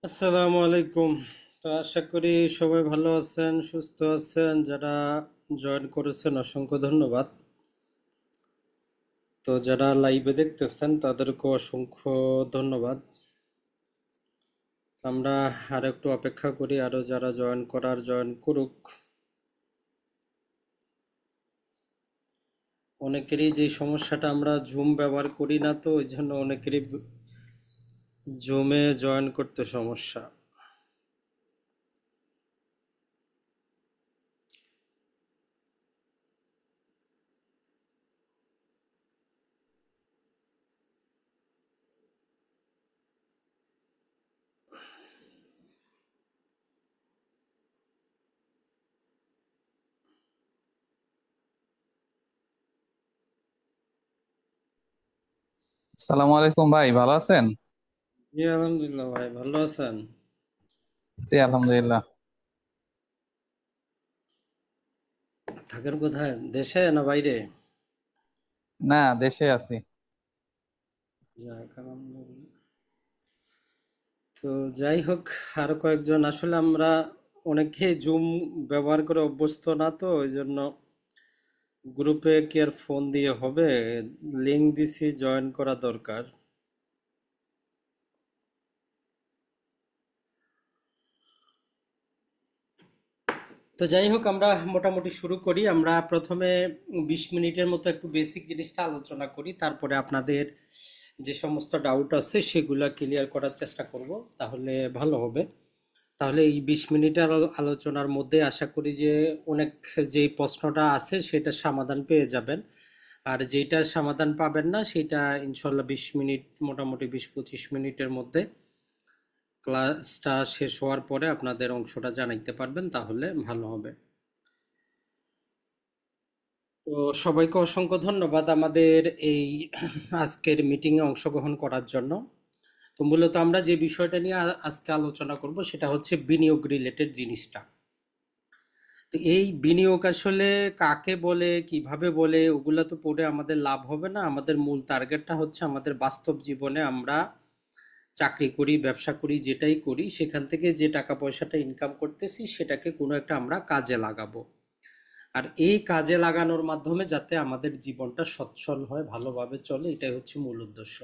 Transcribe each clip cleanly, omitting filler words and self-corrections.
আসসালামু আলাইকুম। তো আশা করি সবাই ভালো আছেন, সুস্থ আছেন। যারা জয়েন করেছেন অসংখ্য ধন্যবাদ। তো যারা লাইভে দেখতেছেন তাদেরকে অসংখ্য ধন্যবাদ। আমরা আর একটু অপেক্ষা করি, আরো যারা জয়েন করার জয়েন করুক। অনেকেরই যে সমস্যাটা, আমরা জুম ব্যবহার করি না, তো ওই জন্য অনেকেরই জুমে জয়েন করতে সমস্যা। সালামু আলাইকুম ভাই, ভালো আছেন? জি আলহামদুলিল্লাহ ভাই, ভালো আছেন? জি আলহামদুলিল্লাহ। থাকেন কোথায়, দেশে না বাইরে? না, দেশে আছি। যাক আলহামদুলিল্লাহ। তো যাই হোক, আরো কয়েকজন আসলে আমরা অনেকে জুম ব্যবহার করে অভ্যস্ত না, তো ওই জন্য গ্রুপে কি আর ফোন দিয়ে হবে? লিংক দিছি, জয়েন করা দরকার। তো যাই হোক, আমরা মোটামুটি শুরু করি। আমরা প্রথমে 20 মিনিটের মতো একটু বেসিক জিনিসটা আলোচনা করি, তারপরে আপনাদের যে সমস্ত ডাউট আছে সেগুলা ক্লিয়ার করার চেষ্টা করব, তাহলে ভালো হবে। তাহলে এই 20 মিনিটের আলোচনার মধ্যে আশা করি যে অনেক, যেই প্রশ্নটা আছে সেটা সমাধান পেয়ে যাবেন। আর যেটার সমাধান পাবেন না সেটা ইনশাল্লাহ 20 মিনিট, মোটামুটি 20-25 মিনিটের মধ্যে ক্লাসটা শেষ হওয়ার পরে আপনাদের অংশটা জানাইতে পারবেন, তাহলে ভালো হবে। তো সবাইকে অসংখ্য ধন্যবাদ আমাদের এই আজকের মিটিংয়ে অংশগ্রহণ করার জন্য। তো মূলত আমরা যে বিষয়টা নিয়ে আজকে আলোচনা করব সেটা হচ্ছে বিনিয়োগ রিলেটেড জিনিসটা। তো এই বিনিয়োগ আসলে কাকে বলে, কিভাবে বলে, ওগুলা তো পড়ে আমাদের লাভ হবে না। আমাদের মূল টার্গেটটা হচ্ছে আমাদের বাস্তব জীবনে আমরা চাকরি করি, ব্যবসা করি, যেটাই করি সেখান থেকে যে টাকা পয়সাটা ইনকাম করতেছি সেটাকে কোনো একটা আমরা কাজে লাগাবো। আর এই কাজে লাগানোর মাধ্যমে যাতে আমাদের জীবনটা সচ্ছল হয়, ভালোভাবে চলে, এটাই হচ্ছে মূল উদ্দেশ্য।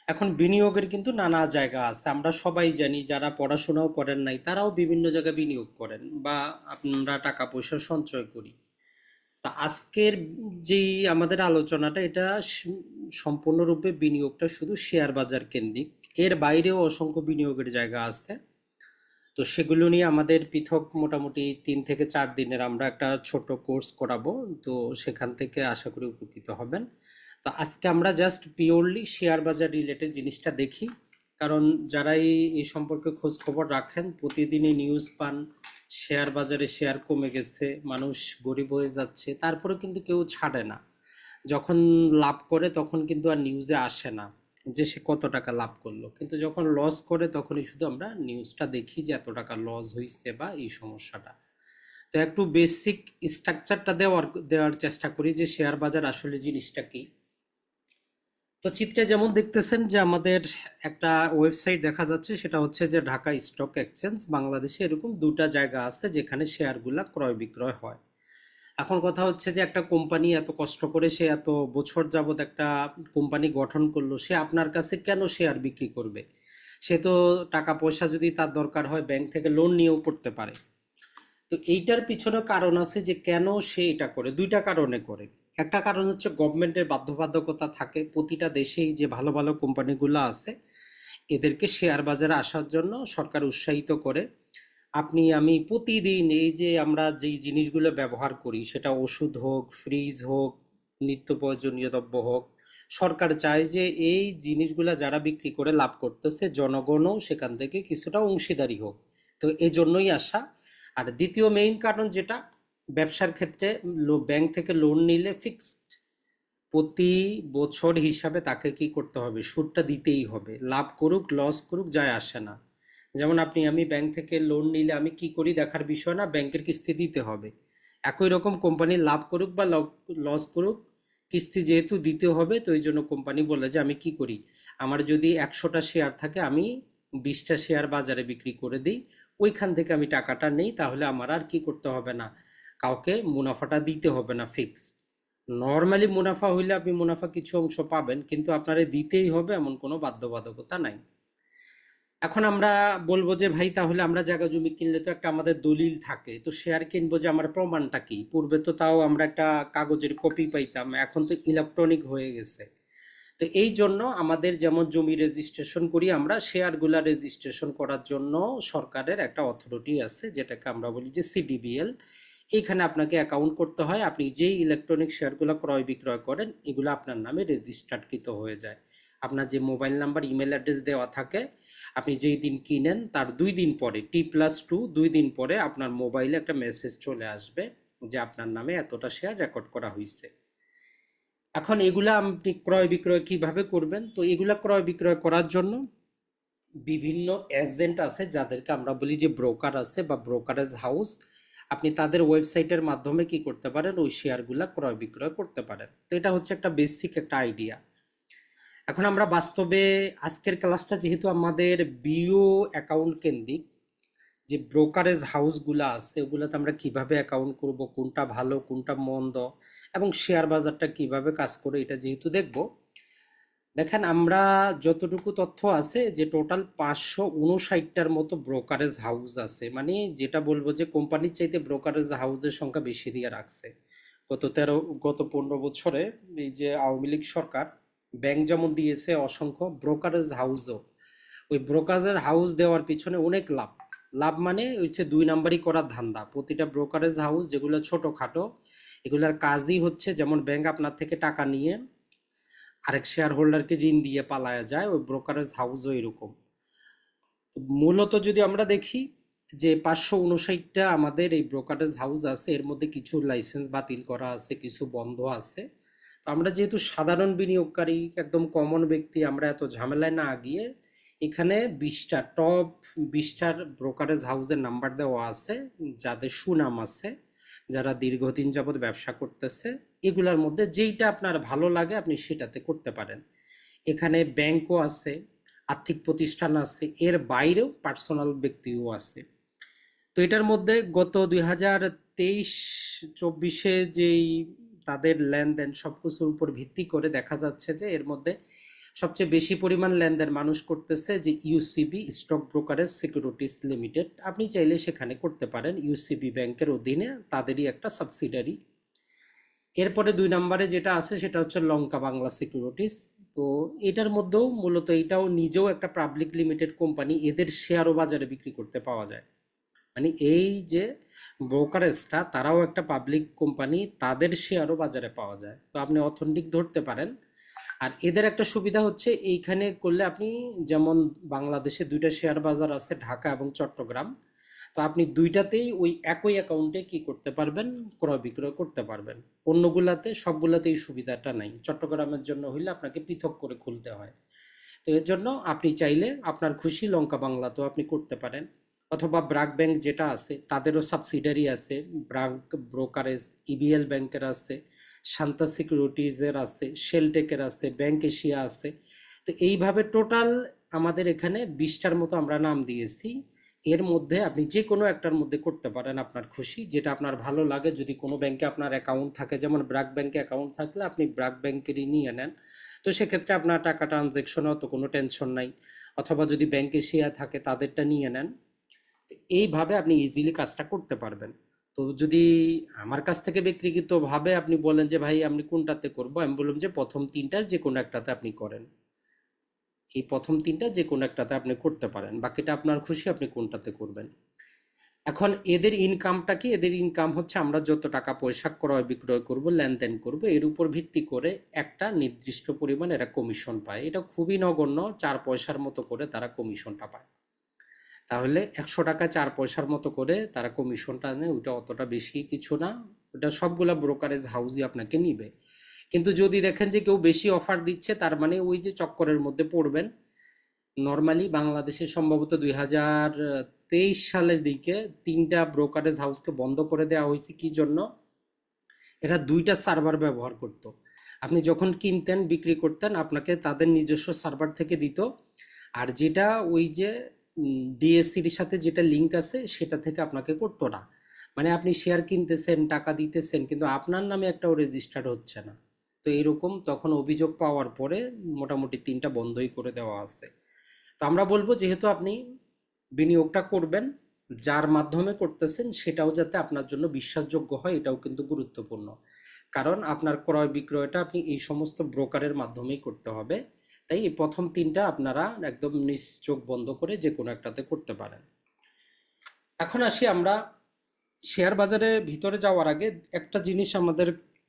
এখন বিনিয়োগের কিন্তু নানা জায়গা আছে, আমরা সবাই জানি। যারা পড়াশোনাও করেন নাই তারাও বিভিন্ন জায়গায় বিনিয়োগ করেন, বা আমরা টাকা পয়সা সঞ্চয় করি। তা আজকের যেই আমাদের আলোচনাটা, এটা সম্পূর্ণরূপে বিনিয়োগটা শুধু শেয়ার বাজার কেন্দ্রিক। এর বাইরেও অসংখ্য বিনিয়োগের জায়গা আছে। তো সেগুলো নিয়ে আমাদের পৃথক মোটামুটি 3 থেকে 4 দিনের আমরা একটা ছোট কোর্স করাবো। তো সেখান থেকে আশা করি উপকৃত হবেন। তো আজকে আমরা জাস্ট পিওরলি শেয়ার বাজার রিলেটেড জিনিসটা দেখি। কারণ যারাই এই সম্পর্কে খোঁজ খবর রাখেন, প্রতিদিনই নিউজ পান শেয়ার বাজারে শেয়ার কমে গেছে, মানুষ গরিব হয়ে যাচ্ছে, তারপরে কিন্তু কেউ ছাড়ে না। যখন লাভ করে তখন কিন্তু আর নিউজে আসে না যে সে কত টাকা লাভ করলো, কিন্তু যখন লস করে তখনই শুধু আমরা নিউজটা দেখি যে এত টাকা লস হয়েছে বা এই সমস্যাটা। তো একটু বেসিক স্ট্রাকচারটা দেওয়ার চেষ্টা করি যে শেয়ার বাজার আসলে জিনিসটা কি। তো চিত্রে যেমন দেখতেছেন যে আমাদের একটা ওয়েবসাইট দেখা যাচ্ছে, সেটা হচ্ছে যে ঢাকা স্টক এক্সচেঞ্জ। বাংলাদেশে এরকম দুটা জায়গা আছে যেখানে শেয়ারগুলা ক্রয় বিক্রয় হয়। এখন কথা হচ্ছে যে একটা কোম্পানি এত কষ্ট করে, সে এত বছর যাবত একটা কোম্পানি গঠন করলো, সে আপনার কাছে কেন শেয়ার বিক্রি করবে? সে তো টাকা পয়সা যদি তার দরকার হয় ব্যাংক থেকে লোন নিয়েও করতে পারে। তো এইটার পিছনে কারণ আছে যে কেন সে এটা করে, দুইটা কারণে করে। একটা কারণ হচ্ছে গভর্নমেন্টের বাধ্যবাধকতা থাকে, প্রতিটা দেশেই যে ভালো ভালো কোম্পানিগুলো আছে এদেরকে শেয়ার বাজারে আসার জন্য সরকার উৎসাহিত করে। আপনি আমি প্রতিদিন এই যে আমরা যেই জিনিসগুলো ব্যবহার করি, সেটা ওষুধ হোক, ফ্রিজ হোক, নিত্য প্রয়োজনীয় দ্রব্য হোক, সরকার চায় যে এই জিনিসগুলো যারা বিক্রি করে লাভ করতেছে জনগণও সেখান থেকে কিছুটা অংশীদারি হোক। তো এই জন্যই আসা। আর দ্বিতীয় মেইন কারণ যেটা, ব্যবসার ক্ষেত্রে ব্যাংক থেকে লোন নিলে ফিক্সড প্রতি বছর হিসাবে তাকে কি করতে হবে, সুদটা দিতেই হবে। লাভ করুক লস করুক যায় আসে না। যেমন আপনি আমি ব্যাংক থেকে লোন নিলে আমি কি করি দেখার বিষয় না, ব্যাংকের কিস্তি দিতে হবে। একই রকম কোম্পানি লাভ করুক বা লস করুক, কিস্তি যেহেতু দিতে হবে, তো এই জন্য কোম্পানি বলে যে আমি কি করি, আমার যদি 100টা শেয়ার থাকে আমি 20টা শেয়ার বাজারে বিক্রি করে দিই, ওইখান থেকে আমি টাকাটা নেই, তাহলে আমার আর কি করতে হবে না, কাউকে মুনাফাটা দিতে হবে না ফিক্সড। নর্মালি মুনাফা হইলে আপনি মুনাফা কিছু অংশ পাবেন, কিন্তু আপনারে দিতেই হবে এমন কোনো বাধ্যবাধকতা নাই। এখন আমরা বলবো যে ভাই তাহলে আমরা জায়গা জমি কিনলে তো একটা আমাদের দলিল থাকে, তো শেয়ার কিনবো যে আমার প্রমাণটা কি? পূর্বে তো তাও আমরা একটা কাগজের কপি পাইতাম, এখন তো ইলেকট্রনিক হয়ে গেছে। তো এই জন্য আমাদের যেমন জমি রেজিস্ট্রেশন করি, আমরা শেয়ারগুলা রেজিস্ট্রেশন করার জন্য সরকারের একটা অথরিটি আছে, যেটাকে আমরা বলি যে সিডিবিএল। এইখানে আপনাকে অ্যাকাউন্ট করতে হয়, আপনি যেই ইলেকট্রনিক শেয়ারগুলো ক্রয় বিক্রয় করেন এগুলো আপনার নামে রেজিস্টার্ডকৃত হয়ে যায়। আপনার যে মোবাইল নাম্বার, ইমেল অ্যাড্রেস দেওয়া থাকে, আপনি যেই দিন কিনেন তার 2 দিন পরে, T+2 2 দিন পরে আপনার মোবাইলে একটা মেসেজ চলে আসবে যে আপনার নামে এতটা শেয়ার রেকর্ড করা হয়েছে। এখন এগুলা আপনি ক্রয় বিক্রয় কিভাবে করবেন? তো এগুলা ক্রয় বিক্রয় করার জন্য বিভিন্ন এজেন্ট আছে, যাদেরকে আমরা বলি যে ব্রোকার আছে বা ব্রোকারেজ হাউস। আপনি তাদের ওয়েবসাইটের মাধ্যমে কি করতে পারেন, ওই শেয়ারগুলা ক্রয় বিক্রয় করতে পারেন। তো এটা হচ্ছে একটা বেসিক একটা আইডিয়া। এখন আমরা বাস্তবে আজকের ক্লাসটা যেহেতু আমাদের বিও অ্যাকাউন্ট কেন্দ্রিক, যে ব্রোকারেজ হাউসগুলো আছে ওগুলোতে আমরা কিভাবে অ্যাকাউন্ট করব, কোনটা ভালো কোনটা মন্দ, এবং শেয়ার বাজারটা কিভাবে কাজ করে, এটা যেহেতু দেখব। দেখেন, আমরা যতটুকু তথ্য আছে যে টোটাল 559টার মতো ব্রোকারেজ হাউস আছে, মানে যেটা বলবো যে কোম্পানির চাইতে ব্রোকারেজ হাউসের সংখ্যা বেশি দিয়ে রাখছে। গত 15 বছরে এই যে আওয়ামী লীগ সরকার ব্যাংক যেমন দিয়েছে অসংখ্য, ব্রোকারেজ হাউসও, ওই ব্রোকারেজ হাউস দেওয়ার পিছনে অনেক লাভ। লাভ মানে হচ্ছে 2 নাম্বারই করার ধান্দা। প্রতিটা ব্রোকারেজ হাউস যেগুলো ছোটখাটো, এগুলার কাজই হচ্ছে যেমন ব্যাংক আপনার থেকে টাকা নিয়ে আরেক শেয়ার হোল্ডারকে ঋণ দিয়ে পালায়া যায়, ওই ব্রোকারেজ হাউসও এরকম। মূলত যদি আমরা দেখি যে 559টা আমাদের এই ব্রোকারেজ হাউস আছে, এর মধ্যে কিছু লাইসেন্স বাতিল করা আছে, কিছু বন্ধ আছে। তো আমরা যেহেতু সাধারণ বিনিয়োগকারী, একদম কমন ব্যক্তি, আমরা এত ঝামেলায় না গিয়ে এখানে 20টা টপ 20টার ব্রোকারেজ হাউসের নাম্বার দেওয়া আছে, যাদের সুনাম আছে, যারা দীর্ঘদিন যাবৎ ব্যবসা করতেছে। এগুলার মধ্যে যেইটা আপনার ভালো লাগে আপনি সেটাতে করতে পারেন। এখানে ব্যাংকও আছে, আর্থিক প্রতিষ্ঠান আছে, এর বাইরেও পার্সোনাল ব্যক্তিও আছে। তো এটার মধ্যে গত 2023-24 যেই তাদের লেনদেন সবকিছুর উপর ভিত্তি করে দেখা যাচ্ছে যে এর মধ্যে সবচেয়ে বেশি পরিমাণ লেনদেন মানুষ করতেছে যে UCB stock brokerage securities limited. আপনি চাইলে সেখানে করতে পারেন, ইউসিবি ব্যাংকের অধীনে, তাদেরই একটা সাবসিডারি। এরপরে 2 নম্বরে যেটা আছে সেটা হচ্ছে লঙ্কা বাংলা সিকিউরিটিজ। তো এটার মধ্যেও মূলত এটাও নিজেও একটা পাবলিক লিমিটেড কোম্পানি, এদের শেয়ারও বাজারে বিক্রি করতে পাওয়া যায়। মানে এই যে ব্রোকারেজটা, তারাও একটা পাবলিক কোম্পানি, তাদের শেয়ারও বাজারে পাওয়া যায়। তো আপনি অথেন্টিক ধরতে পারেন। আর এদের একটা সুবিধা হচ্ছে এইখানে করলে আপনি, যেমন বাংলাদেশে 2টা শেয়ার বাজার আছে, ঢাকা এবং চট্টগ্রাম। তো আপনি 2টাতেই ওই একই অ্যাকাউন্টে কি করতে পারবেন, ক্রয় বিক্রয় করতে পারবেন। অন্যগুলাতে সবগুলাতেই সুবিধাটা নাই। চট্টগ্রামের জন্য হইলে আপনাকে পৃথক করে খুলতে হয়। তো এর জন্য আপনি চাইলে আপনার খুশি লঙ্কা বাংলাতেও আপনি করতে পারেন, অথবা ব্র্যাক ব্যাংক যেটা আছে তাদেরও সাবসিডারি আছে, ব্র্যাক ব্রোকারেজ, ইবিএল ব্যাংকের আছে, শান্তা সিকিউরিটিজের আছে, শেলটেকের আছে, ব্যাংক এশিয়া আছে। তো এইভাবে টোটাল আমাদের এখানে 20টার মতো আমরা নাম দিয়েছি। এর মধ্যে আপনি যে কোনো একটার মধ্যে করতে পারেন আপনার খুশি, যেটা আপনার ভালো লাগে। যদি কোনো ব্যাংকে আপনার অ্যাকাউন্ট থাকে, যেমন ব্র্যাক ব্যাংকে অ্যাকাউন্ট থাকলে আপনি ব্র্যাক ব্যাংকেরই নিয়ে নেন, তো সেক্ষেত্রে আপনার টাকা ট্রানজ্যাকশনে অত কোনো টেনশন নাই। অথবা যদি ব্যাংক এশিয়া থাকে তাদেরটা নিয়ে নেন। তো এইভাবে আপনি ইজিলি কাজটা করতে পারবেন। তো যদি আমার কাছ থেকে ব্যক্তিগত ভাবে আপনি বলেন যে ভাই আপনি কোনটাতে করবো, আমি বললাম যে প্রথম 3টার যে কোনো একটাতে আপনি করেন। এই প্রথম 3টা যে কোনো একটাতে আপনি করতে পারেন, বাকিটা আপনার খুশি আপনি কোনটাতে করবেন। এখন এদের ইনকামটা কি? এদের ইনকাম হচ্ছে আমরা যত টাকা পয়সা ক্রয় বিক্রয় করব, লেনদেন করব, এর উপর ভিত্তি করে একটা নির্দিষ্ট পরিমাণ এরা কমিশন পায়। এটা খুবই নগণ্য, 4 পয়সার মতো করে তারা কমিশনটা পায়। তাহলে 100 টাকা 4 পয়সার মতো করে তারা কমিশনটা নেয়, ওইটা অতটা বেশি কিছু না। ওটা সবগুলা ব্রোকারেজ হাউসই আপনাকে নিবে। কিন্তু যদি দেখেন যে কেউ বেশি অফার দিচ্ছে, তার মানে ওই যে চক্করের মধ্যে পড়বেন। নর্মালি বাংলাদেশে সম্ভবত 2023 সালের দিকে 3টা ব্রোকারেজ হাউসকে বন্ধ করে দেওয়া হয়েছে। কি জন্য? এরা 2টা সার্ভার ব্যবহার করত। আপনি যখন কিনতেন বিক্রি করতেন, আপনাকে তাদের নিজস্ব সার্ভার থেকে দিত, আর যেটা ওই যে ডিএসসির সাথে যেটা লিংক আছে সেটা থেকে আপনাকে করতো না। মানে আপনি শেয়ার কিনতেছেন, টাকা দিতেছেন, কিন্তু আপনার নামে একটাও রেজিস্টার্ড হচ্ছে না। তো এরকম তখন অভিযোগ পাওয়ার পরে মোটামুটি 3টা বন্ধই করে দেওয়া আছে। তো আমরা বলবো, যেহেতু আপনি বিনিয়োগটা করবেন, যার মাধ্যমে করতেছেন সেটাও যাতে আপনার জন্য বিশ্বাসযোগ্য হয়, এটাও কিন্তু গুরুত্বপূর্ণ। কারণ আপনার ক্রয় বিক্রয়টা আপনি এই সমস্ত ব্রোকারের মাধ্যমেই করতে হবে। তাই এই প্রথম 3টা আপনারা একদম নিজ চোখ বন্ধ করে যে কোনো একটাতে করতে পারেন। এখন আসি আমরা শেয়ার বাজারে ভিতরে যাওয়ার আগে একটা জিনিস আমাদের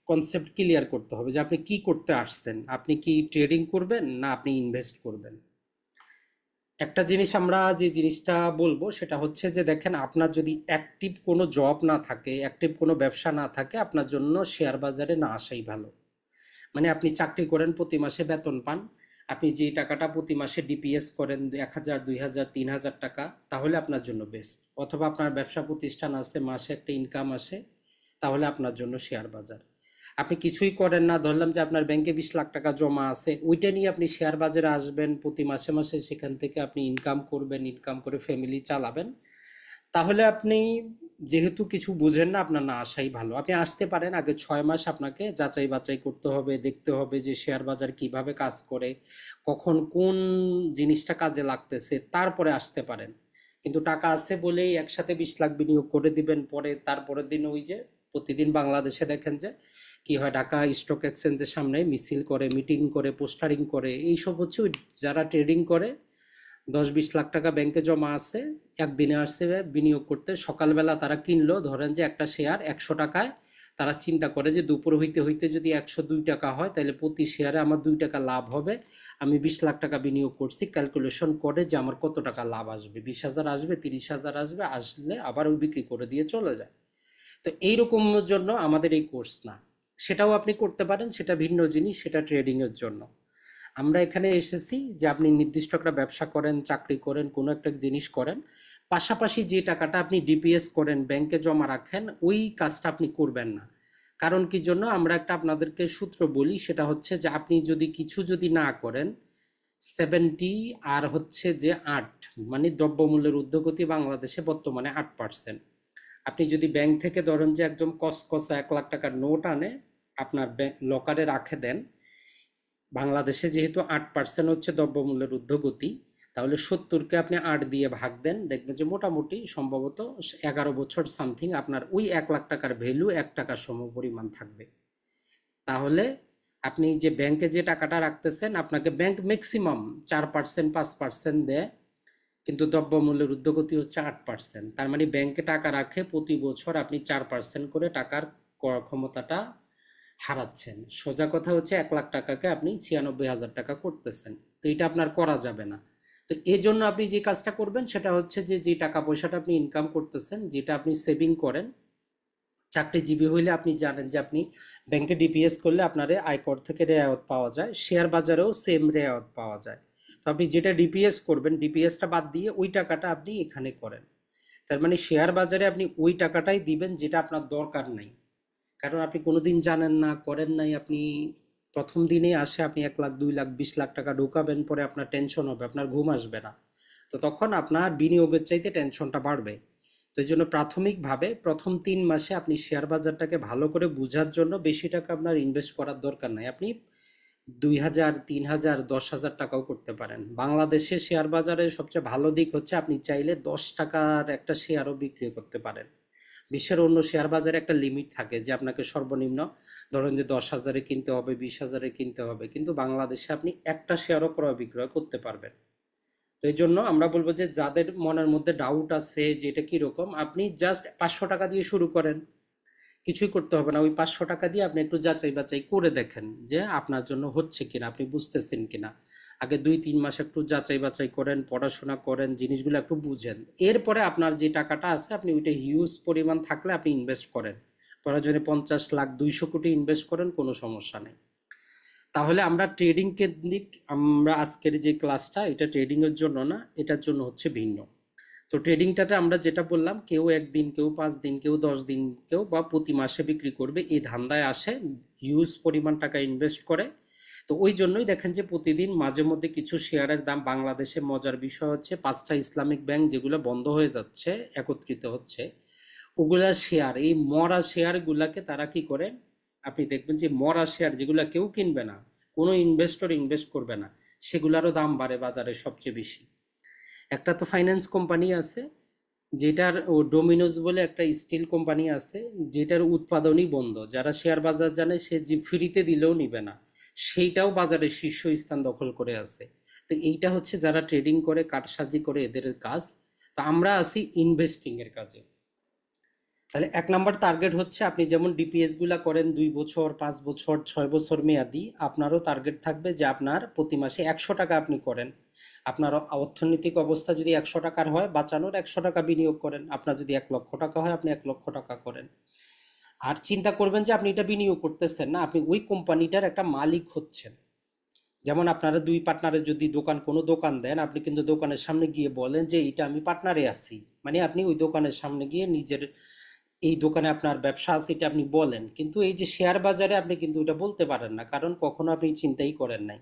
কনসেপ্ট ক্লিয়ার করতে হবে, যে আপনি কি করতে আসছেন। আপনি কি ট্রেডিং করবেন না আপনি ইনভেস্ট করবেন? একটা জিনিস আমরা যে জিনিসটা বলবো সেটা হচ্ছে যে, দেখেন, আপনার যদি অ্যাক্টিভ কোনো জব না থাকে, অ্যাক্টিভ কোনো ব্যবসা না থাকে, আপনার জন্য শেয়ার বাজারে না আসাই ভালো। মানে আপনি চাকরি করেন, প্রতি মাসে বেতন পান, আপনি যে টাকাটা প্রতি মাসে ডিপিএস করেন 1,000, 2,000, 3,000 টাকা, তাহলে আপনার জন্য বেস্ট। অথবা আপনার ব্যবসা প্রতিষ্ঠান আছে, মাসে একটা ইনকাম আসে, তাহলে আপনার জন্য শেয়ার বাজার। আপনি কিছুই করেন না, ধরলাম যে আপনার ব্যাংকে 20 লাখ টাকা জমা আছে, ওইটা নিয়ে আপনি শেয়ার বাজারে আসবেন, প্রতি মাসে মাসে সেখান থেকে আপনি ইনকাম করবেন, ইনকাম করে ফ্যামিলি চালাবেন, তাহলে আপনি যেহেতু কিছু বুঝেন না, আপনার না আসাই ভালো। আপনি আসতে পারেন, আগে 6 মাস আপনাকে যাচাই বাছাই করতে হবে, দেখতে হবে যে শেয়ার বাজার কিভাবে কাজ করে, কখন কোন জিনিসটা কাজে লাগতেছে, তারপরে আসতে পারেন। কিন্তু টাকা আছে বলেই একসাথে 20 লাখ বিনিয়োগ করে দিবেন, পরে তারপরের দিন ওই যে প্রতিদিন বাংলাদেশে দেখেন যে কি হয়, ঢাকা স্টক এক্সচেঞ্জের সামনে মিছিল করে, মিটিং করে, পোস্টারিং করে, এইসব হচ্ছে ওই যারা ট্রেডিং করে। 10-20 লাখ টাকা ব্যাংকে জমা আছে, একদিনে আসছে বিনিয়োগ করতে, সকালবেলা তারা কিনলো, ধরেন যে একটা শেয়ার 100 টাকায়, তারা চিন্তা করে যে দুপুর হইতে হইতে যদি 102 টাকা হয়, তাহলে প্রতি শেয়ারে আমার 2 টাকা লাভ হবে। আমি 20 লাখ টাকা বিনিয়োগ করছি, ক্যালকুলেশন করে যে আমার কত টাকা লাভ আসবে, 20,000 আসবে, 30,000 আসবে, আসলে আবার ওই বিক্রি করে দিয়ে চলে যায়। তো এইরকমের জন্য আমাদের এই কোর্স না। সেটাও আপনি করতে পারেন, সেটা ভিন্ন জিনিস, সেটা ট্রেডিংয়ের জন্য। আমরা এখানে এসেছি যে আপনি নির্দিষ্ট একটা ব্যবসা করেন, চাকরি করেন, কোনো একটা জিনিস করেন, পাশাপাশি যে টাকাটা আপনি ডিপিএস করেন, ব্যাংকে জমা রাখেন, ওই কাজটা আপনি করবেন না। কারণ কি জন্য আমরা একটা আপনাদেরকে সূত্র বলি, সেটা হচ্ছে যে আপনি যদি কিছু যদি না করেন, 70 আর হচ্ছে যে 8, মানে দ্রব্যমূল্যের ঊর্ধ্বগতি বাংলাদেশে বর্তমানে 8%। আপনি যদি ব্যাংক থেকে ধরেন যে একদম কসকসা 1 লাখ টাকার নোট আনে, আপনার লকারে রাখে দেন, বাংলাদেশে যেহেতু 8% হচ্ছে দ্রব্যমূল্যের ঊর্ধ্বগতি, তাহলে 70কে আপনি 8 দিয়ে ভাগ দেন, দেখবেন যে মোটামুটি সম্ভবত 11 বছর সামথিং আপনার ওই 1 লাখ টাকার ভ্যালু 1 টাকার সমপরিমাণ থাকবে। তাহলে আপনি যে ব্যাংকে যে টাকাটা রাখতেছেন, আপনাকে ব্যাংক ম্যাক্সিমাম 4%, 5% দেয়, কিন্তু দ্রব্যমূল্যের ঊর্ধ্বগতি হচ্ছে 8%। তার মানে ব্যাংকে টাকা রাখে প্রতি বছর আপনি 4% করে টাকার ক্রয় ক্ষমতাটা হারাচ্ছেন। সোজা কথা হচ্ছে 1 লাখ টাকাকে আপনি 96,000 টাকা করতেছেন। তো এটা আপনার করা যাবে না। তো এই জন্য আপনি যে কাজটা করবেন সেটা হচ্ছে যে যে টাকা পয়সাটা আপনি ইনকাম করতেছেন, যেটা আপনি সেভিং করেন, চাকরিজীবী হইলে আপনি জানেন যে আপনি ব্যাংকে ডিপিএস করলে আপনার আয়কর থেকে রেয়ায়ত পাওয়া যায়, শেয়ার বাজারেও সেম রেয়ায়ত পাওয়া যায়। তো আপনি যেটা ডিপিএস করবেন, ডিপিএসটা বাদ দিয়ে ওই টাকাটা আপনি এখানে করেন। তার মানে শেয়ার বাজারে আপনি ওই টাকাটাই দিবেন যেটা আপনার দরকার নাই। কারণ আপনি কোনোদিন জানেন না, করেন নাই, আপনি প্রথম দিনেই আসে আপনি 1 লাখ, 2 লাখ, 20 লাখ টাকা ঢোকাবেন, পরে আপনার টেনশন হবে, আপনার ঘুম আসবে না। তো তখন আপনার বিনিয়োগের চাইতে টেনশনটা বাড়বে। তো এই জন্য প্রাথমিকভাবে প্রথম 3 মাসে আপনি শেয়ার বাজারটাকে ভালো করে বোঝার জন্য বেশি টাকা আপনার ইনভেস্ট করার দরকার নাই। আপনি 2,000, 3,000, 10,000 টাকাও করতে পারেন। বাংলাদেশে শেয়ার বাজারে সবচেয়ে ভালো দিক হচ্ছে আপনি চাইলে 10 টাকার একটা শেয়ারও বিক্রি করতে পারেন। বিশ্বের অন্য শেয়ার বাজারে একটা লিমিট থাকে যে আপনাকে সর্বনিম্ন ধরেন যে 10,000-এ কিনতে হবে, 20,000-এ কিনতে হবে, কিন্তু বাংলাদেশে আপনি একটা শেয়ারও ক্রয় বিক্রয় করতে পারবেন। তো এই জন্য আমরা বলবো যে যাদের মনের মধ্যে ডাউট আছে যে এটা কিরকম, আপনি জাস্ট 500 টাকা দিয়ে শুরু করেন, কিছুই করতে হবে না। ওই 500 টাকা দিয়ে আপনি একটু যাচাই বাছাই করে দেখেন যে আপনার জন্য হচ্ছে কিনা, আপনি বুঝতেছেন কিনা। আগে 2-3 মাস একটু যাচাই বাছাই করেন, পড়াশোনা করেন, জিনিসগুলো একটু বুঝেন। এরপরে আপনার যে টাকাটা আছে আপনি ওইটা হিউজ পরিমাণ থাকলে আপনি ইনভেস্ট করেন, প্রয়োজনে 50 লাখ, 200 কোটি ইনভেস্ট করেন, কোনো সমস্যা নেই। তাহলে আমরা ট্রেডিং কেন্দ্রিক, আমরা আজকের যে ক্লাসটা, এটা ট্রেডিং এর জন্য না, এটার জন্য হচ্ছে ভিন্ন। তো ট্রেডিংটাতে আমরা যেটা বললাম, কেউ 1 দিন, কেউ 5 দিন, কেউ 10 দিন, কেউ বা প্রতি মাসে বিক্রি করবে, এই ধান্দায় আসে, হিউজ পরিমাণ টাকা ইনভেস্ট করে। তো ওই জন্যই দেখেন যে প্রতিদিন মাঝে মধ্যে কিছু শেয়ারের দাম, বাংলাদেশে মজার বিষয় হচ্ছে 5টা ইসলামিক ব্যাংক যেগুলো বন্ধ হয়ে যাচ্ছে, একত্রিত হচ্ছে, ওগুলা শেয়ার, এই মরা শেয়ার গুলাকে তারা কি করে, আপনি দেখবেন যে মরা শেয়ার যেগুলা কেউ কিনবে না, কোনো ইনভেস্টর ইনভেস্ট করবে না, সেগুলারও দাম বাড়ে বাজারে সবচেয়ে বেশি। একটা তো ফাইন্যান্স কোম্পানি আছে যেটার, ও ডোমিনোজ বলে একটা স্টিল কোম্পানি আছে যেটার উৎপাদনই বন্ধ, যারা শেয়ার বাজার জানে সে যে ফ্রিতে দিলেও নিবে না, সেইটাও বাজারে শীর্ষস্থান দখল করে আছে। তো এইটা হচ্ছে যারা ট্রেডিং করে, কারসাজি করে, এদের কাজ। তো আমরা আছি ইনভেস্টিং এর কাজে। তাহলে 1 নম্বর টার্গেট হচ্ছে, আপনি যেমন ডিপিএস গুলা করেন 2 বছর, 5 বছর, 6 বছর মেয়াদি, আপনারও টার্গেট থাকবে যে আপনার প্রতি মাসে 100 টাকা আপনি করেন। আপনার অর্থনৈতিক অবস্থা যদি 100 টাকার হয়, বাঁচানোর 100 টাকা বিনিয়োগ করেন। আপনার যদি 1 লক্ষ টাকা হয়, আপনি 1 লক্ষ টাকা করেন। আর চিন্তা করবেন যে আপনি এটা বিনিয়োগ করতেছেন না, আপনি ওই কোম্পানিটার একটা মালিক হচ্ছেন। যেমন আপনারা দুই পার্টনারে যদি কোনো দোকান দেন, আপনি কিন্তু দোকানের সামনে গিয়ে বলেন যে এটা আমি পার্টনারে আছি, মানে আপনি ওই দোকানের সামনে গিয়ে নিজের, এই দোকানে আপনার ব্যবসা আছে এটা আপনি বলেন। কিন্তু এই যে শেয়ার বাজারে আপনি কিন্তু এটা বলতে পারেন না, কারণ কখনো আপনি চিন্তাই করেন নাই।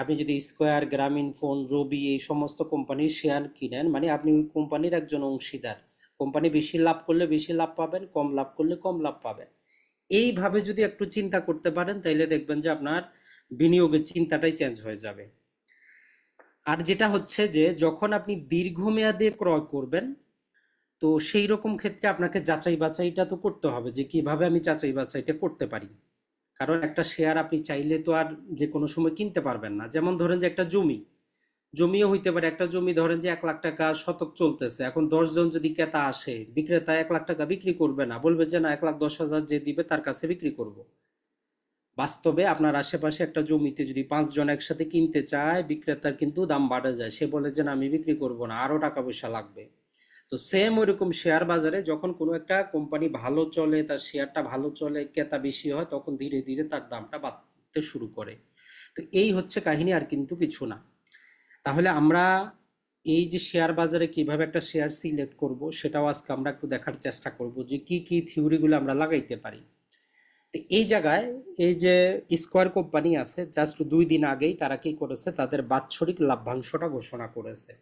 আপনি যদি স্কোয়ার, গ্রামীণ ফোন, রবি, এই সমস্ত কোম্পানির শেয়ার কিনেন, মানে আপনি ওই কোম্পানির একজন অংশীদার। কোম্পানি বেশি লাভ করলে বেশি লাভ পাবেন, কম লাভ করলে কম লাভ পাবেন। এইভাবে যদি একটু চিন্তা করতে পারেন, তাইলে দেখবেন যে আপনার বিনিয়োগের চিন্তাটাই চেঞ্জ হয়ে যাবে। আর যেটা হচ্ছে যে যখন আপনি দীর্ঘমেয়াদে ক্রয় করবেন, তো সেই রকম ক্ষেত্রে আপনাকে যাচাই বাছাইটা তো করতে হবে যে কিভাবে আমি যাচাই বাছাইটা করতে পারি। কারণ একটা শেয়ার আপনি চাইলে তো আর যে কোনো সময় কিনতে পারবেন না। যেমন ধরেন যে একটা জমিও হইতে পারে, একটা জমি ধরেন যে 1 লাখ টাকা শতক চলতেছে, এখন 10 জন যদি ক্রেতা আসে, বিক্রেতা 1 লাখ টাকা বিক্রি করবে না, বলবে যে না, 1,10,000 যে দিবে তার কাছে বিক্রি করব। বাস্তবে আপনার আশেপাশে একটা জমিতে যদি 5 জন একসাথে কিনতে চায়, বিক্রেতার কিন্তু দাম বাড়ে যায়, সে বলে যে না, আমি বিক্রি করব না, আরো টাকা পয়সা লাগবে। তো সেম ওইরকম শেয়ার বাজারে যখন কোনো একটা কোম্পানি ভালো চলে, তার শেয়ারটা ভালো চলে, ক্রেতা বেশি হয়, তখন ধীরে ধীরে তার দামটা বাড়তে শুরু করে। তো এই হচ্ছে কাহিনী, আর কিন্তু কিছু না। তাহলে আমরা এই যে শেয়ার বাজারে কিভাবে একটা শেয়ার সিলেক্ট করব, সেটাও আজকে আমরা একটু দেখার চেষ্টা করব যে কি কি থিওরিগুলো আমরা লাগাইতে পারি। তো এই জায়গায় এই যে স্কয়ার কোম্পানি আছে, জাস্ট 2 দিন আগেই তারা কি করেছে, তাদের বাৎসরিক লাভ্যাংশটা ঘোষণা করেছে।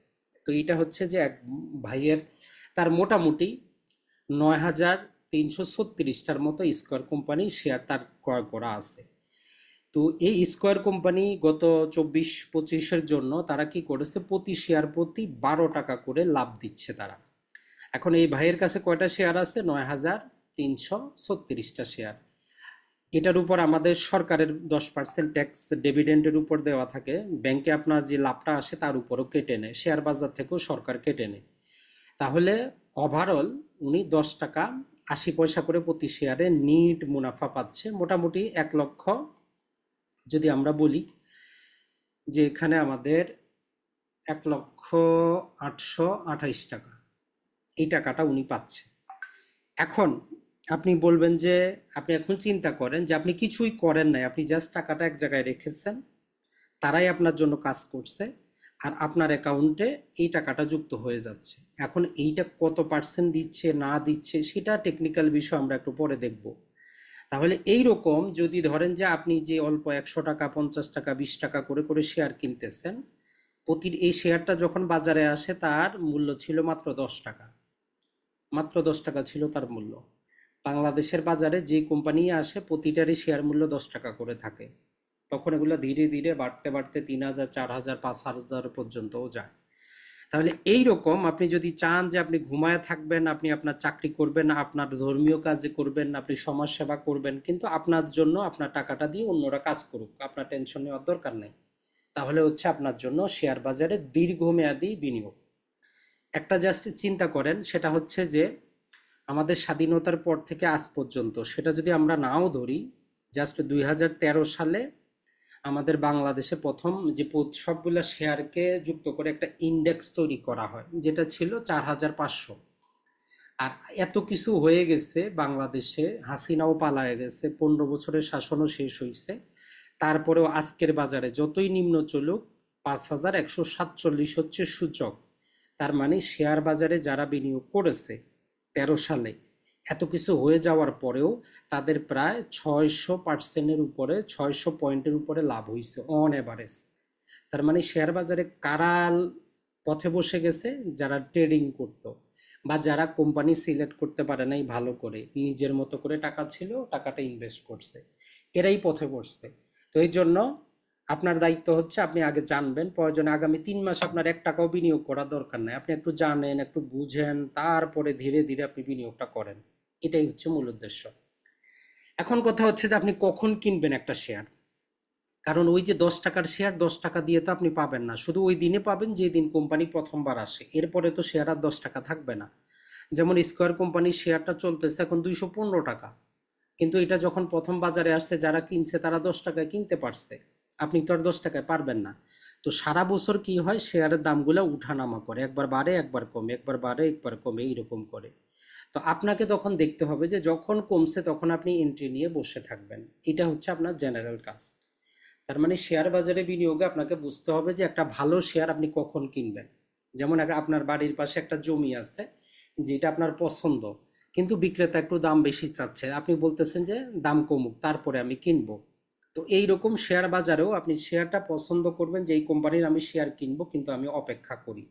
তো এটা হচ্ছে যে এক ভাইয়ের, তার মোটামুটি 9,336টার মতো স্কয়ার কোম্পানি শেয়ার তার ক্রয় করা আছে। তো এই স্কয়ার কোম্পানি গত 24-25-এর জন্য তারা কি করেছে, প্রতি শেয়ার প্রতি 12 টাকা করে লাভ দিচ্ছে তারা। এখন এই ভাইয়ের কাছে কয়টা শেয়ার আছে? 9,336টা শেয়ার। এটার উপর আমাদের সরকারের 10% ট্যাক্স ডিভিডেন্ডের উপর দেওয়া থাকে। ব্যাংকে আপনার যে লাভটা আসে তার উপরও কেটে নেয়, শেয়ার বাজার থেকেও সরকার কেটে নেয়। তাহলে ওভারঅল উনি 10 টাকা 80 পয়সা করে প্রতি শেয়ারে নিট মুনাফা পাচ্ছে। মোটামুটি 1 লক্ষ, যদি আমরা বলি যে এখানে আমাদের 1,08,28 টাকা, এই টাকাটা উনি পাচ্ছে। এখন আপনি বলবেন যে, আপনি এখন চিন্তা করেন যে আপনি কিছুই করেন নাই, আপনি জাস্ট টাকাটা এক জায়গায় রেখেছেন, তারাই আপনার জন্য কাজ করছে, আর আপনার অ্যাকাউন্টে এই টাকাটা যুক্ত হয়ে যাচ্ছে। এখন এইটা কত পার্সেন্ট দিচ্ছে না দিচ্ছে সেটা টেকনিক্যাল বিষয়, আমরা একটু পরে দেখব। তাহলে এই রকম যদি ধরেন যে আপনি যে অল্প 100 টাকা, 50 টাকা, 20 টাকা করে করে শেয়ার কিনতেছেন, এই শেয়ারটা যখন বাজারে আসে তার মূল্য ছিল মাত্র 10 টাকা। মাত্র 10 টাকা ছিল তার মূল্য। বাংলাদেশের বাজারে যে কোম্পানি আসে প্রতিটারই শেয়ার মূল্য 10 টাকা করে থাকে। তখন এগুলো ধীরে ধীরে বাড়তে বাড়তে 3,000, 4,000, 5,000 পর্যন্তও যায়। তাহলে এই রকম আপনি যদি চান যে আপনি ঘুমায় থাকবেন, আপনি আপনার চাকরি করবেন, আপনার ধর্মীয় কাজে করবেন, আপনি সমাজ সেবা করবেন, কিন্তু আপনার জন্য আপনার টাকাটা দিয়ে অন্যরা কাজ করুক, আপনার টেনশন নেওয়ার দরকার নেই, তাহলে হচ্ছে আপনার জন্য শেয়ার বাজারে দীর্ঘমেয়াদী বিনিয়োগ। একটা জাস্ট চিন্তা করেন, সেটা হচ্ছে যে আমাদের স্বাধীনতার পর থেকে আজ পর্যন্ত, সেটা যদি আমরা নাও ধরি, জাস্ট 2013 সালে আমাদের বাংলাদেশে প্রথম যে সবগুলা শেয়ারকে যুক্ত করে একটা ইন্ডেক্স তৈরি করা হয়, যেটা ছিল 4,500। আর এত কিছু হয়ে গেছে বাংলাদেশে, হাসিনাও পালায়ে গেছে, 15 বছরের শাসনও শেষ হয়েছে, তারপরেও আজকের বাজারে যতই নিম্ন চলুক 5,147 হচ্ছে সূচক। তার মানে শেয়ার বাজারে যারা বিনিয়োগ করেছে 13 সালে, এত কিছু হয়ে যাওয়ার পরেও তাদের প্রায় 600%-এর উপরে, 600 পয়েন্টের উপরে লাভ হয়েছে অন এভারেজ। তার মানে শেয়ার বাজারে কারা পথে বসে গেছে? যারা ট্রেডিং করতো বা যারা কোম্পানি সিলেক্ট করতে পারে নাই ভালো করে, নিজের মতো করে টাকা ছিল, টাকাটা ইনভেস্ট করছে, এরাই পথে বসছে। তো এই জন্য আপনার দায়িত্ব হচ্ছে আপনি আগে জানবেন, প্রয়োজনে আগামী 3 মাস আপনার 1 টাকাও বিনিয়োগ করার দরকার নাই, আপনি একটু জানেন, একটু বুঝেন, তারপরে ধীরে ধীরে আপনি বিনিয়োগটা করেন। এটাই হচ্ছে মূল উদ্দেশ্য। এখন কথা হচ্ছে যে আপনি কখন কিনবেন একটা শেয়ার। কারণ ওই যে 10 টাকার শেয়ার 10 টাকা দিয়ে তো আপনি পাবেন না, শুধু ওই দিনে পাবেন যে দিন কোম্পানি প্রথমবার আসে, এরপরে তো শেয়ার আর 10 টাকা থাকবে না। যেমন স্কয়ার কোম্পানির শেয়ারটা চলতেছে এখন 215 টাকা, কিন্তু এটা যখন প্রথম বাজারে আসছে যারা কিনছে তারা 10 টাকায় কিনতে পারছে, আপনি তো আর 10 টাকায় পারবেন না। তো সারা বছর কি হয়, শেয়ারের দামগুলো উঠানামা করে, একবার বাড়ে একবার কমে, একবার বাড়ে একবার কমে, এইরকম করে। তো আপনাকে তখন দেখতে হবে যে যখন কমছে তখন আপনি এন্ট্রি নিয়ে বসে থাকবেন। এটা হচ্ছে আপনার জেনারেল কাজ। তার মানে শেয়ার বাজারে বিনিয়োগে আপনাকে বুঝতে হবে যে একটা ভালো শেয়ার আপনি কখন কিনবেন। যেমন আপনার বাড়ির পাশে একটা জমি আছে যেটা আপনার পছন্দ, কিন্তু বিক্রেতা একটু দাম বেশি চাচ্ছে, আপনি বলতেছেন যে দাম কমুক তারপরে আমি কিনবো। তো এইরকম শেয়ার বাজারেও আপনি শেয়ারটা পছন্দ করবেন যে এই কোম্পানির আমি শেয়ার কিনবো, কিন্তু আমি অপেক্ষা করি।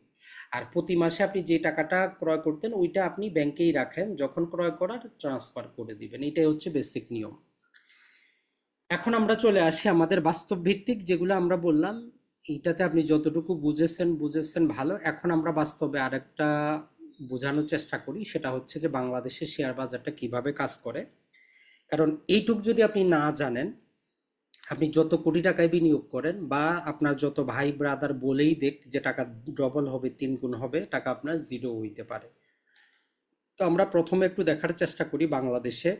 আর প্রতি মাসে আপনি যে টাকাটা ক্রয় করতেন ওইটা আপনি ব্যাংকেই রাখেন, যখন ক্রয় করার ট্রান্সফার করে দিবেন। এটাই হচ্ছে বেসিক নিয়ম। এখন আমরা চলে আসি আমাদের বাস্তব ভিত্তিক যেগুলো আমরা বললাম, এইটাতে আপনি যতটুকু বুঝেছেন বুঝেছেন ভালো। এখন আমরা বাস্তবে আরেকটা বোঝানোর চেষ্টা করি, সেটা হচ্ছে যে বাংলাদেশের শেয়ার বাজারটা কিভাবে কাজ করে। কারণ এইটুক যদি আপনি না জানেন, আপনি যত কোটি টাকায় বিনিয়োগ করেন বা আপনার যত ভাই ব্রাদার বলেই দেখ যে টাকা ডবল হবে, 3 গুণ হবে, টাকা আপনার জিরো হইতে পারে। তো আমরা প্রথমে একটু দেখার চেষ্টা করি বাংলাদেশে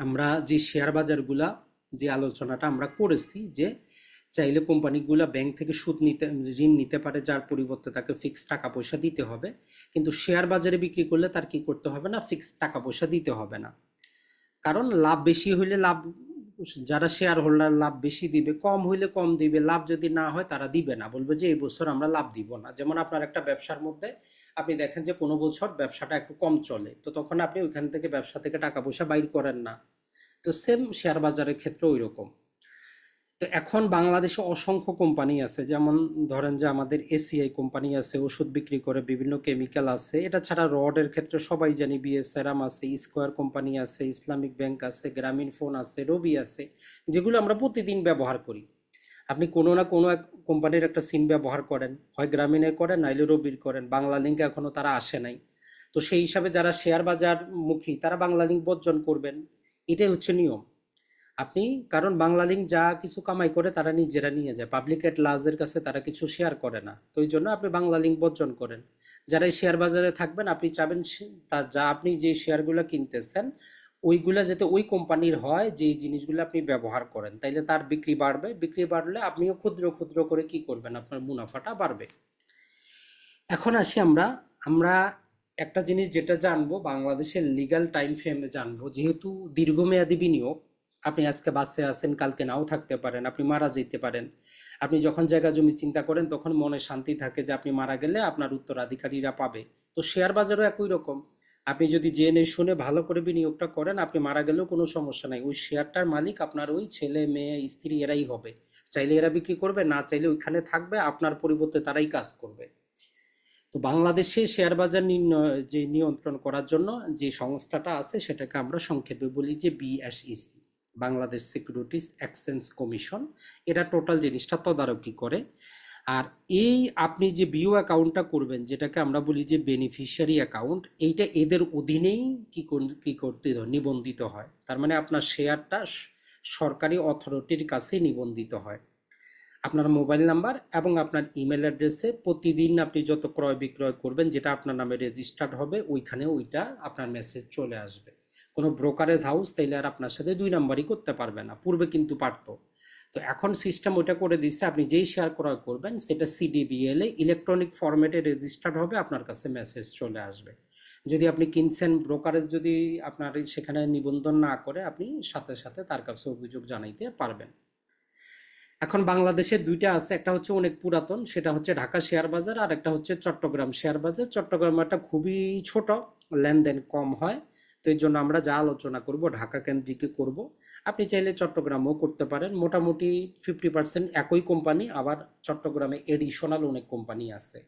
আমরা যে শেয়ার বাজারগুলা, যে আলোচনাটা আমরা করেছি যে চাইলে কোম্পানিগুলা ব্যাংক থেকে সুদ নিতে, ঋণ নিতে পারে, যার পরিবর্তে তাকে ফিক্সড টাকা পয়সা দিতে হবে। কিন্তু শেয়ার বাজারে বিক্রি করলে তার কি করতে হবে না, ফিক্সড টাকা পয়সা দিতে হবে না। কারণ লাভ বেশি হইলে লাভ, যারা শেয়ার হোল্ডার লাভ বেশি দিবে, কম হইলে কম দিবে, লাভ যদি না হয় তারা দিবে না, বলবে যে এই বছর আমরা লাভ দিব না। যেমন আপনার একটা ব্যবসার মধ্যে আপনি দেখেন যে কোনো বছর ব্যবসাটা একটু কম চলে, তো তখন আপনি ওইখান থেকে ব্যবসা থেকে টাকা পয়সা বাইর করেন না। তো সেম শেয়ার বাজারের ক্ষেত্রে ওই রকম। তো এখন বাংলাদেশে অসংখ্য কোম্পানি আছে, যেমন ধরেন যে আমাদের এসিআই কোম্পানি আছে, ওষুধ বিক্রি করে, বিভিন্ন কেমিক্যাল আছে। এটা ছাড়া রডের ক্ষেত্রে সবাই জানি বিএস সেরাম আছে, স্কয়ার কোম্পানি আছে, ইসলামিক ব্যাংক আছে, গ্রামীণ ফোন আছে, রবি আছে, যেগুলো আমরা প্রতিদিন ব্যবহার করি। আপনি কোনো না কোনো এক কোম্পানির একটা সিম ব্যবহার করেন, হয় গ্রামীণের করেন নাইলে রবির করেন। বাংলা লিঙ্কে এখনো তারা আসে নাই। তো সেই হিসাবে যারা শেয়ার বাজার মুখী তারা বাংলা লিঙ্ক বর্জন করবেন। এটাই হচ্ছে নিয়ম। আপনি, কারণ বাংলালিংক যা কিছু কামাই করে তারা নিজেরা নিয়ে যায়, পাবলিক এট লার্জের কাছে তারা কিছু শেয়ার করে না। তো ওই জন্য আপনি বাংলালিংক বর্জন করেন। যারা এই শেয়ার বাজারে থাকবেন আপনি চাবেন তা যা আপনি যে শেয়ারগুলো কিনতেছেন ওইগুলা যাতে ওই কোম্পানির হয়, যে জিনিসগুলো আপনি ব্যবহার করেন, তাইলে তার বিক্রি বাড়বে। বিক্রি বাড়লে আপনিও ক্ষুদ্র ক্ষুদ্র করে কি করবেন, আপনার মুনাফাটা বাড়বে। এখন আসি আমরা আমরা একটা জিনিস যেটা জানবো, বাংলাদেশের লিগ্যাল টাইম ফ্রেমে জানবো। যেহেতু দীর্ঘমেয়াদী বিনিয়োগ, আপনি আজকে বাসে আছেন, কালকে নাও থাকতে পারেন, আপনি মারা যেতে পারেন। আপনি যখন জায়গা জমি চিন্তা করেন তখন মনে শান্তি থাকে যে আপনি মারা গেলে আপনার উত্তরাধিকারীরা পাবে। তো শেয়ার বাজারও একই রকম। আপনি যদি জেনে শুনে ভালো করে বিনিয়োগটা করেন, আপনি মারা গেলেও কোনো সমস্যা নাই, ওই শেয়ারটার মালিক আপনার ওই ছেলে মেয়ে স্ত্রী এরাই হবে। চাইলে এরা বিক্রি করবে, না চাইলে ওইখানে থাকবে, আপনার পরিবর্তে তারাই কাজ করবে। তো বাংলাদেশে শেয়ার বাজার যে নিয়ন্ত্রণ করার জন্য যে সংস্থাটা আছে সেটাকে আমরা সংক্ষেপে বলি যে BSEC, Bangladesh securities exchange commission. এরা টোটাল জিনিসটা তদারকি করে। আর এই আপনি যে বিও অ্যাকাউন্টটা করবেন, যেটাকে আমরা বলি যে বেনিফিশিয়ারি অ্যাকাউন্ট, এইটা এদের অধীনেই কি করতে হয়, নিবন্ধিত হয়। তার মানে আপনার শেয়ারটা সরকারি অথরিটির কাছে নিবন্ধিত হয়। আপনার মোবাইল নাম্বার এবং আপনার ইমেল অ্যাড্রেসে প্রতিদিন আপনি যত ক্রয় বিক্রয় করবেন, যেটা আপনার নামে রেজিস্টার্ড হবে, ওইখানে ওইটা আপনার মেসেজ চলে আসবে। কোনো ব্রোকারেজ হাউস তাইলে আর আপনার সাথে 2 নাম্বারই করতে পারবে না, পূর্বে কিন্তু পারতো। তো এখন সিস্টেম ওইটা করে দিচ্ছে, আপনি যেই শেয়ার ক্রয় করবেন সেটা সিডিবিএল এ ইলেকট্রনিক ফরম্যাটে রেজিস্টার্ড হবে, আপনার কাছে মেসেজ চলে আসবে। যদি আপনি কিনছেন, ব্রোকারেজ যদি আপনার সেখানে নিবন্ধন না করে, আপনি সাথে সাথে তার কাছে অভিযোগ জানাইতে পারবেন। এখন বাংলাদেশের দুইটা আছে, একটা হচ্ছে অনেক পুরাতন, সেটা হচ্ছে ঢাকা শেয়ার বাজার, আর একটা হচ্ছে চট্টগ্রাম শেয়ার বাজার। চট্টগ্রাম একটা খুবই ছোট, লেনদেন কম হয়। তো এই জন্য আমরা যা আলোচনা করব ঢাকা কেন্দ্রিকই করব। আপনি চাইলে চট্টগ্রামও করতে পারেন, মোটামুটি 50% একই কোম্পানি, আবার চট্টগ্রামে এডিশনাল অনেক কোম্পানি আছে।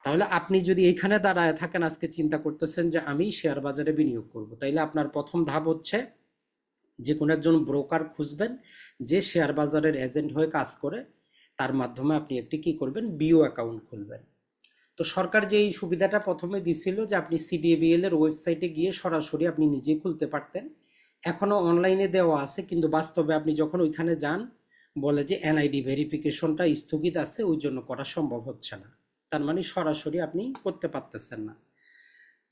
তাহলে আপনি যদি এইখানে দাঁড়ায় থাকেন, আজকে চিন্তা করতেছেন যে আমি শেয়ার বাজারে বিনিয়োগ করব, তাইলে আপনার প্রথম ধাপ হচ্ছে যে কোনো একজন ব্রোকার খুঁজবেন যে শেয়ার বাজারের এজেন্ট হয়ে কাজ করে, তার মাধ্যমে আপনি একটি কি করবেন, বিও অ্যাকাউন্ট খুলবেন। তো সরকার যে এই সুবিধাটা প্রথমে দিছিল যে আপনি সিডিবিএল এর ওয়েবসাইটে গিয়ে সরাসরি আপনি নিজেই খুলতে পারতেন, এখনো অনলাইনে দেওয়া আছে, কিন্তু বাস্তবে আপনি যখন ওইখানে যান বলে যে এনআইডি ভেরিফিকেশনটা স্থগিত আছে, ওই জন্য করা সম্ভব হচ্ছে না। তার মানে সরাসরি আপনি করতে পারতেছেন না।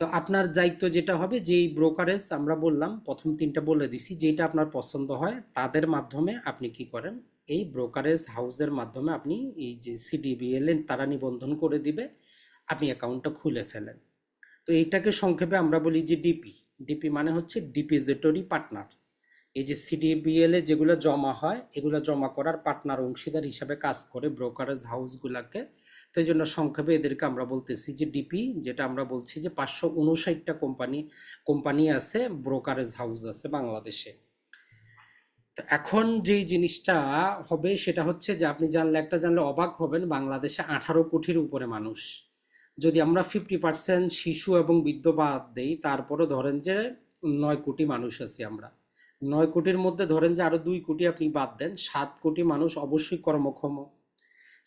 তো আপনার দায়িত্ব যেটা হবে, যেই ব্রোকারেজ আমরা বললাম প্রথম তিনটা বলে দিছি, যেটা আপনার পছন্দ হয় তাদের মাধ্যমে আপনি কি করেন, এই ব্রোকারেজ হাউসের মাধ্যমে আপনি এই যে সিডিবিএল তারা নিবন্ধন করে দিবে, আপনি অ্যাকাউন্টটা খুলে ফেলেন। তো এইটাকে সংক্ষেপে আমরা বলি যে ডিপি। ডিপি মানে হচ্ছে ডিপোজিটরি পার্টনার। এই যে সিডিবিএল এ যেগুলো জমা হয়, এগুলো জমা করার পার্টনার অংশীদার হিসাবে কাজ করে ব্রোকারেজ হাউসগুলাকে। তো এই জন্য সংক্ষেপে এদেরকে আমরা বলতেছি যে ডিপি, যেটা আমরা বলছি যে 559টা কোম্পানি আছে, ব্রোকারেজ হাউস আছে বাংলাদেশে। তো এখন যেই জিনিসটা হবে সেটা হচ্ছে যে আপনি জানলে অবাক হবেন, বাংলাদেশে 18 কোটির উপরে মানুষ। যদি আমরা 50% শিশু এবং বৃদ্ধ বাদ দেই, তারপরে ধরেন যে 9 কোটি মানুষ আছি আমরা। 9 কোটির মধ্যে ধরেন যে আরো 2 কোটি আপনি বাদ দেন, 7 কোটি মানুষ অবশ্যই কর্মক্ষম।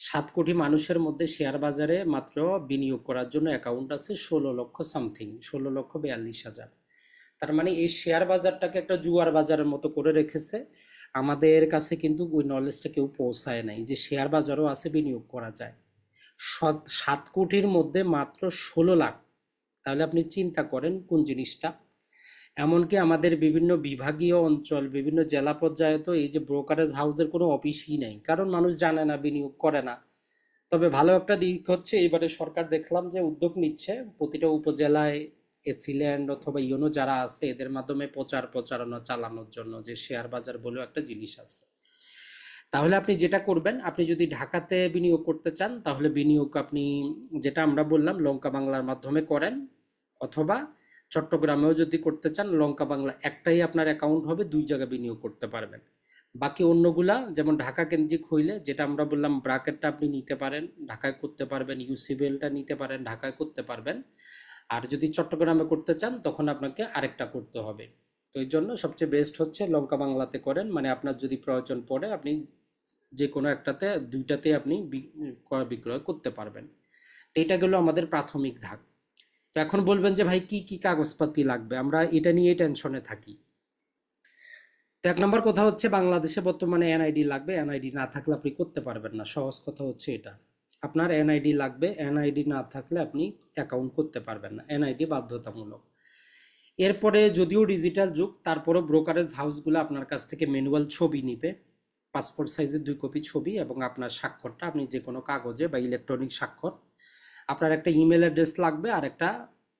7 কোটি মানুষের মধ্যে শেয়ার বাজারে মাত্র বিনিয়োগ করার জন্য অ্যাকাউন্ট আছে 16 লক্ষ সামথিং, 16,42,000। তার মানে এই শেয়ার বাজারটাকে একটা জুয়ার বাজারের মতো করে রেখেছে। আমাদের কাছে কিন্তু ওই নলেজটা কেউ পৌঁছায় নাই যে শেয়ার বাজারও আছে, বিনিয়োগ করা যায়। 7 কোটির মধ্যে মাত্র 16 লাখ। তাহলে আপনি চিন্তা করেন কোন জিনিসটা। এমনকি আমাদের বিভিন্ন বিভাগীয় অঞ্চল, বিভিন্ন জেলা পর্যায়ে তো এই যে ব্রোকারেজ হাউসের কোনো অফিসই নেই, কারণ মানুষ জানে না, বিনিয়োগ করে না। তবে ভালো একটা দিক হচ্ছে এবারে সরকার দেখলাম যে উদ্যোগ নিচ্ছে প্রতিটা উপজেলায় এসিল্যান্ড অথবা ইউনো যারা আছে এদের মাধ্যমে প্রচারণা চালানোর জন্য, যে শেয়ার বাজার বলেও একটা জিনিস আছে। তাহলে আপনি যেটা করবেন, আপনি যদি ঢাকাতে বিনিয়োগ করতে চান তাহলে বিনিয়োগ আপনি যেটা আমরা বললাম লঙ্কা বাংলার মাধ্যমে করেন, অথবা চট্টগ্রামেও যদি করতে চান লঙ্কা বাংলা একটাই আপনার অ্যাকাউন্ট হবে, 2 জায়গায় বিনিয়োগ করতে পারবেন। বাকি অন্যগুলা যেমন ঢাকা কেন্দ্রিক হইলে যেটা আমরা বললাম ব্রাকেটটা আপনি নিতে পারেন, ঢাকায় করতে পারবেন, ইউসিবিএলটা নিতে পারেন, ঢাকায় করতে পারবেন। আর যদি চট্টগ্রামে করতে চান তখন আপনাকে আরেকটা করতে হবে। তো এই জন্য সবচেয়ে বেস্ট হচ্ছে লঙ্কা বাংলাতে করেন, মানে আপনার যদি প্রয়োজন পড়ে আপনি যে কোনো একটাতে, দুইটাতে আপনি ক্রয় বিক্রয় করতে পারবেন। তো এটা গেল আমাদের প্রাথমিক ধাপ। তো এখন বলবেন যে ভাই কি কি কাগজপাতি লাগবে, আমরা এটা নিয়ে টেনশনে থাকি। তো 1 নম্বর কথা হচ্ছে বাংলাদেশে বর্তমানে এনআইডি লাগবে, এনআইডি না থাকলে আপনি করতে পারবেন না, সহজ কথা হচ্ছে এটা। আপনার এনআইডি লাগবে, এনআইডি না থাকলে আপনি অ্যাকাউন্ট করতে পারবেন না, এনআইডি বাধ্যতামূলক। এরপরে যদিও ডিজিটাল যুগ, তারপরেও ব্রোকারেজ হাউসগুলো আপনার কাছ থেকে ম্যানুয়াল ছবি নিবে, পাসপোর্ট সাইজের 2 কপি ছবি এবং আপনার স্বাক্ষরটা, আপনি যে কোনো কাগজে বা ইলেকট্রনিক স্বাক্ষর। আপনার একটা ইমেল অ্যাড্রেস লাগবে আর একটা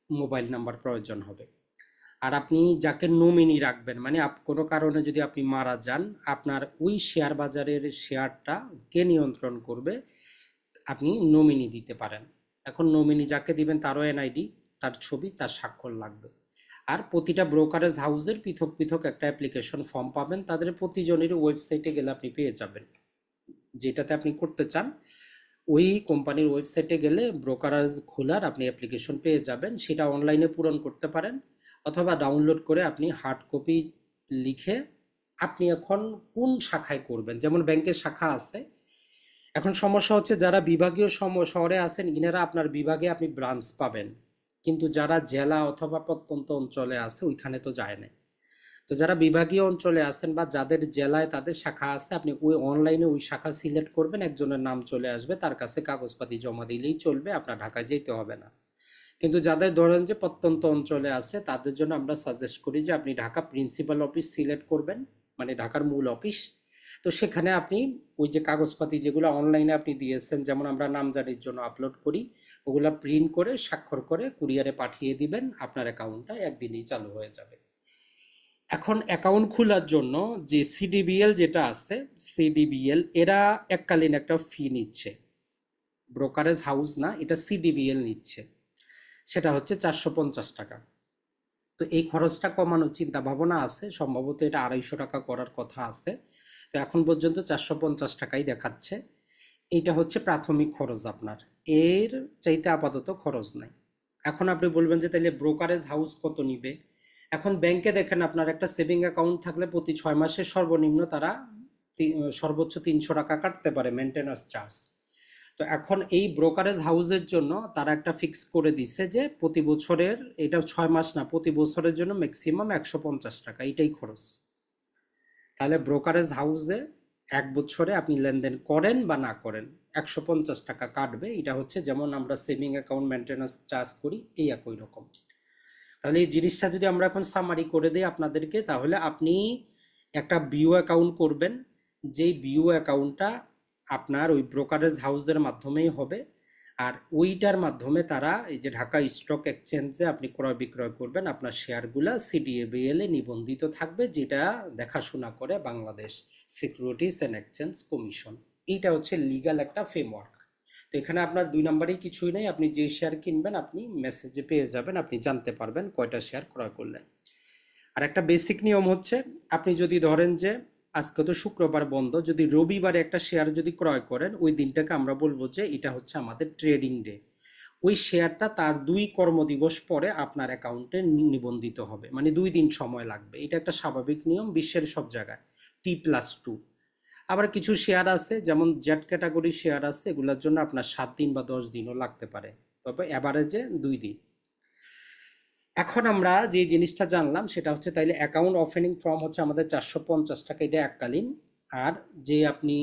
মোবাইল নাম্বার প্রয়োজন হবে। আর আপনি যাকে নমিনি রাখবেন, মানে কোনো কারণে যদি আপনি মারা যান, আপনার ওই শেয়ার বাজারের শেয়ারটা কে নিয়ন্ত্রণ করবে, আপনি নমিনি দিতে পারেন। এখন নমিনি যাকে দিবেন তারও এনআইডি, তার ছবি, তার স্বাক্ষর লাগবে। আর প্রতিটা ব্রোকারেজ হাউসের পৃথক পৃথক একটা অ্যাপ্লিকেশন ফর্ম পাবেন, তাদের প্রতিজনের ওয়েবসাইটে গেলে আপনি পেয়ে যাবেন। যেটাতে আপনি করতে চান ওই কোম্পানির ওয়েবসাইটে গেলে ব্রোকারেজ খোলার আপনি অ্যাপ্লিকেশন পেয়ে যাবেন, সেটা অনলাইনে পূরণ করতে পারেন, অথবা ডাউনলোড করে আপনি হার্ড কপি লিখে আপনি এখন কোন শাখায় করবেন, যেমন ব্যাংকের শাখা আছে। এখন সমস্যা হচ্ছে যারা বিভাগীয় শহরে আছেন ইনারা আপনার বিভাগে আপনি ব্রাঞ্চ পাবেন, কিন্তু যারা জেলা অথবা প্রত্যন্ত অঞ্চলে আছে ওইখানে তো যায় না। তো যারা বিভাগীয় অঞ্চলে আছেন বা যাদের জেলায় তাদের শাখা আছে, আপনি ওই অনলাইনে ওই শাখা সিলেক্ট করবেন, একজনের নাম চলে আসবে, তার কাছে কাগজপাতি জমা দিলেই চলবে, আপনার ঢাকায় যেতে হবে না। কিন্তু যাদের ধরেন যে প্রত্যন্ত অঞ্চলে আছে তাদের জন্য আমরা সাজেস্ট করি যে আপনি ঢাকা প্রিন্সিপাল অফিস সিলেক্ট করবেন, মানে ঢাকার মূল অফিস। তো সেখানে আপনি ওই যে কাগজপাতি যেগুলো অনলাইনে আপনি দিয়েছেন, যেমন আমরা নামজারির জন্য আপলোড করি, ওগুলা প্রিন্ট করে স্বাক্ষর করে কুরিয়ারে পাঠিয়ে দিবেন, আপনার অ্যাকাউন্টটা একদিনেই চালু হয়ে যাবে। এখন অ্যাকাউন্ট খোলার জন্য যে সিডিবিএল যেটা আছে, সিডিবিএল এরা এককালীন একটা ফি নিচ্ছে, ব্রোকারেজ হাউস না, এটা সিডিবিএল নিচ্ছে, সেটা হচ্ছে 450 টাকা। তো এই খরচটা কমানোর চিন্তা ভাবনা আছে, সম্ভবত এটা 250 টাকা করার কথা আছে। তো এখন পর্যন্ত 450 টাকাই দেখাচ্ছে। এইটা হচ্ছে প্রাথমিক খরচ আপনার, এর চাইতে আপাতত খরচ নাই। এখন আপনি বলবেন যে তাহলে ব্রোকারেজ হাউস কত নিবে। এখন ব্যাংকে দেখেন আপনার একটা সেভিং অ্যাকাউন্ট থাকলে প্রতি 6 মাসে সর্বনিম্ন তারা সর্বোচ্চ 300 টাকা কাটতে পারে মেনটেন্যান্স চার্জ। তো এখন এই ব্রোকারেজ হাউসের জন্য তারা একটা ফিক্স করে দিছে যে প্রতি বছরের, এটা 6 মাস না, প্রতি বছরের জন্য ম্যাক্সিমাম 150 টাকা, এটাই খরচ। তাহলে ব্রোকারেজ হাউসে 1 বছরে আপনি লেনদেন করেন বা না করেন 150 টাকা কাটবে। এটা হচ্ছে যেমন আমরা সেভিং অ্যাকাউন্ট মেনটেন্যান্স চার্জ করি, এই একই রকম। তাহলে এই জিনিসটা যদি আমরা এখন সামারি করে দিই আপনাদেরকে, তাহলে আপনি একটা বিও অ্যাকাউন্ট করবেন, যেই বিও অ্যাকাউন্টটা আপনার ওই ব্রোকারেজ হাউসের মাধ্যমেই হবে। আর ওইটার মাধ্যমে তারা এই যে ঢাকা স্টক এক্সচেঞ্জে আপনি ক্রয় বিক্রয় করবেন, আপনার শেয়ারগুলা সিডিএবিএল এ নিবন্ধিত থাকবে, যেটা দেখাশোনা করে Bangladesh securities and exchange commission. এইটা হচ্ছে লিগ্যাল একটা ফ্রেমওয়ার্ক। তো এখানে আপনার 2 নম্বরেই কিছুই নেই, আপনি যে শেয়ার কিনবেন আপনি মেসেজে পেয়ে যাবেন, আপনি জানতে পারবেন কয়টা শেয়ার ক্রয় করলেন। আর একটা বেসিক নিয়ম হচ্ছে, আপনি যদি ধরেন যে আজকে তো শুক্রবার বন্ধ, যদি রবিবারে একটা শেয়ার যদি ক্রয় করেন, ওই দিনটাকে আমরা বলবো যে এটা হচ্ছে আমাদের ট্রেডিং ডে। ওই শেয়ারটা তার 2 কর্মদিবস পরে আপনার অ্যাকাউন্টে নিবন্ধিত হবে, মানে 2 দিন সময় লাগবে। এটা একটা স্বাভাবিক নিয়ম বিশ্বের সব জায়গায়, T+2। আবার কিছু শেয়ার আছে যেমন জেড ক্যাটাগরি শেয়ার আছে, এগুলোর জন্য আপনার 7 দিন বা 10 দিনও লাগতে পারে, তবে অ্যাভারেজে 2 দিন। এখন আমরা যে জিনিসটা জানলাম সেটা হচ্ছে, তাইলে অ্যাকাউন্ট ওপেনিং ফর্ম হচ্ছে আমাদের 450 টাকা, এটা এককালীন। আর যে আপনি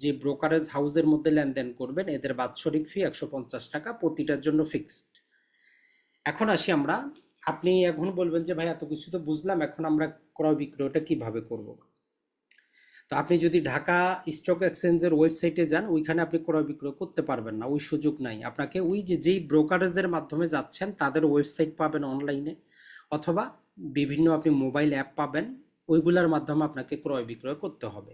যে ব্রোকারেজ হাউসের মধ্যে লেনদেন করবেন, এদের বাৎসরিক ফি 150 টাকা, প্রতিটার জন্য ফিক্সড। এখন আসি আমরা, আপনি এখন বলবেন যে ভাই এত কিছু তো বুঝলাম, এখন আমরা ক্রয় বিক্রয়টা কিভাবে করব। তো আপনি যদি ঢাকা স্টক এক্সচেঞ্জের ওয়েবসাইটে যান, ওইখানে আপনি ক্রয় বিক্রয় করতে পারবেন না, ওই সুযোগ নাই। আপনাকে ওই যে যেই ব্রোকারেজের মাধ্যমে যাচ্ছেন তাদের ওয়েবসাইট পাবেন অনলাইনে, অথবা বিভিন্ন আপনি মোবাইল অ্যাপ পাবেন, ওইগুলোর মাধ্যমে আপনাকে ক্রয় বিক্রয় করতে হবে।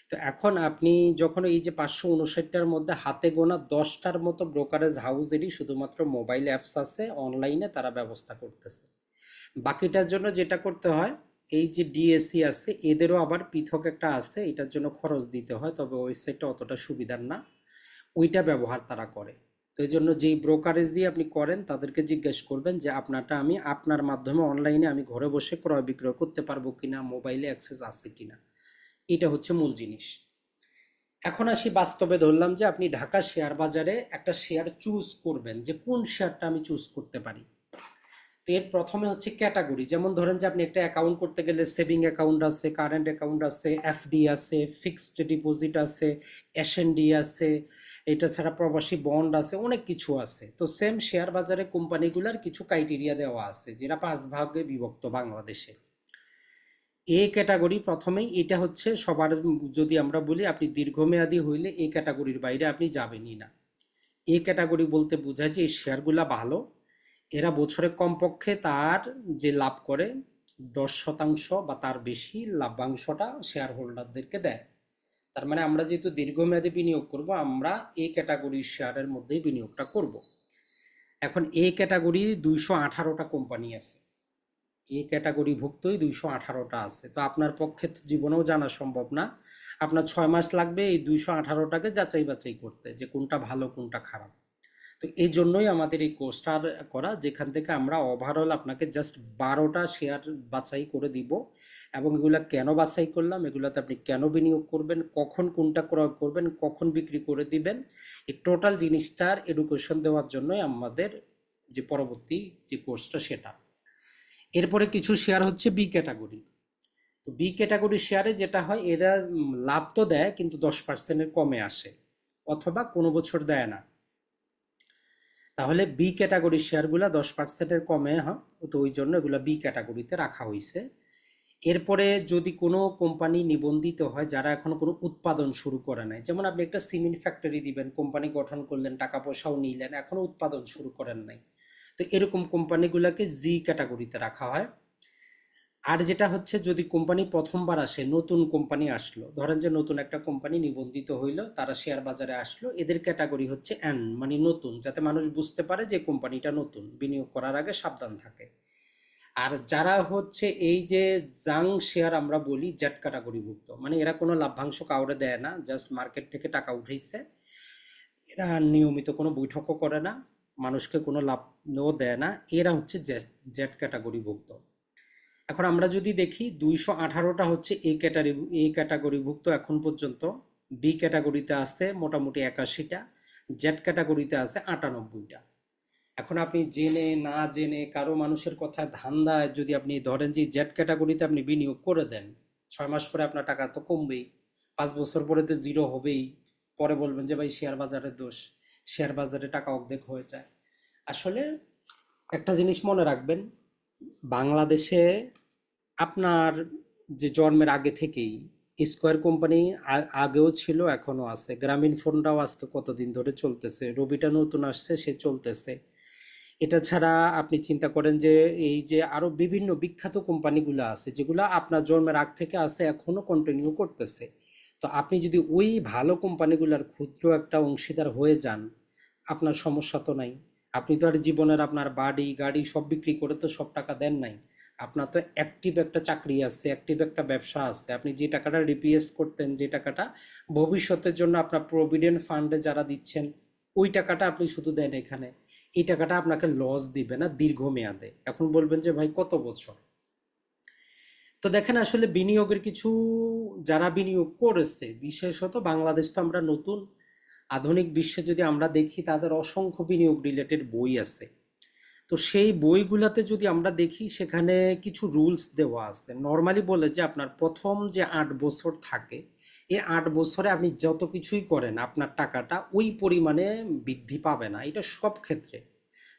তো এখন আপনি যখন এই যে 559টার মধ্যে হাতে গোনা 10টার মতো ব্রোকারেজ হাউসেরই শুধুমাত্র মোবাইল অ্যাপস আছে, অনলাইনে তারা ব্যবস্থা করতেছে। বাকিটার জন্য যেটা করতে হয়, এই যে ডিএসসি আছে এদেরও আবার পৃথক একটা আছে, এটার জন্য খরচ দিতে হয়, তবে ওয়েবসাইটটা অতটা সুবিধার না, ওইটা ব্যবহার তারা করে। তো এই জন্য যেই ব্রোকারেজ দিয়ে আপনি করেন তাদেরকে জিজ্ঞেস করবেন যে আপনারটা আমি আপনার মাধ্যমে অনলাইনে আমি ঘরে বসে ক্রয় বিক্রয় করতে পারবো কিনা, মোবাইলে অ্যাক্সেস আছে কিনা। এটা হচ্ছে মূল জিনিস। এখন আসি বাস্তবে, ধরলাম যে আপনি ঢাকা শেয়ার বাজারে একটা শেয়ার চুজ করবেন, যে কোন শেয়ারটা আমি চুজ করতে পারি। তো এর প্রথমে হচ্ছে ক্যাটাগরি, যেমন ধরেন যে আপনি একটা অ্যাকাউন্ট করতে গেলে সেভিং অ্যাকাউন্ট আছে, কারেন্ট অ্যাকাউন্ট আছে, এফডি আছে, ফিক্সড ডিপোজিট আছে, এসএনডি আছে, এটা ছাড়া প্রবাসী বন্ড আছে, অনেক কিছু আছে। তো সেম শেয়ার বাজারে কোম্পানিগুলোর কিছু ক্রাইটেরিয়া দেওয়া আছে, যেটা 5 ভাগে বিভক্ত বাংলাদেশে। এ ক্যাটাগরি প্রথমেই, এটা হচ্ছে সবার, যদি আমরা বলি আপনি দীর্ঘমেয়াদী হইলে এই ক্যাটাগরির বাইরে আপনি যাবেনই না। এ ক্যাটাগরি বলতে বোঝায় যে এই শেয়ারগুলা ভালো, এরা বছরে কমপক্ষে তার যে লাভ করে 10% বা তার বেশি লাভ্যাংশটা শেয়ার হোল্ডারদেরকে দেয়। তার মানে আমরা যেহেতু দীর্ঘমেয়াদী বিনিয়োগ করব, আমরা এই ক্যাটাগরির শেয়ারের মধ্যেই বিনিয়োগটা করব। এখন এই ক্যাটাগরি 218টা কোম্পানি আছে, এই ক্যাটাগরিভুক্তই 218টা আছে। তো আপনার পক্ষে তো জীবনেও জানা সম্ভব না, আপনার 6 মাস লাগবে এই 218টাকে যাচাই বাছাই করতে, যে কোনটা ভালো কোনটা খারাপ। তো এই জন্যই আমাদের এই কোর্সটা করা, যেখান থেকে আমরা ওভারঅল আপনাকে জাস্ট 12টা শেয়ার বাছাই করে দিব, এবং এগুলা কেন বাছাই করলাম, এগুলাতে আপনি কেন বিনিয়োগ করবেন, কখন কোনটা ক্রয় করবেন, কখন বিক্রি করে দিবেন, এই টোটাল জিনিসটার এডুকেশন দেওয়ার জন্যই আমাদের যে পরবর্তী যে কোর্সটা সেটা। এরপরে কিছু শেয়ার হচ্ছে বি ক্যাটাগরি। তো বি ক্যাটাগরি শেয়ারে যেটা হয়, এরা লাভ তো দেয় কিন্তু 10%-এর কমে আসে, অথবা কোনো বছর দেয় না। তাহলে বি ক্যাটাগরি শেয়ারগুলো 10%-এর কমে হয়, তো ওই জন্য এগুলো বি ক্যাটাগরিতে রাখা হয়েছে। এরপরে যদি কোনো কোম্পানি নিবন্ধিত হয় যারা এখনো কোনো উৎপাদন শুরু করে নাই, যেমন আপনি একটা সিমেন্ট ফ্যাক্টরি দিবেন, কোম্পানি গঠন করলেন, টাকা পয়সাও নিলেন, এখনো উৎপাদন শুরু করেন নাই, তো এরকম কোম্পানিগুলোকে জি ক্যাটাগরিতে রাখা হয়। আর যেটা হচ্ছে, যদি কোম্পানি প্রথমবার আসে, নতুন কোম্পানি আসলো, ধরেন যে নতুন একটা কোম্পানি নিবন্ধিত হইলো, তারা শেয়ার বাজারে আসলো, এদের ক্যাটাগরি হচ্ছে এন, মানে নতুন, যাতে মানুষ বুঝতে পারে যে কোম্পানিটা নতুন, বিনিয়োগ করার আগে সাবধান থাকে। আর যারা হচ্ছে এই যে জাং শেয়ার আমরা বলি জেড ক্যাটাগরিভুক্ত, মানে এরা কোনো লাভ্যাংশ কাউরে দেয় না, জাস্ট মার্কেট থেকে টাকা উঠাইছে, এরা নিয়মিত কোনো বৈঠকও করে না, মানুষকে কোনো লাভও দেয় না, এরা হচ্ছে জেড ক্যাটাগরিভুক্ত। এখন আমরা যদি দেখি 218টা হচ্ছে এই ক্যাটাগরিভুক্ত এখন পর্যন্ত, বি ক্যাটাগরিতে আছে মোটামুটি 81টা, জেড ক্যাটাগরিতে আছে 98টা। এখন আপনি জেনে না জেনে কারো মানুষের কথায় ধান্দায় যদি আপনি ধরেন যে জেড ক্যাটাগরিতে আপনি বিনিয়োগ করে দেন, 6 মাস পরে আপনার টাকা তো কমবেই, 5 বছর পরে তো জিরো হবেই, পরে বলবেন যে ভাই শেয়ার বাজারের দোষ, শেয়ার বাজারে টাকা অর্ধেক হয়ে যায়। আসলে একটা জিনিস মনে রাখবেন, বাংলাদেশে আপনার যে জন্মের আগে থেকেই স্কয়ার কোম্পানি আগেও ছিল, এখনো আছে, গ্রামীণ ফোনটাও আজকে কতদিন ধরে চলতেছে, রবিটা নতুন আসছে, সে চলতেছে। এটা ছাড়া আপনি চিন্তা করেন যে এই যে আরো বিভিন্ন বিখ্যাত কোম্পানিগুলো আছে যেগুলো আপনার জন্মের আগ থেকে আছে, এখনো কন্টিনিউ করতেছে। তো আপনি যদি ওই ভালো কোম্পানিগুলোর ক্ষুদ্র একটা অংশীদার হয়ে যান, আপনার সমস্যা তো নাই। আপনি তো আর জীবনের আপনার বাড়ি গাড়ি সব বিক্রি করে তো সব টাকা দেন নাই। আপনার তো অ্যাক্টিভ একটা চাকরি আছে, অ্যাক্টিভ একটা ব্যবসা আছে, আপনি যে টাকাটা রিপিএস করতেন, যে টাকাটা ভবিষ্যতের জন্য আপনার প্রভিডেন্ট ফান্ডে যারা দিচ্ছেন, ওই টাকাটা আপনি শুধু দেন এখানে। এই টাকাটা আপনাকে লস দিবে না দীর্ঘমেয়াদে। এখন বলবেন যে ভাই কত বছর? তো দেখেন আসলে বিনিয়োগের কিছু, যারা বিনিয়োগ করেছে, বিশেষত বাংলাদেশ তো আমরা নতুন, আধুনিক বিশ্বে যদি আমরা দেখি তাদের অসংখ্য বিনিয়োগ রিলেটেড বই আছে। তো সেই বইগুলাতে যদি আমরা দেখি সেখানে কিছু রুলস দেওয়া আছে, নর্মালি বলে যে আপনার প্রথম যে 8 বছর থাকে, এই 8 বছরে আপনি যত কিছুই করেন আপনার টাকাটা ওই পরিমাণে বৃদ্ধি পাবে না, এটা সব ক্ষেত্রে।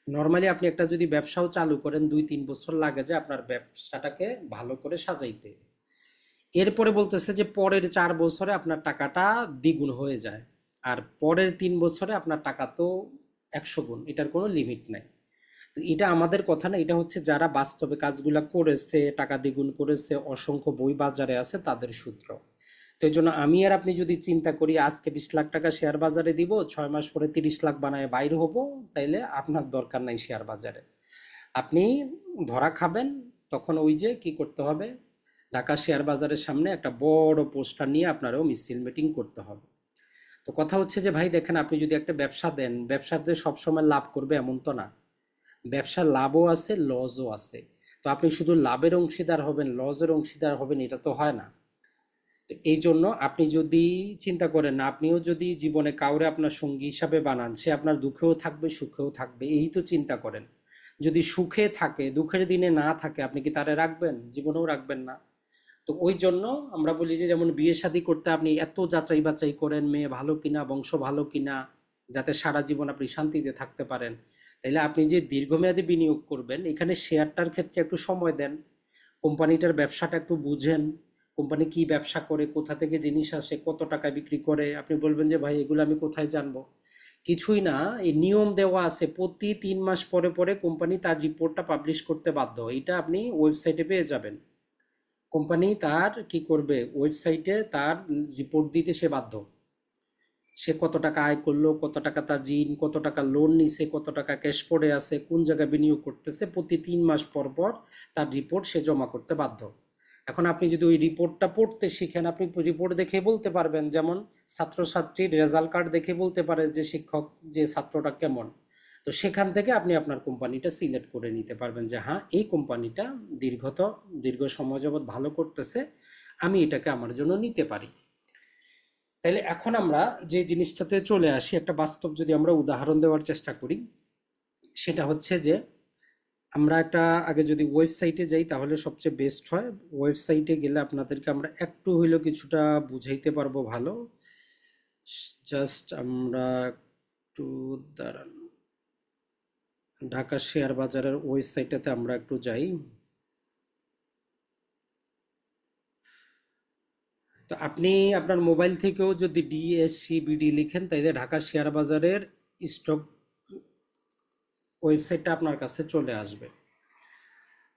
নর্মালি আপনি একটা যদি ব্যবসাও চালু করেন, 2-3 বছর লাগে যে আপনার ব্যবসাটাকে ভালো করে সাজাইতে। এরপরে বলতেছে যে পরের 4 বছরে আপনার টাকাটা দ্বিগুণ হয়ে যায়, আর পরের 3 বছরে আপনার টাকা তো 100 গুণ, এটার কোনো লিমিট নাই। তো এটা আমাদের কথা না, এটা হচ্ছে যারা বাস্তবে কাজগুলা করেছে, টাকা দ্বিগুণ করেছে, অসংখ্য বই বাজারে আছে, তাদের সূত্র। তো এই জন্য আমি আর আপনি যদি চিন্তা করি আজকে 20 লাখ টাকা শেয়ার বাজারে দিব, 6 মাস পরে 30 লাখ বানায় বাইর হব, তাইলে আপনার দরকার নাই শেয়ার বাজারে। আপনি ধরা খাবেন, তখন ওই যে কি করতে হবে, ঢাকা শেয়ার বাজারের সামনে একটা বড় পোস্টার নিয়ে আপনারও মিছিল মিটিং করতে হবে। তো কথা হচ্ছে যে ভাই দেখেন, আপনি যদি একটা ব্যবসা দেন, ব্যবসার যে সবসময় লাভ করবে এমন তো না, ব্যবসার লাভও আছে, লসও আছে। তো আপনি শুধু লাভের অংশীদার হবেন, লসের অংশীদার হবেন, এটা তো হয় না। তো এই জন্য আপনি যদি চিন্তা করেন না, আপনিও যদি জীবনে কাউরে আপনার সঙ্গী হিসাবে বানান, সে আপনার দুঃখেও থাকবে সুখেও থাকবে, এই তো চিন্তা করেন। যদি সুখে থাকে, দুঃখের দিনে না থাকে, আপনি কি তারে রাখবেন? জীবনেও রাখবেন না। তো ওই জন্য আমরা বলি যে যেমন বিয়ে শাদী করতে আপনি এত যাচাই বাছাই করেন, মেয়ে ভালো কিনা, বংশ ভালো কিনা, যাতে সারা জীবন আপনি শান্তিতে থাকতে পারেন। তাইলে আপনি যে দীর্ঘমেয়াদী বিনিয়োগ করবেন, এখানে শেয়ারটার ক্ষেত্রে একটু সময় দেন, কোম্পানিটার ব্যবসাটা একটু বুঝেন, কোম্পানি কি ব্যবসা করে, কোথা থেকে জিনিস আসে, কত টাকা বিক্রি করে। আপনি বলবেন যে ভাই এগুলো আমি কোথায় জানবো? কিছুই না, এই নিয়ম দেওয়া আছে, প্রতি 3 মাস পরে পরে কোম্পানি তার রিপোর্টটা পাবলিশ করতে বাধ্য, এটা আপনি ওয়েবসাইটে পেয়ে যাবেন। কোম্পানি তার কি করবে, ওয়েবসাইটে তার রিপোর্ট দিতে সে বাধ্য। সে কত টাকা আয় করলো, কত টাকা তার ঋণ, কত টাকা লোন নিছে, কত টাকা ক্যাশ পড়ে আছে, কোন জায়গায় বিনিয়োগ করতেছে, প্রতি 3 মাস পর পর তার রিপোর্ট সে জমা করতে বাধ্য। এখন আপনি যদি ওই রিপোর্টটা পড়তে শিখেন, আপনি রিপোর্ট দেখে বলতে পারবেন, যেমন ছাত্রছাত্রীর রেজাল্ট কার্ড দেখে বলতে পারে যে শিক্ষক যে ছাত্রটা কেমন। তো সেখান থেকে আপনি আপনার কোম্পানিটা সিলেক্ট করে নিতে পারবেন যে হ্যাঁ এই কোম্পানিটা দীর্ঘ সময় যাবৎ ভালো করতেছে, আমি এটাকে আমার জন্য নিতে পারি। তাইলে এখন আমরা যে জিনিসটাতে চলে আসি, একটা বাস্তব যদি আমরা উদাহরণ দেওয়ার চেষ্টা করি, সেটা হচ্ছে যে আমরা একটা আগে যদি ওয়েবসাইটে যাই তাহলে সবচেয়ে বেস্ট হয়। ওয়েবসাইটে গেলে আপনাদেরকে আমরা একটু হইলেও কিছুটা বুঝাইতে পারবো ভালো। জাস্ট আমরা একটু দাঁড়ান, ঢাকা শেয়ার বাজারের ওয়েবসাইটটাতে আমরা একটু যাই। তো আপনি আপনার মোবাইল থেকেও যদি ডিএসসিবিডি লিখেন, তাইলে ঢাকা শেয়ার বাজারের স্টক ওয়েবসাইটটা আপনার কাছে চলে আসবে।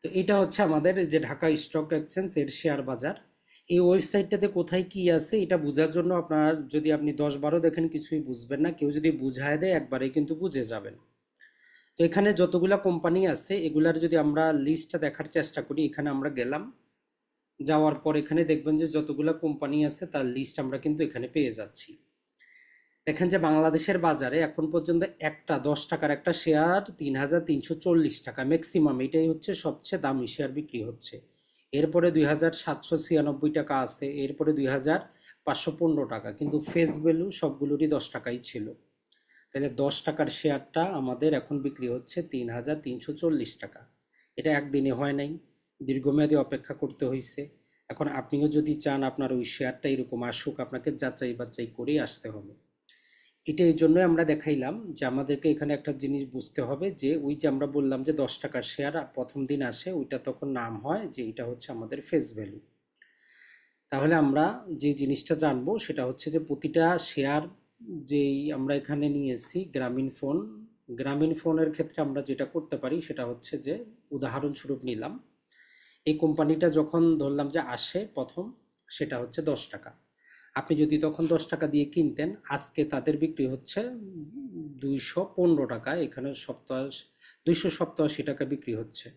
তো এটা হচ্ছে আমাদের যে ঢাকা স্টক এক্সচেঞ্জ এর শেয়ার বাজার। এই ওয়েবসাইটটাতে কোথায় কি আছে এটা বোঝার জন্য আপনার, যদি আপনি 10-12 দেখেন কিছুই বুঝবেন না, কেউ যদি বুঝায় দেয় একবারে কিন্তু বুঝে যাবেন। তো এখানে যতগুলা কোম্পানি আছে এগুলার যদি আমরা লিস্টটা দেখার চেষ্টা করি, এখানে আমরা গেলাম, যাওয়ার পর এখানে দেখবেন যে যতগুলা কোম্পানি আছে তার লিস্ট আমরা কিন্তু এখানে পেয়ে যাচ্ছি। দেখেন যে বাংলাদেশের বাজারে এখন পর্যন্ত একটা 10 টাকার একটা শেয়ার 3,340 টাকা ম্যাক্সিমাম, এটাই হচ্ছে সবচেয়ে দামি শেয়ার বিক্রি হচ্ছে। এরপরে 2,796 টাকা আছে, এরপরে 2,515 টাকা, কিন্তু ফেস ভ্যালু সবগুলোরই 10 টাকাই ছিল। তাহলে 10 টাকার শেয়ারটা আমাদের এখন বিক্রি হচ্ছে 3,340 টাকা। এটা একদিনে হয় নাই, দীর্ঘমেয়াদী অপেক্ষা করতে হয়েছে। এখন আপনিও যদি চান আপনার ওই শেয়ারটা এরকম আসুক, আপনাকে যাচাই বাছাই করেই আসতে হবে। এটা এই জন্যই আমরা দেখাইলাম যে আমাদেরকে এখানে একটা জিনিস বুঝতে হবে, যে ওই যে আমরা বললাম যে 10 টাকার শেয়ার প্রথম দিন আসে, ওইটা তখন নাম হয় যে এটা হচ্ছে আমাদের ফেস ভ্যালু। তাহলে আমরা যে জিনিসটা জানবো সেটা হচ্ছে যে প্রতিটা শেয়ার যেই আমরা এখানে নিয়েছি গ্রামীণ ফোনের ক্ষেত্রে আমরা যেটা করতে পারি সেটা হচ্ছে যে উদাহরণস্বরূপ নিলাম, এই কোম্পানিটা যখন ধরলাম যে আসে প্রথম, সেটা হচ্ছে 10 টাকা। আপনি যদি তখন 10 টাকা দিয়ে কিনতেন, আজকে তাদের বিক্রি হচ্ছে 215 টাকা, এখানে 287 টাকা বিক্রি হচ্ছে।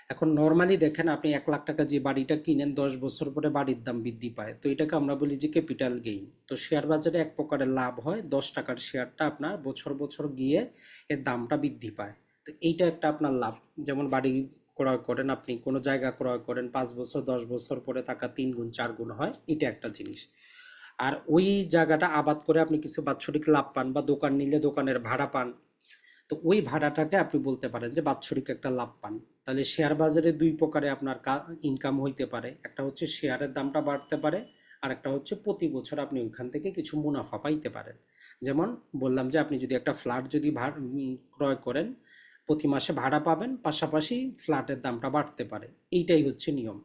এখন নর্মালি দেখেন, আপনি 1 লাখ টাকা যে বাড়িটা কিনেন 10 বছর পরে বাড়ির দাম বৃদ্ধি পায়, তো এটাকে আমরা বলি যে ক্যাপিটাল গেইন। তো শেয়ার বাজারে এক প্রকারের লাভ হয়, 10 টাকার শেয়ারটা আপনার বছর বছর গিয়ে এর দামটা বৃদ্ধি পায়। তো এইটা একটা আপনার লাভ। যেমন বাড়ি ক্রয় করেন, আপনি কোনো জায়গা ক্রয় করেন, 5 বছর 10 বছর পরে টাকা 3 গুণ 4 গুণ হয়, এটা একটা জিনিস। আর ওই জায়গাটা আবাদ করে আপনি কিছু বাৎসরিক লাভ পান, বা দোকান নিলে দোকানের ভাড়া পান, তো ওই ভাড়াটাকে আপনি বলতে পারেন যে বাৎসরিক একটা লাভ পান। তাহলে শেয়ার বাজারে দুই প্রকারে আপনার ইনকাম হইতে পারে, একটা হচ্ছে শেয়ারের দামটা বাড়তে পারে, আর একটা হচ্ছে প্রতি বছর আপনি ওইখান থেকে কিছু মুনাফা পাইতে পারেন। যেমন বললাম যে আপনি যদি একটা ফ্ল্যাট যদি ক্রয় করেন, প্রতি মাসে ভাড়া পাবেন, পাশাপাশি ফ্ল্যাটের দামটা বাড়তে পারে, এইটাই হচ্ছে নিয়ম।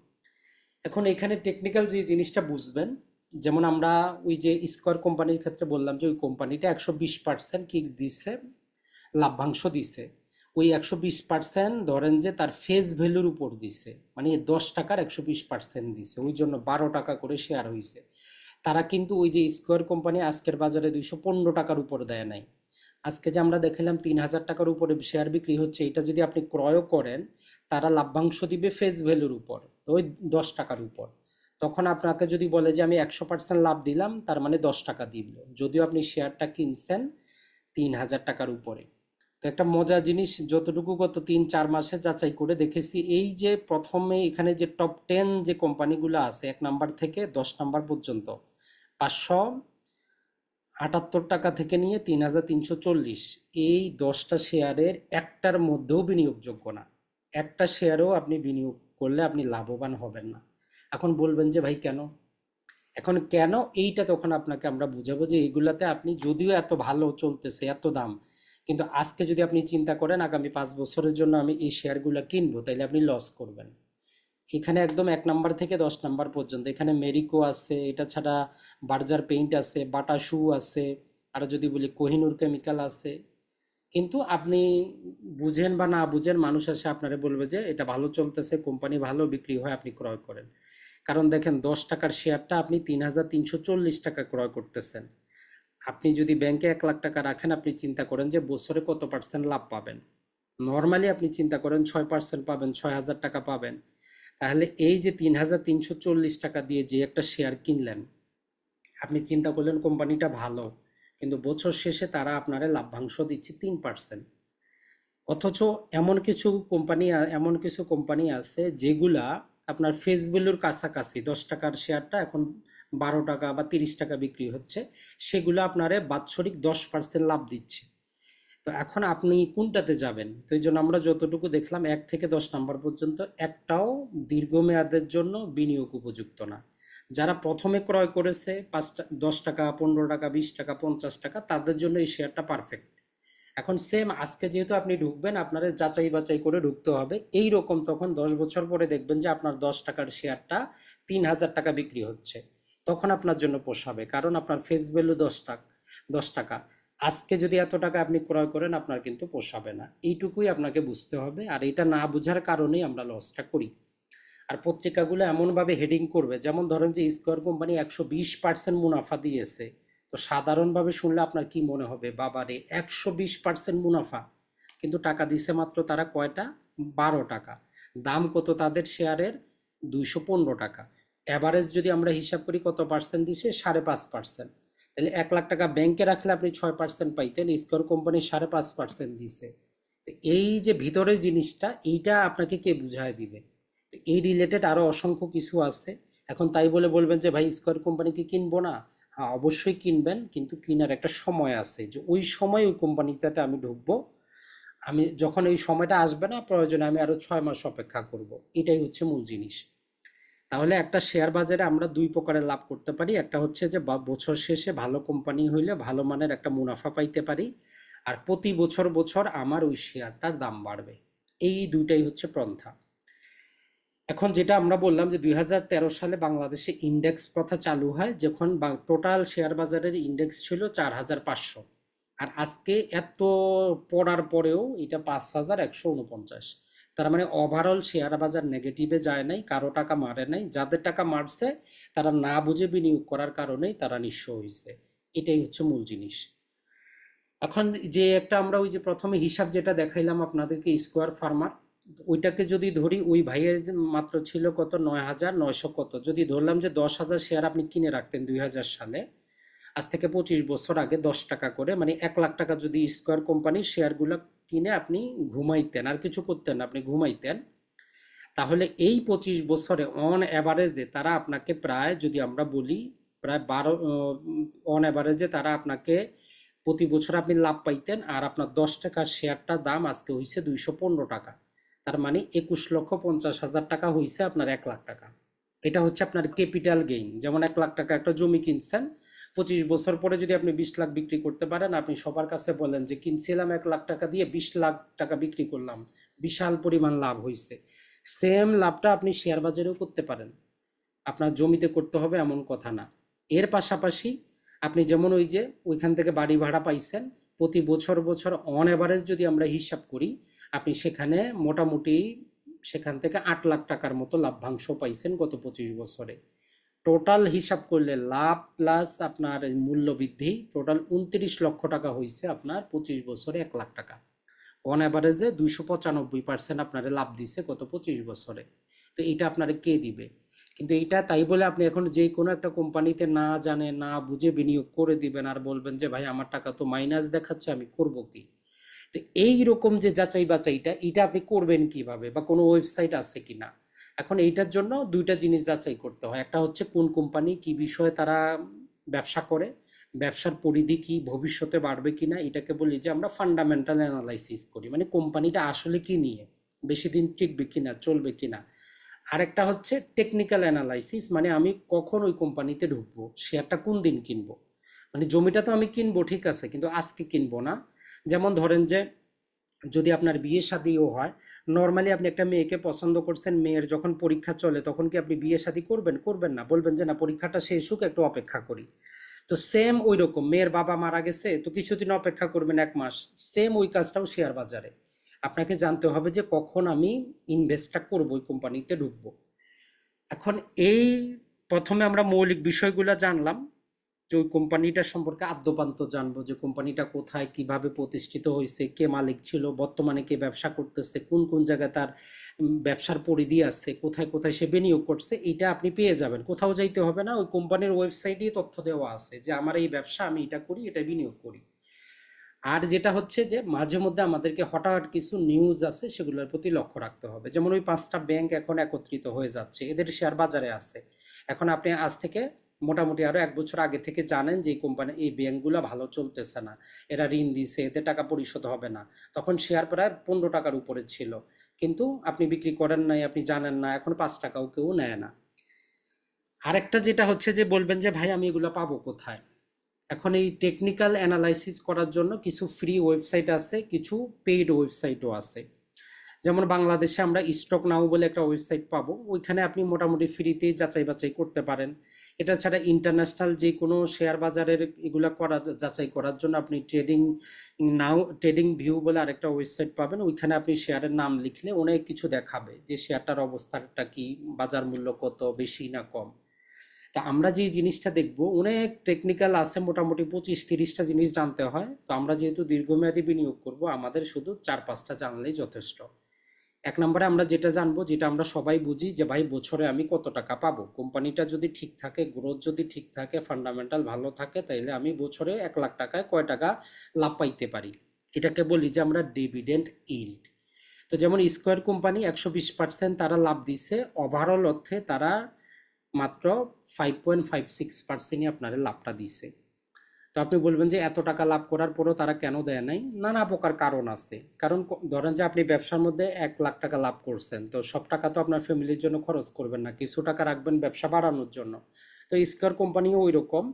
এখন এখানে টেকনিক্যাল যে জিনিসটা বুঝবেন, যেমন আমরা ওই যে স্কয়ার কোম্পানির ক্ষেত্রে বললাম যে ওই কোম্পানিটা 120% কি দিচ্ছে, লাভ্যাংশ দিছে। ওই 120% ধরেন যে তার ফেস ভ্যালুর উপর দিছে, মানে 10 টাকার 120% দিছে, ওই জন্য 12 টাকা করে শেয়ার হয়েছে। তারা কিন্তু ওই যে স্কয়ার কোম্পানি আজকের বাজারে 215 টাকার উপর দেয় নাই। আজকে যে আমরা দেখালাম 3,000 টাকার উপরে শেয়ার বিক্রি হচ্ছে, এটা যদি আপনি ক্রয় করেন, তারা লাভ্যাংশ দিবে ফেস ভ্যালুর উপর, তো ওই 10 টাকার উপর। তখন আপনাকে যদি বলে যে আমি 100% লাভ দিলাম, তার মানে 10 টাকা দিল, যদিও আপনি শেয়ারটা কিনছেন 3,000 টাকার উপরে। তো একটা মজার জিনিস, যতটুকু গত 3-4 মাসে যাচাই করে দেখেছি, এই যে প্রথমে এখানে যে টপ 10 যে কোম্পানিগুলো আছে 1 নাম্বার থেকে 10 নাম্বার পর্যন্ত, 578 টাকা থেকে নিয়ে 3,340, এই 10টা শেয়ারের একটার মধ্যেও বিনিয়োগযোগ্য না। একটা শেয়ারেও আপনি বিনিয়োগ করলে আপনি লাভবান হবেন না। এখন বলবেন যে ভাই কেন, এখন কেন এইটা তখন আপনাকে আমরা বুঝাবো যে এইগুলাতে আপনি যদিও এত ভালো চলতেছে, এত দাম, কিন্তু আজকে যদি আপনি চিন্তা করেন আগামী 5 বছরের জন্য আমি এই শেয়ারগুলো কিনবো, তাইলে আপনি লস করবেন। এখানে একদম 1 নাম্বার থেকে 10 নাম্বার পর্যন্ত, এখানে মেরিকো আছে, এটা ছাড়া বার্জার পেইন্ট আছে, বাটা শু আছে, আর যদি বলি কোহিনুর কেমিক্যাল আছে। কিন্তু আপনি বুঝেন বা না বুঝেন, মানুষ এসে আপনারে বলবে যে এটা ভালো চলতেছে, কোম্পানি ভালো, বিক্রি হয়, আপনি ক্রয় করেন। কারণ দেখেন 10 টাকার শেয়ারটা আপনি 3,340 টাকা ক্রয় করতেছেন। আপনি যদি ব্যাংকে 1 লাখ টাকা রাখেন, আপনি চিন্তা করেন যে বছরে কত পার্সেন্ট লাভ পাবেন। নর্মালি আপনি চিন্তা করেন 6% পাবেন, 6,000 টাকা পাবেন। তাহলে এই যে 3,340 টাকা দিয়ে যে একটা শেয়ার কিনলেন, আপনি চিন্তা করলেন কোম্পানিটা ভালো, কিন্তু বছর শেষে তারা আপনারে লাভ্যাংশ দিচ্ছে 3%। অথচ এমন কিছু কোম্পানি আছে যেগুলা আপনার ফেস ভ্যালুর কাছাকাছি, 10 টাকার শেয়ারটা এখন 12 টাকা বা 30 টাকা বিক্রি হচ্ছে, সেগুলো আপনারে বাৎসরিক 10% লাভ দিচ্ছে। তো এখন আপনি কোনটাতে যাবেন? তো এই জন্য আমরা যতটুকু দেখলাম 1 থেকে 10 নাম্বার পর্যন্ত একটাও দীর্ঘমেয়াদের জন্য বিনিয়োগ উপযুক্ত না। যারা প্রথমে ক্রয় করেছে 10 টাকা, 15 টাকা, 20 টাকা, 50 টাকা, তাদের জন্য এই শেয়ারটা পারফেক্ট। এখন সেম আজকে যেহেতু আপনি ঢুকবেন, আপনার যাচাই বাছাই করে ঢুকতে হবে। এই রকম তখন 10 বছর পরে দেখবেন যে আপনার 10 টাকার শেয়ারটা 3,000 টাকা বিক্রি হচ্ছে, তখন আপনার জন্য পোষাবে, কারণ আপনার ফেস ভ্যালু 10 টাকা। আজকে যদি এত টাকা আপনি ক্রয় করেন, আপনার কিন্তু পোষাবে না, এইটুকুই আপনাকে বুঝতে হবে। আর এটা না বোঝার কারণেই আমরা লসটা করি। আর পত্রিকাগুলো এমনভাবে হেডিং করবে, যেমন ধরেন যে স্কয়ার কোম্পানি 120% মুনাফা দিয়েছে, তো সাধারণভাবে শুনলে আপনার কি মনে হবে, বাবারে 120% মুনাফা, কিন্তু টাকা দিছে মাত্র তারা কয়টা? 12 টাকা। দাম কত তাদের শেয়ারের? 215 টাকা। অ্যাভারেজ যদি আমরা হিসাব করি কত পার্সেন্ট দিছে? 5.5%। তাহলে 1 লাখ টাকা ব্যাংকে রাখলে আপনি 6% পাইতেন, স্কয়ার কোম্পানি 5.5% দিছে। তো এই যে ভিতরের জিনিসটা, এইটা আপনাকে কে বুঝায় দিবে? তো এই রিলেটেড আরো অসংখ্য কিছু আছে। এখন তাই বলে বলবেন যে ভাই স্কয়ার কোম্পানিকে কিনবো না? হ্যাঁ, অবশ্যই কিনবেন, কিন্তু কেনার একটা সময় আছে, যে ওই সময় ওই কোম্পানিটাতে আমি ঢুকবো। আমি যখন ওই সময়টা আসবে না, প্রয়োজনে আমি আরো 6 মাস অপেক্ষা করব। এটাই হচ্ছে মূল জিনিস। তাহলে একটা শেয়ার বাজারে আমরা দুই প্রকারের লাভ করতে পারি। একটা হচ্ছে যে বছর শেষে ভালো কোম্পানি হইলে ভালো মানের একটা মুনাফা পাইতে পারি, আর প্রতি বছর বছর আমার ওই শেয়ারটার দাম বাড়বে। এই দুইটাই হচ্ছে পন্থা। এখন যেটা আমরা বললাম যে 2013 সালে বাংলাদেশে ইন্ডেক্স প্রথা চালু হয়, যখন টোটাল শেয়ার বাজারের ইন্ডেক্স ছিল 4,500। আর আজকে এত পড়ার পরেও এটা 5,149। তার মানে ওভারঅল শেয়ার বাজার নেগেটিভে যায় নাই, কারো টাকা মারে নাই। যাদের টাকা মারছে তারা না বুঝে বিনিয়োগ করার কারণেই তারা নিঃস্ব হয়েছে। এটাই হচ্ছে মূল জিনিস। এখন যে একটা আমরা ওই যে প্রথমে হিসাব যেটা দেখাইলাম আপনাদেরকে, স্কোয়ার ফার্মার, ওইটাকে যদি ধরি, ওই ভাইয়ের যে মাত্র ছিল কত? 9,900 কত। যদি ধরলাম যে 10,000 শেয়ার আপনি কিনে রাখতেন 2000 সালে, আজ থেকে 25 বছর আগে 10 টাকা করে, মানে 1 লাখ টাকা যদি স্কোয়ার কোম্পানির শেয়ারগুলো কিনে আপনি ঘুমাইতেন, আর কিছু করতেন না, আপনি ঘুমাইতেন, তাহলে এই 25 বছরে অন অ্যাভারেজে তারা আপনাকে প্রায়, যদি আমরা বলি, প্রায় 12, অন অ্যাভারেজে তারা আপনাকে প্রতি বছর আপনি লাভ পাইতেন। আর আপনার 10 টাকার শেয়ারটার দাম আজকে হয়েছে 215 টাকা। তার মানে 21,50,000 টাকা হয়েছে আপনার 1 লাখ টাকা। এটা হচ্ছে আপনার ক্যাপিটাল গেইন। যেমন 1 লাখ টাকা একটা জমি কিনছেন, 25 বছর পরে যদি আপনি 20 লাখ বিক্রি করতে পারেন, আপনি সবার কাছে বলেন যে কিনছিলাম 1 লাখ টাকা দিয়ে, 20 লাখ টাকা বিক্রি করলাম, বিশাল পরিমাণ লাভ হয়েছে। সেম লাভটা আপনি শেয়ার বাজারেও করতে পারেন, আপনার জমিতে করতে হবে এমন কথা না। এর পাশাপাশি আপনি যেমন ওই যে ওইখান থেকে বাড়ি ভাড়া পাইছেন, প্রতি বছর বছর অন অ্যাভারেজ যদি আমরা হিসাব করি, আপনি সেখানে মোটামুটি সেখান থেকে 8 লাখ টাকার মতো লাভ্যাংশ পাইছেন গত 25 বছরে। টোটাল হিসাব করলে লাভ প্লাস আপনার মূল্য বৃদ্ধি টোটাল 29 লক্ষ টাকা হয়েছে আপনার 25 বছরে 1 লাখ টাকা। অন অ্যাভারেজে 295% আপনারে লাভ দিছে গত 25 বছরে। তো এটা আপনারে কে দিবে? কিন্তু এইটা তাই বলে আপনি এখন যে কোনো একটা কোম্পানিতে না জানে না বুঝে বিনিয়োগ করে দিবেন, আর বলবেন যে ভাই আমার টাকা তো মাইনাস দেখাচ্ছে, আমি করব কি? তো এই রকম যে যাচাই বাছাইটা, এটা আপনি করবেন কিভাবে, বা কোনো ওয়েবসাইট আছে কিনা? এখন এইটার জন্য দুইটা জিনিস যাচাই করতে হয়। একটা হচ্ছে কোন কোম্পানি কি বিষয়ে তারা ব্যবসা করে, ব্যবসার পরিধি কি, ভবিষ্যতে বাড়বে কিনা, এটাকে বলি যে আমরা ফান্ডামেন্টাল অ্যানালাইসিস করি, মানে কোম্পানিটা আসলে কি নিয়ে, বেশি দিন টিকবে কিনা, চলবে কিনা। আরেকটা হচ্ছে টেকনিক্যাল অ্যানালাইসিস, মানে আমি কখন ওই কোম্পানিতে ঢুকবো, শেয়ারটা কোন দিন কিনবো। মানে জমিটা তো আমি কিনবো ঠিক আছে, কিন্তু আজকে কিনবো না। যেমন ধরেন যে যদি আপনার বিয়ে শাদীও হয়, নর্মালি আপনি একটা মেয়েকে পছন্দ করছেন, মেয়ের যখন পরীক্ষা চলে তখন কি আপনি বিয়ে শাদী করবেন? করবেন না, বলবেন যে না, পরীক্ষাটা শেষ হোক, একটু অপেক্ষা করি। তো সেম ওই রকম, মেয়ের বাবা মারা গেছে তো কিছুদিন অপেক্ষা করবেন, 1 মাস। সেম ওই কাজটাও শেয়ার বাজারে। আপনাকে জানতে হবে যে কখন আমি ইনভেস্টটা করবো, ওই কোম্পানিতে ঢুকবো। এখন এই প্রথমে আমরা মৌলিক বিষয়গুলো জানলাম, যে ওই কোম্পানিটা সম্পর্কে আদ্যোপান্ত জানবো, যে কোম্পানিটা কোথায় কিভাবে প্রতিষ্ঠিত হয়েছে, কে মালিক ছিল, বর্তমানে কে ব্যবসা করতেছে, কোন কোন জায়গায় তার ব্যবসার পরিধি আছে, কোথায় কোথায় সে বিনিয়োগ করছে, এইটা আপনি পেয়ে যাবেন। কোথাও যাইতে হবে না, ওই কোম্পানির ওয়েবসাইটেই তথ্য দেওয়া আছে যে আমার এই ব্যবসা, আমি এটা করি, এটা বিনিয়োগ করি। আর যেটা হচ্ছে যে মাঝে মধ্যে আমাদেরকে হঠাৎ কিছু নিউজ আছে, সেগুলোর প্রতি লক্ষ্য রাখতে হবে। যেমন ওই 5টা ব্যাংক এখন একত্রিত হয়ে যাচ্ছে, এদের শেয়ার বাজারে আছে। এখন আপনি আজ থেকে মোটামুটি আরো 1 বছর আগে থেকে জানেন যে এই কোম্পানি, এই ব্যাংকগুলো ভালো চলতেছে না, এরা ঋণ দিছে, এদের টাকা পরিশোধ হবে না। তখন শেয়ার প্রায় 15 টাকার উপরে ছিল, কিন্তু আপনি বিক্রি করেন নাই, আপনি জানেন না, এখন 5 টাকাও কেউ নেয় না। আরেকটা যেটা হচ্ছে যে বলবেন যে ভাই আমি এগুলো পাবো কোথায়? এখন এই টেকনিক্যাল অ্যানালাইসিস করার জন্য কিছু ফ্রি ওয়েবসাইট আছে, কিছু পেইড ওয়েবসাইটও আছে। যেমন বাংলাদেশে আমরা স্টক নাও বলে একটা ওয়েবসাইট পাবো, ওইখানে আপনি মোটামুটি ফ্রিতে যাচাই বাছাই করতে পারেন। এটা ছাড়া ইন্টারন্যাশনাল যে কোনো শেয়ার বাজারের এগুলা করা, যাচাই করার জন্য আপনি ট্রেডিং ভিউ বলে আরেকটা ওয়েবসাইট পাবেন। ওইখানে আপনি শেয়ারের নাম লিখলে অনেক কিছু দেখাবে, যে শেয়ারটার অবস্থাটা কি, বাজার মূল্য কত, বেশি না কম। তা আমরা যে জিনিসটা দেখব অনেক টেকনিক্যাল আছে, মোটামুটি 25-30টা জিনিস জানতে হয়। তো আমরা যেহেতু দীর্ঘমেয়াদী বিনিয়োগ করব, আমাদের শুধু 4-5টা জানলেই যথেষ্ট। এক নম্বরে আমরা যেটা জানবো, যেটা আমরা সবাই বুঝি, যে ভাই বছরে আমি কত টাকা পাবো। কোম্পানিটা যদি ঠিক থাকে, গ্রোথ যদি ঠিক থাকে, ফান্ডামেন্টাল ভালো থাকে, তাইলে আমি বছরে 1 লাখ টাকায় কয় টাকা লাভ পাইতে পারি। এটাকে বলি যে আমরা ডিভিডেন্ড ইল্ড। তো যেমন স্কোয়ার কোম্পানি 120% তারা লাভ দিছে, ওভারঅল অর্থে তারা মাত্র 5.56%ই আপনার লাভটা দিছে। তো আপনি বলবেন যে এত টাকা লাভ করার পরও তারা কেন দেয় নাই? নানা প্রকার কারণ আছে। কারণ ধরেন যে আপনি ব্যবসার মধ্যে 1 লাখ টাকা লাভ করছেন, তো সব টাকা তো আপনার ফ্যামিলির জন্য খরচ করবেন না, কিছু টাকা রাখবেন ব্যবসা বাড়ানোর জন্য। তো স্কয়ার কোম্পানিও ওই রকম,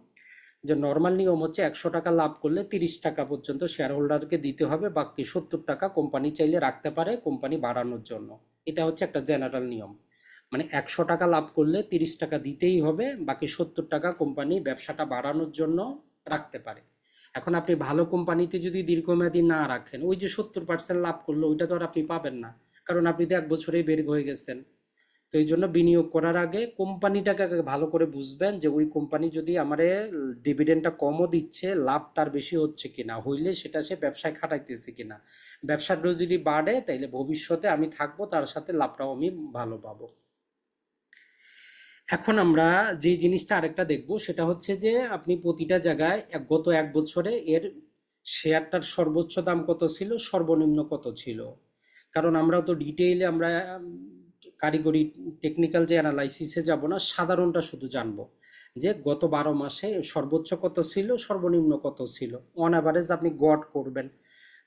যে নর্মাল নিয়ম হচ্ছে 100 টাকা লাভ করলে 30 টাকা পর্যন্ত শেয়ার হোল্ডারকে দিতে হবে, বাকি 70 টাকা কোম্পানি চাইলে রাখতে পারে কোম্পানি বাড়ানোর জন্য। এটা হচ্ছে একটা জেনারেল নিয়ম। মানে 100 টাকা লাভ করলে 30 টাকা দিতেই হবে, বাকি 70 টাকা কোম্পানি ব্যবসাটা বাড়ানোর জন্য রাখতে পারে। এখন আপনি ভালো কোম্পানিতে যদি দীর্ঘমেয়াদী না রাখেন, ওই যে 70% লাভ করলো ওইটা তো আর আপনি পাবেন না, কারণ আপনি তো 1 বছরেই বের হয়ে গেছেন। তো এই জন্য বিনিয়োগ করার আগে কোম্পানিটাকে আগে ভালো করে বুঝবেন, যে ওই কোম্পানি যদি আমারে ডিভিডেন্ডটা কমও দিচ্ছে, লাভ তার বেশি হচ্ছে কিনা, হইলে সেটা সে ব্যবসায় খাটাইতেছে কিনা। ব্যবসাটা যদি বাড়ে তাইলে ভবিষ্যতে আমি থাকবো, তার সাথে লাভটাও আমি ভালো পাবো। এখন আমরা যে জিনিসটা আরেকটা দেখব, সেটা হচ্ছে যে আপনি প্রতিটা জায়গায় গত 1 বছরে এর শেয়ারটার সর্বোচ্চ দাম কত ছিল, সর্বনিম্ন কত ছিল। কারণ আমরা তো ডিটেইলে আমরা কারিগরি টেকনিক্যাল যে অ্যানালাইসিসে যাব না, সাধারণটা শুধু জানবো, যে গত 12 মাসে সর্বোচ্চ কত ছিল, সর্বনিম্ন কত ছিল। অন অ্যাভারেজ আপনি গড় করবেন।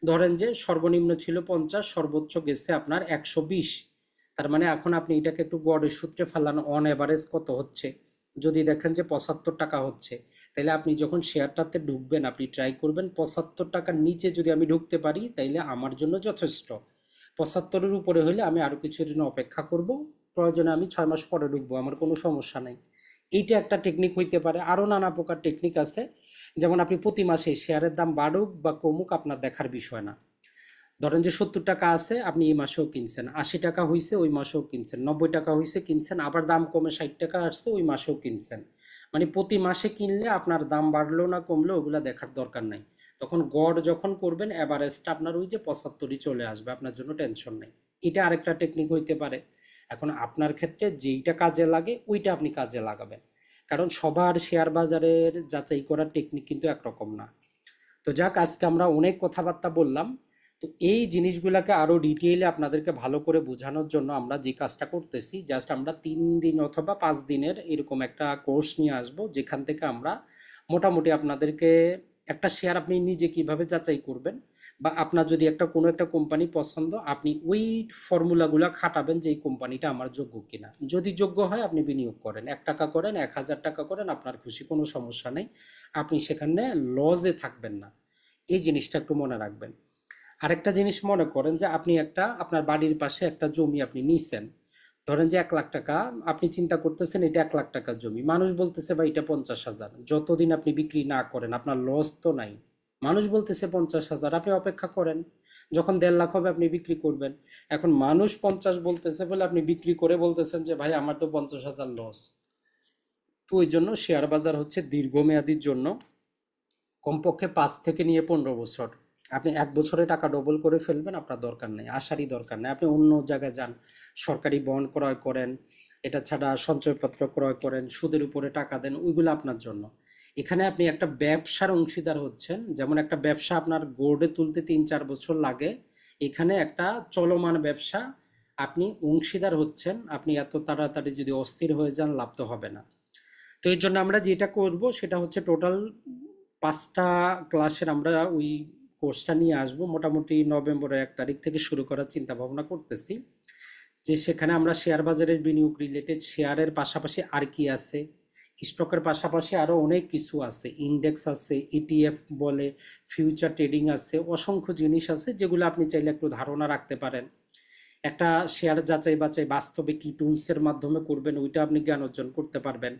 ধরেন যে সর্বনিম্ন ছিল 50, সর্বোচ্চ গেছে আপনার 120। তার মানে এখন আপনি এটাকে একটু গড়ের সূত্রে ফেলান, অন এভারেজ কত হচ্ছে। যদি দেখেন যে 75 টাকা হচ্ছে, তাহলে আপনি যখন শেয়ারটাতে ঢুকবেন আপনি ট্রাই করবেন 75 টাকার নিচে যদি আমি ঢুকতে পারি তাইলে আমার জন্য যথেষ্ট। 75-এর উপরে হলে আমি আরো কিছুদিন অপেক্ষা করব, প্রয়োজনে আমি 6 মাস পরে ঢুকবো, আমার কোনো সমস্যা নাই। এইটা একটা টেকনিক হইতে পারে। আরো নানা প্রকার টেকনিক আছে, যেমন আপনি প্রতি মাসে শেয়ারের দাম বাড়ুক বা কমুক আপনার দেখার বিষয় না। ধরেন যে 70 টাকা আছে, আপনি এই মাসেও কিনছেন, 80 টাকা হয়েছে ওই মাসেও কিনছেন, 90 টাকা হয়েছে কিনছেন, আবার দাম কমে 60 টাকা আসছে ওই মাসেও কিনছেন। মানে প্রতি মাসে কিনলে আপনার দাম বাড়লো না কমলো ওগুলা দেখার দরকার নাই। তখন গড় যখন করবেন এভারেজটা আপনার ওই যে 75-ই চলে আসবে, আপনার জন্য টেনশন নেই। এটা আরেকটা টেকনিক হইতে পারে। এখন আপনার ক্ষেত্রে যেইটা কাজে লাগে ওইটা আপনি কাজে লাগাবেন, কারণ সবার শেয়ার বাজারের যাচাই করার টেকনিক কিন্তু একরকম না। তো যাক, আজকে আমরা অনেক কথাবার্তা বললাম। তো এই জিনিসগুলোকে আরো ডিটেইলে আপনাদেরকে ভালো করে বোঝানোর জন্য আমরা যে কাজটা করতেছি, জাস্ট আমরা 3 দিন অথবা 5 দিনের এরকম একটা কোর্স নিয়ে আসব, যেখান থেকে আমরা মোটামুটি আপনাদেরকে একটা শেয়ার আপনি নিজে কিভাবে যাচাই করবেন, বা আপনার যদি একটা কোনো একটা কোম্পানি পছন্দ, আপনি ওই ফর্মুলাগুলো খাটাবেন যে এই কোম্পানিটা আমার যোগ্য কিনা। যদি যোগ্য হয় আপনি বিনিয়োগ করেন, 1 টাকা করেন, 1000 টাকা করেন, আপনার খুশি, কোনো সমস্যা নেই। আপনি সেখানে লসে থাকবেন না, এই জিনিসটা একটু মনে রাখবেন। আরেকটা জিনিস মনে করেন যে আপনি একটা আপনার বাড়ির পাশে একটা জমি আপনি নিছেন, ধরেন যে 1 লাখ টাকা, আপনি চিন্তা করতেছেন এটা 1 লাখ টাকার জমি, মানুষ বলতেছে ভাই এটা 50,000। যতদিন আপনি বিক্রি না করেন আপনার লস তো নাই। মানুষ বলতেছে 50,000, আপনি অপেক্ষা করেন, যখন 1.5 লাখ হবে আপনি বিক্রি করবেন। এখন মানুষ 50 বলতেছে বলে আপনি বিক্রি করে বলতেছেন যে ভাই আমার তো 50,000 লস। তো ওই জন্য শেয়ার বাজার হচ্ছে দীর্ঘমেয়াদীর জন্য, কমপক্ষে 5 থেকে নিয়ে 15 বছর। আপনি 1 বছরে টাকা ডবল করে ফেলবেন আপনার দরকার নেই, আসারই দরকার নেই। আপনি অন্য জায়গায় যান, সরকারি বন্ড ক্রয় করেন, এটা ছাড়া সঞ্চয়পত্র ক্রয় করেন, সুদের উপরে টাকা দেন, ওইগুলো আপনার জন্য। এখানে আপনি একটা ব্যবসার অংশীদার হচ্ছেন, যেমন একটা ব্যবসা আপনার গড়ে তুলতে 3-4 বছর লাগে, এখানে একটা চলমান ব্যবসা, আপনি অংশীদার হচ্ছেন। আপনি এত তাড়াতাড়ি যদি অস্থির হয়ে যান লাভ তো হবে না। তো এর জন্য আমরা যেটা করব সেটা হচ্ছে টোটাল 5টা ক্লাসের আমরা ওই কোর্সটা নিয়ে আসব, মোটামুটি নভেম্বরের 1 তারিখ থেকে শুরু করার চিন্তা ভাবনা করতেছি। যে সেখানে আমরা শেয়ার বাজারের বিনিয়োগ রিলেটেড, শেয়ারের পাশাপাশি আর কি আছে, স্টকের পাশাপাশি আরো অনেক কিছু আছে, ইন্ডেক্স আছে, ইটিএফ বলে, ফিউচার ট্রেডিং আছে, অসংখ্য জিনিস আছে যেগুলো আপনি চাইলে একটু ধারণা রাখতে পারেন। একটা শেয়ার যাচাই বাছাই বাস্তবে কি টুলসের মাধ্যমে করবেন ওইটা আপনি জ্ঞান অর্জন করতে পারবেন।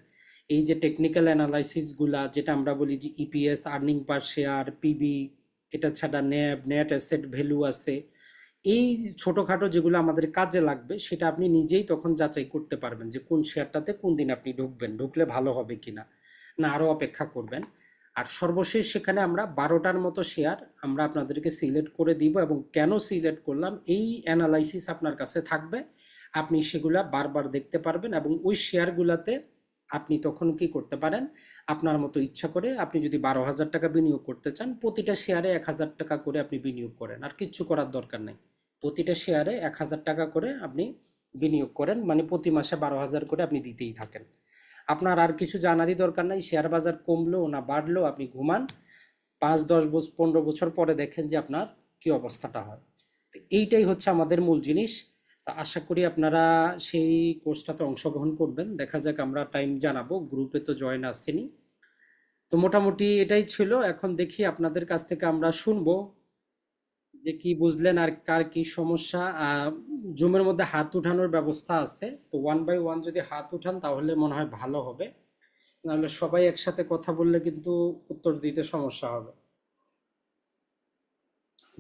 এই যে টেকনিক্যাল অ্যানালাইসিস গুলা, যেটা আমরা বলি যে ইপিএস, আর্নিং পার শেয়ার, পিবি, এটা ছাড়া ন্যাব, নেট অ্যাসেট ভ্যালু আছে, এই ছোটখাটো যেগুলো আমাদের কাজে লাগবে সেটা আপনি নিজেই তখন যাচাই করতে পারবেন যে কোন শেয়ারটাতে কোন দিন আপনি ঢুকবেন, ঢুকলে ভালো হবে কিনা, না আরো অপেক্ষা করবেন। আর সর্বশেষ সেখানে আমরা 12টার মতো শেয়ার আমরা আপনাদেরকে সিলেক্ট করে দিব, এবং কেন সিলেক্ট করলাম এই অ্যানালাইসিস আপনার কাছে থাকবে। আপনি সেগুলা বারবার দেখতে পারবেন, এবং ওই শেয়ারগুলাতে আপনি তখন কি করতে পারেন, আপনার মতো ইচ্ছা করে আপনি যদি 12,000 টাকা বিনিয়োগ করতে চান, প্রতিটা শেয়ারে 1,000 টাকা করে আপনি বিনিয়োগ করেন, আর কিচ্ছু করার দরকার নেই। প্রতিটা শেয়ারে 1,000 টাকা করে আপনি বিনিয়োগ করেন, মানে প্রতি মাসে 12,000 করে আপনি দিতেই থাকেন। আপনার আর কিছু জানারই দরকার নাই, শেয়ার বাজার কমলো না বাড়লো আপনি ঘুমান, 5, 10 বছর 15 বছর পরে দেখেন যে আপনার কি অবস্থাটা হয়। তো এইটাই হচ্ছে আমাদের মূল জিনিস। তা আশা করি আপনারা সেই কোর্সটাতে অংশগ্রহণ করবেন। দেখা যাক, আমরা টাইম জানাবো, গ্রুপে তো জয়েন আসছেনি। তো মোটামুটি এটাই ছিল। এখন দেখি আপনাদের কাছ থেকে আমরা শুনবো যে কি বুঝলেন আর কার কি সমস্যা। জুমের মধ্যে হাত উঠানোর ব্যবস্থা আছে, তো 1 বাই 1 যদি হাত উঠান তাহলে মনে হয় ভালো হবে, নাহলে সবাই একসাথে কথা বললে কিন্তু উত্তর দিতে সমস্যা হবে।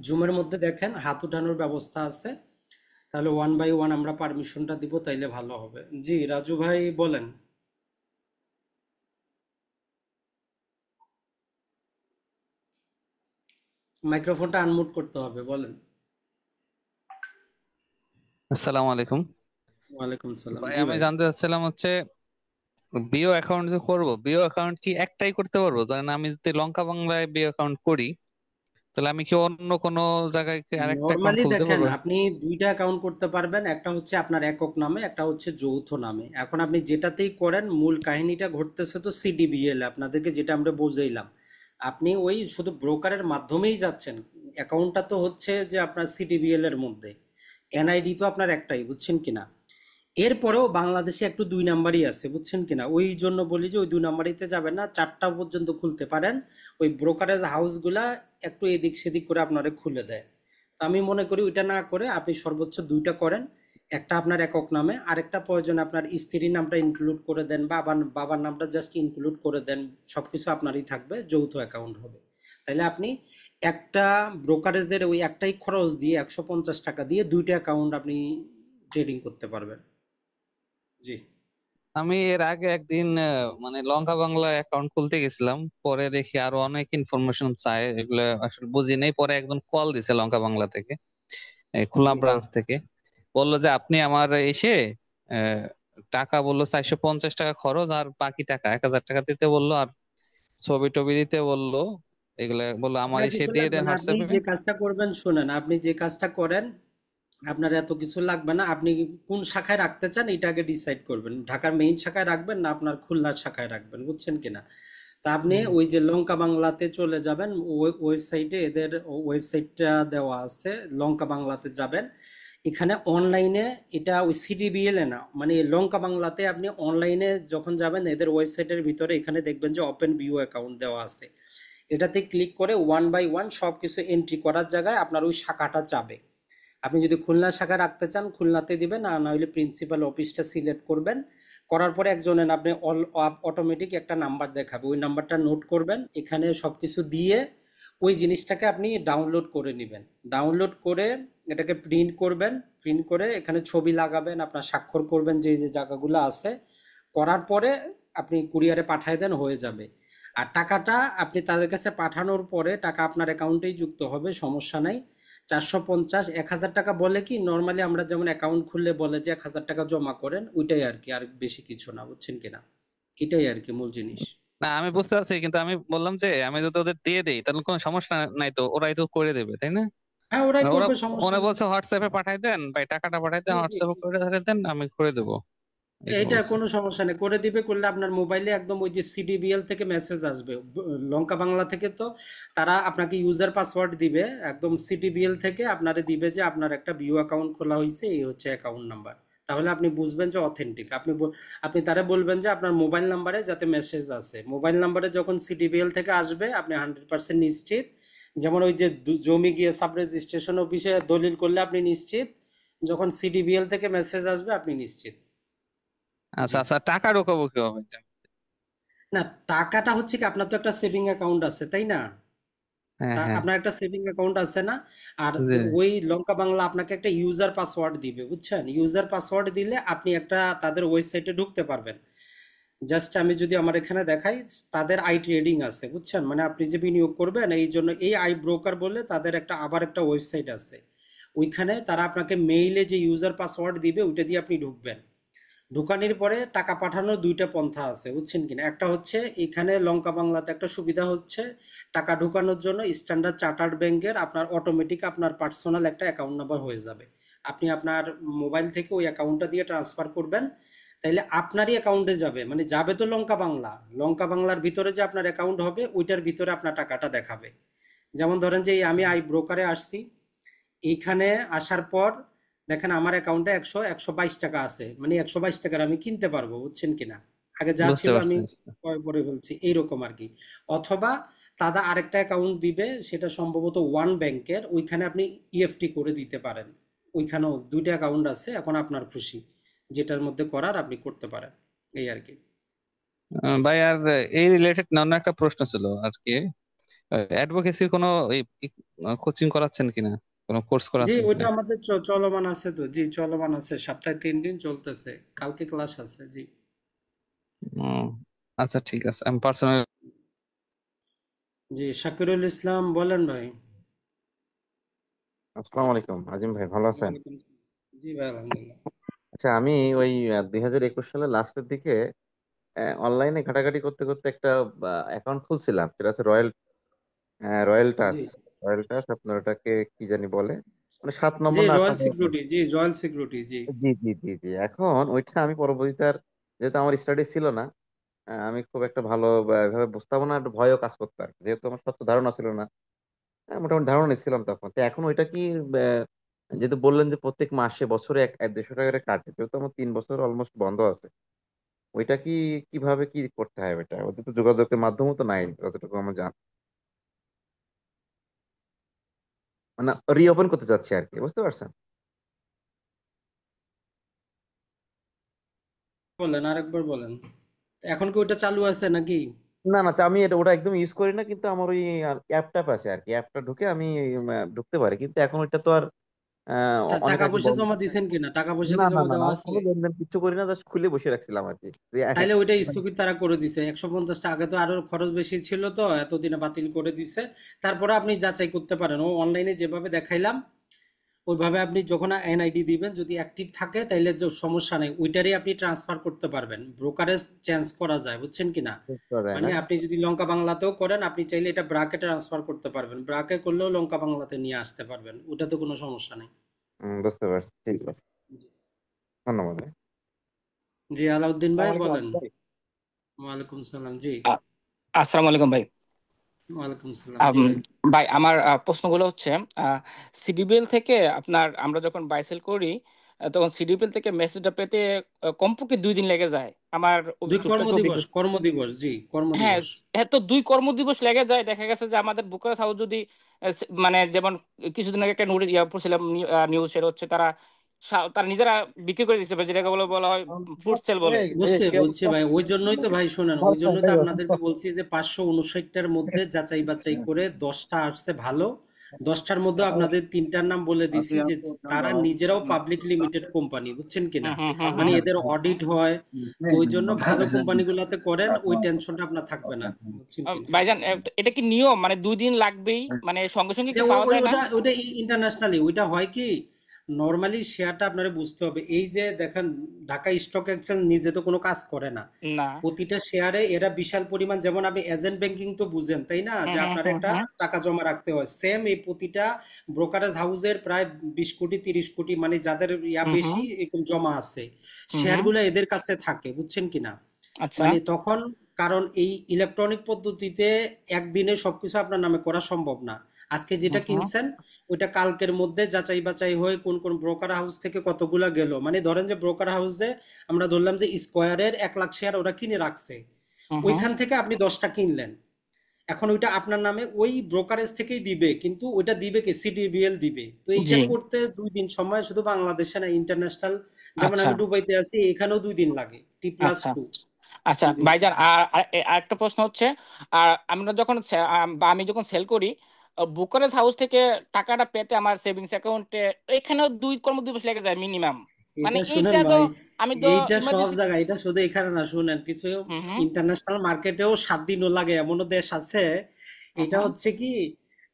জুমের মধ্যে দেখেন হাত উঠানোর ব্যবস্থা আছে, তাহলে 1 বাই 1 আমরা পারমিশনটা দিব, তাইলে ভালো হবে। জি রাজু ভাই বলেন। মাইক্রোফোনটা আনমিউট করতে হবে, বলেন। আসসালামু আলাইকুম। ওয়ালাইকুম সালাম, ভাই জি আমি ভাই। জানতে চাচ্ছিলাম হচ্ছে বিও অ্যাকাউন্ট যে করবো, বিও অ্যাকাউন্ট কি একটাই করতে পারবো? ধরেন আমি যদি লঙ্কা বাংলায় বিও অ্যাকাউন্ট করি, তাহলে আমি কি অন্য কোনো জায়গায় কি আরেকটা অ্যাকাউন্ট নর্মালি খুলতে দেখেন, পারবো? আপনি দুইটা অ্যাকাউন্ট করতে পারবেন, একটা হচ্ছে আপনার একক নামে, একটা হচ্ছে যৌথ নামে। এখন আপনি যেটাতেই করেন, মূল কাহিনীটা ঘটতেছে তো সিডিবিএল, আপনাদেরকে যেটা আমরা বুঝাইলাম। আপনি ওই শুধু ব্রোকারের মাধ্যমেই যাচ্ছেন, অ্যাকাউন্টটা তো হচ্ছে যে আপনার সিডিবিএল এর মধ্যে, এনআইডি তো আপনার একটাই, বুঝছেন কিনা। এরপরেও বাংলাদেশে একটু 2 নাম্বারই আছে, বুঝছেন কিনা। ওই জন্য বলি যে ওই 2 নাম্বারিতে যাবেন না, 4টা পর্যন্ত খুলতে পারেন। ওই ব্রোকারেজ হাউসগুলা একটু এদিক সেদিক করে আপনারে খুলে দেয়। তো আমি মনে করি ওইটা না করে আপনি সর্বোচ্চ 2টা করেন। একটা আপনার একক নামে, আরেকটা প্রয়োজনে আপনার স্ত্রীর নামটা ইনক্লুড করে দেন, বা আবার বাবার নামটা জাস্ট ইনক্লুড করে দেন। সবকিছু আপনারই থাকবে, যৌথ অ্যাকাউন্ট হবে। তাইলে আপনি একটা ব্রোকারেজের ওই একটাই খরচ দিয়ে 150 টাকা দিয়ে 2টা অ্যাকাউন্ট আপনি ট্রেডিং করতে পারবেন। জি। আমি এর আগে একদিন মানে লঙ্কা বাংলা অ্যাকাউন্ট খুলতে গেছিলাম, পরে দেখি আরো অনেক ইনফরমেশন চাই, এগুলো আসলে বুঝি নাই। পরে একজন কল দিছে লঙ্কা বাংলা থেকে, এই খুলনা জি। ব্রাঞ্চ থেকে। বললো যে আপনি আমার এসে আহ, টাকা বললো 450 টাকা খরচ, আর বাকি টাকা 1,000 টাকা দিতে বললো, আর ছবি টবি দিতে বললো। এগুলা বললো আমার আপনার এসে কিছু দিয়ে লাগবে দেন না, আপনি হোয়াটসঅ্যাপে। যে কাজটা করবেন শুনেন, আপনি যে কাজটা করেন আপনার এত কিছু লাগবে না। আপনি কোন শাখায় রাখতে চান এটা আগে ডিসাইড করবেন, ঢাকার মেইন শাখায় রাখবেন না আপনার খুলনার শাখায় রাখবেন, বুঝছেন কিনা। তা আপনি হুম। ওই যে লঙ্কা বাংলাতে চলে যাবেন, ওয়েবসাইটে এদের ওয়েবসাইটটা দেওয়া আছে, লঙ্কা বাংলাতে যাবেন। এখানে অনলাইনে, এটা ওই সিডিবিএল এ না, মানে এই লঙ্কা বাংলাতে আপনি অনলাইনে যখন যাবেন এদের ওয়েবসাইটের ভিতরে এখানে দেখবেন যে ওপেন ভিউ অ্যাকাউন্ট দেওয়া আছে। এটাতে ক্লিক করে 1 বাই 1 সব কিছু এন্ট্রি করার জায়গায় আপনার ওই শাখাটা চাবে। আপনি যদি খুলনা শাখা রাখতে চান খুলনাতে দিবেন, আর না হলে প্রিন্সিপাল অফিসটা সিলেক্ট করবেন। করার পরে একজনের আপনি অটোমেটিক একটা নাম্বার দেখাবে, ওই নাম্বারটা নোট করবেন, এখানে সব কিছু দিয়ে ওই জিনিসটাকে আপনি ডাউনলোড করে নেবেন। ডাউনলোড করে এটাকে প্রিন্ট করবেন, প্রিন্ট করে এখানে ছবি লাগাবেন, আপনার স্বাক্ষর করবেন যে যে জায়গাগুলো আছে। করার পরে আপনি কুরিয়ারে পাঠিয়ে দেন, হয়ে যাবে। আর টাকাটা আপনি তাদের কাছে পাঠানোর পরে টাকা আপনার অ্যাকাউন্টেই যুক্ত হবে, সমস্যা নাই। 450 1,000 টাকা বলে কি, নর্মালি আমরা যেমন অ্যাকাউন্ট খুললে বলে যে 1,000 টাকা জমা করেন, ওইটাই আর কি, আর বেশি কিছু না, বুঝছেন কিনা। এটাই আর কি মূল জিনিস। না আমি বুঝতে পারছি, কিন্তু আমি বললাম যে আমি যদি ওদের দিয়ে দেই তাহলে কোনো সমস্যা নাই তো? ওরাই তো করে দেবে, তাই না? হ্যাঁ, ওরাই মানে ওরা করবে, সমস্যা ওরা নেই। বলছে হোয়াটসঅ্যাপে পাঠাই দেন ভাই, টাকাটা পাঠাই দেন, জি জি হোয়াটসঅ্যাপে জি। করে দেন, আমি করে দেবো, এটা এটা বলছে। কোনো সমস্যা নেই, করে দিবে। করলে আপনার মোবাইলে একদম ওই যে সিডিবিএল থেকে মেসেজ আসবে, লঙ্কা বাংলা থেকে, তো তারা আপনাকে ইউজার পাসওয়ার্ড দিবে, একদম সিডিবিএল থেকে আপনারে দিবে যে আপনার একটা ভিউ অ্যাকাউন্ট খোলা হয়েছে, এই হচ্ছে অ্যাকাউন্ট নাম্বার। তাহলে আপনি বুঝবেন যে অথেন্টিক। আপনি তারা বলবেন যে আপনার মোবাইল নাম্বারে যাতে মেসেজ আসে, মোবাইল নাম্বারে যখন সিডিবিএল থেকে আসবে আপনি 100% নিশ্চিত। যেমন ওই যে জমি গিয়ে সাব রেজিস্ট্রেশন অফিসে দলিল করলে আপনি নিশ্চিত, যখন সিডিবিএল থেকে মেসেজ আসবে আপনি নিশ্চিত। আচ্ছা জি। আচ্ছা, টাকা ঢোকাবো কিভাবে এটা? না, টাকাটা হচ্ছে কি, আপনার তো একটা সেভিং অ্যাকাউন্ট আছে তাই না। হ্যাঁ হ্যাঁ। আপনার একটা সেভিং অ্যাকাউন্ট আছে না? আর জি। ওই লঙ্কা বাংলা আপনাকে একটা ইউজার পাসওয়ার্ড দিবে, বুঝছেন? ইউজার পাসওয়ার্ড দিলে আপনি একটা তাদের ওয়েবসাইটে ঢুকতে পারবেন। জাস্ট আমি যদি আমার এখানে দেখাই, তাদের আই ট্রেডিং আছে, বুঝছেন? মানে আপনি যে বিনিয়োগ করবেন এই জন্য এই আই ব্রোকার বলে তাদের একটা আবার একটা ওয়েবসাইট আছে। ওইখানে তারা আপনাকে মেইলে যে ইউজার পাসওয়ার্ড দিবে ওইটা দিয়ে আপনি ঢুকবেন। ঢুকানোর পরে টাকা পাঠানোর দুইটা পন্থা আছে, বুঝছেন কিনা? একটা হচ্ছে এখানে লঙ্কা বাংলাতে একটা সুবিধা হচ্ছে, টাকা ঢুকানোর জন্য স্ট্যান্ডার্ড চার্টার্ড ব্যাংকের আপনার অটোমেটিক আপনার পার্সোনাল একটা অ্যাকাউন্ট নাম্বার হয়ে যাবে। আপনি আপনার মোবাইল থেকে ওই অ্যাকাউন্টটা দিয়ে ট্রান্সফার করবেন, তাইলে আপনারই অ্যাকাউন্টে যাবে, মানে যাবে তো লঙ্কা বাংলা, লঙ্কা বাংলার ভিতরে যে আপনার অ্যাকাউন্ট হবে ওইটার ভিতরে আপনার টাকাটা দেখাবে। যেমন ধরেন যে এই আমি আই ব্রোকারে আসছি, এইখানে আসার পর দেখেন আমার অ্যাকাউন্টে 122 টাকা আছে, মানে 122 টাকার আমি কিনতে পারবো, বুঝছেন কিনা? আগে যা বুঝতে ছিল পারছি আমি বুঝতে। ক্রয় করে ফেলছি এইরকম আর কি। অথবা তারা আরেকটা অ্যাকাউন্ট দিবে, সেটা সম্ভবত ওয়ান ব্যাংকের, ওইখানে আপনি ইএফটি করে দিতে পারেন। ওইখানেও দুইটা অ্যাকাউন্ট আছে, এখন আপনার খুশি, যেটার মধ্যে করার আপনি করতে পারেন, এই আর কি। ভাই আর এই রিলেটেড অন্য একটা প্রশ্ন ছিল আর কি, অ্যাডভোকেসির কোনো কোচিং করাচ্ছেন কিনা, কোনো কোর্স জি, করাচ্ছেন ওইটা কিনা? আমাদের চলমান আছে তো, জি চলমান আছে, সপ্তাহে 3 দিন চলতেছে, কালকে ক্লাস আছে, জি। উম, আচ্ছা ঠিক আছে, আমি পার্সোনাল। জি, শাকিরুল ইসলাম বলেন ভাই। আসসালামু আলাইকুম আজিম ভাই, ভালো আছেন? ওয়ালাইকুম আসসালাম। জি ভাই, আলহামদুলিল্লাহ। আচ্ছা, আমি ওই 2021 সালের লাস্টের দিকে অনলাইনে ঘাটাঘাটি করতে করতে একটা অ্যাকাউন্ট খুলছিলাম, সেটা আছে রয়্যাল টাচ। জি রয়্যাল টাচ আপনার ওটাকে কি জানি বলে, মানে 7 নম্বর জি, না 8 নম্বর। রয়্যাল সিকিউরিটি, জি। জি জি জি জি। এখন ওইটা আমি পরবর্তীতে আর, যেহেতু আমার স্টাডি ছিল না, আমি খুব একটা ভালো এভাবে বুঝতাম না, একটু ভয়ও কাজ করতো আর কি। যেহেতু আমার সত্য ধারণা ছিল না, মোটামুটি ধারণা নিচ্ছিলাম তখন। তো এখন ওইটা কি, যেহেতু বললেন যে প্রত্যেক মাসে বছরে 100-150 টাকা করে কাটে, যেহেতু আমার 3 বছর অলমোস্ট বন্ধ আছে, ওইটা কি কিভাবে কি করতে হয়? ওইটা ওদের তো যোগাযোগের মাধ্যমও তো নাই যতটুকু আমার জান, মানে রিওপেন করতে চাচ্ছি আর কি, বুঝতে পারছেন? বলেন, আরেকবার বলেন। এখন কি ওইটা চালু আছে নাকি? না না, আমি ওটা একদম ইউজ করি না, কিন্তু আমার ওই অ্যাপ ট্যাপ আছে আর কি, অ্যাপটা ঢুকে আমি ঢুকতে পারি, কিন্তু এখন ওইটা তো আর অনেক টাকা আগে পয়সা বন্ধ। জমা দিছেন কিনা? টাকা পয়সা না কি না জমা না না, দেওয়া আমি আছে? কোনো লেনদেন কিছু করি না, জাস্ট খুলে বসে রাখছিলাম আর কি। তাইলে ওইটা স্থগিত তারা করে দিছে। 150 টাকা আগে তো আরো খরচ বেশি ছিল, তো এতদিনে বাতিল করে দিছে। তারপরে আপনি যাচাই করতে পারেন, ও অনলাইনে যেভাবে দেখাইলাম ওইভাবে আপনি যখন এনআইডি দিবেন, যদি অ্যাক্টিভ থাকে তাইলে যে সমস্যা নেই, ওইটারই আপনি ট্রান্সফার করতে পারবেন। ব্রোকারেজ চেঞ্জ করা যায়, বুঝছেন কিনা? বুঝতে পারা যায় মানে না। আপনি যদি লঙ্কা বাংলাতেও করেন, আপনি চাইলে এটা ব্রাকে ট্রান্সফার করতে পারবেন, ব্রাকে করলেও লঙ্কা বাংলাতে নিয়ে আসতে পারবেন, ওটাতে কোনো সমস্যা নেই। বুঝতে পারছি, ঠিক আছে, ধন্যবাদ। জি, আলাউদ্দিন ভাই আসসালামু বলেন। আলাইকুম ভাই। ওয়ালাইকুম সালাম, জি। আ- আসসালামু আলাইকুম ভাই। ওয়ালাইকুম সালাম, জি আম, ভাই। ভাই আমার প্রশ্নগুলো হচ্ছে, সিডিবিএল থেকে আপনার আমরা যখন বাই সেল করি, তখন সিডিবিএল থেকে মেসেজটা পেতে কমপক্ষে 2 দিন লেগে যায়। আমার দুই ছোট্ট একটা কর্মদিবস, অভিজ্ঞতা। কর্মদিবস, জি হ্যাঁ, কর্মদিবস। হ্যাঁ, তো 2 কর্মদিবস লেগে যায়। দেখা গেছে যে আমাদের বুকার হাউস যদি মানে যেমন কিছুদিন আগে একটা নোটিশ পড়ছিলাম, নিউজ, সেটা হচ্ছে তারা তারা নিজেরা বিক্রি করে দিচ্ছে, যেটাকে বলে বলা হয় ফুড সেল বলে। বুঝছি ভাই, ওই জন্যই তো ভাই শোনেন, ওই জন্যই তো আপনাদেরকে বলছি যে 559টার মধ্যে যাচাই বাছাই করে 10টা আসছে ভালো, 10টার মধ্যে আপনাদের 3টার নাম বলে দিছি যে তারা নিজেরাও পাবলিক লিমিটেড কোম্পানি, বুঝছেন কিনা? হুম হুম হুম মানে হুম। এদের অডিট হয়, তো ওই জন্য ভালো কোম্পানিগুলোতে করেন, ওই টেনশনটা আপনার থাকবে না, বুঝছেন কিনা? ভাইজান, এটা কি নিয়ম, মানে 2 দিন লাগবেই, মানে সঙ্গে সঙ্গে যে কি পাওয়া যায় না? ওটা ইন্টারন্যাশনালি ওইটা হয় কি, নর্মালি শেয়ারটা আপনারা বুঝতে হবে, এই যে দেখেন ঢাকা স্টক এক্সচেঞ্জ নিজে তো কোনো কাজ করে না, না। প্রতিটা শেয়ারে এরা বিশাল পরিমাণ, যেমন আপনি এজেন্ট ব্যাংকিং তো বুঝেন তাই না, হুম যে হুম আপনার হুম একটা হুম টাকা জমা রাখতে হয়, সেম এই প্রতিটা ব্রোকারেজ হাউসের প্রায় 20 কোটি 30 কোটি, মানে যাদের ইয়া হুম হুম বেশি এরকম জমা আছে, হুম হুম। শেয়ারগুলো এদের কাছে থাকে, বুঝছেন কিনা? আচ্ছা। মানে তখন, কারণ এই ইলেকট্রনিক পদ্ধতিতে একদিনে সবকিছু আপনার নামে করা সম্ভব না। আজকে হুম যেটা হুম কিনছেন ওইটা কালকের মধ্যে যাচাই বাছাই হয়ে কোন কোন ব্রোকার হাউস থেকে কতগুলা গেল, মানে ধরেন যে ব্রোকার হাউসে আমরা ধরলাম যে স্কয়ারের 1 লাখ শেয়ার ওরা কিনে রাখছে, হুম হুম। ওইখান থেকে আপনি 10টা কিনলেন, এখন ওইটা আপনার নামে ওই ব্রোকারেজ থেকেই দিবে, কিন্তু ওইটা দিবে কি, সিডিবিএল দিবে। তো এইটা জি। করতে 2 দিন সময়, শুধু বাংলাদেশে না, ইন্টারন্যাশনাল, যেমন আচ্ছা আমি দুবাইতে আছি, এখানেও 2 দিন লাগে, আচ্ছা T+2, আচ্ছা 2 দিন। ভাইজান, আর আরেকটা প্রশ্ন হচ্ছে, আর আমরা যখন বা আমি যখন সেল করি, ব্রোকারেজ হাউস থেকে টাকাটা পেতে আমার সেভিংস অ্যাকাউন্টে এখানেও 2 কর্মদিবস লেগে যায় মিনিমাম। মানে এটা শুনেন এইটা তো ভাই, আমি তো এইটা সব ইমার্জেন্সি। জায়গায়, এটা শুধু এখানে না, শুনেন কিছু হুম হুম ইন্টারন্যাশনাল মার্কেটেও 7 দিনও লাগে, এমনও দেশ আছে। এটা হুম। হচ্ছে কি,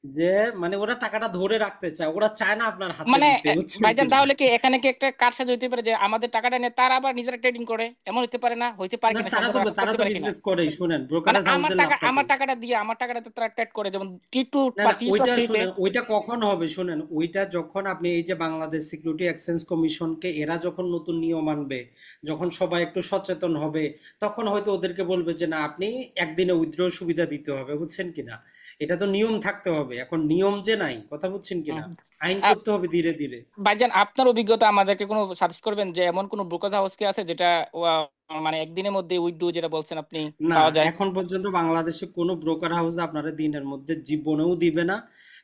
যে মানে ওরা টাকাটা ধরে রাখতে চায়, ওরা চায় না আপনার হাতে মানে দিতে, বুঝছেন ভাইজান কিনা? তাহলে কি এখানে কি একটা কারসাজি হইতে পারে যে আমাদের টাকাটা নিয়ে তারা আবার নিজেরা ট্রেডিং করে, এমন হইতে পারে না? হইতে পারে না, কিনা, তারা সম্ভব তো তারা করতে তো পারে কিনা? বিজনেস করেই, শুনেন মানে ব্রোকারেজ আমার হাউসদের টাকা, লাভটা কি? আমার টাকাটা দিয়ে আমার টাকাটা তারা ট্রেড করে, যেমন টি টু না বা না, টি ওইটা প্লাস থ্রিতে। শুনেন, ওইটা কখন হবে শুনেন, ওইটা যখন আপনি এই যে বাংলাদেশ সিকিউরিটি এক্সচেঞ্জ কমিশনকে এরা যখন নতুন নিয়ম আনবে, যখন সবাই একটু সচেতন হবে, তখন হয়তো ওদেরকে বলবে যে না, আপনি একদিনে উইথড্র সুবিধা দিতে হবে, বুঝছেন কিনা? এটা তো নিয়ম থাকতে হবে, এখন নিয়ম যে নাই, কথা বুঝছেন কিনা? আইন করতে হবে ধীরে ধীরে। ভাইজান আপনার অভিজ্ঞতা আমাদেরকে কোনো সাজেস্ট করবেন যে এমন কোনো ব্রোকারেজ হাউস কি আছে যেটা মানে একদিনের মধ্যে উইথড্র যেটা বলছেন আপনি না, পাওয়া যায়? এখন পর্যন্ত বাংলাদেশে কোনো ব্রোকার হাউস আপনারা দিনের মধ্যে জীবনেও দিবে না,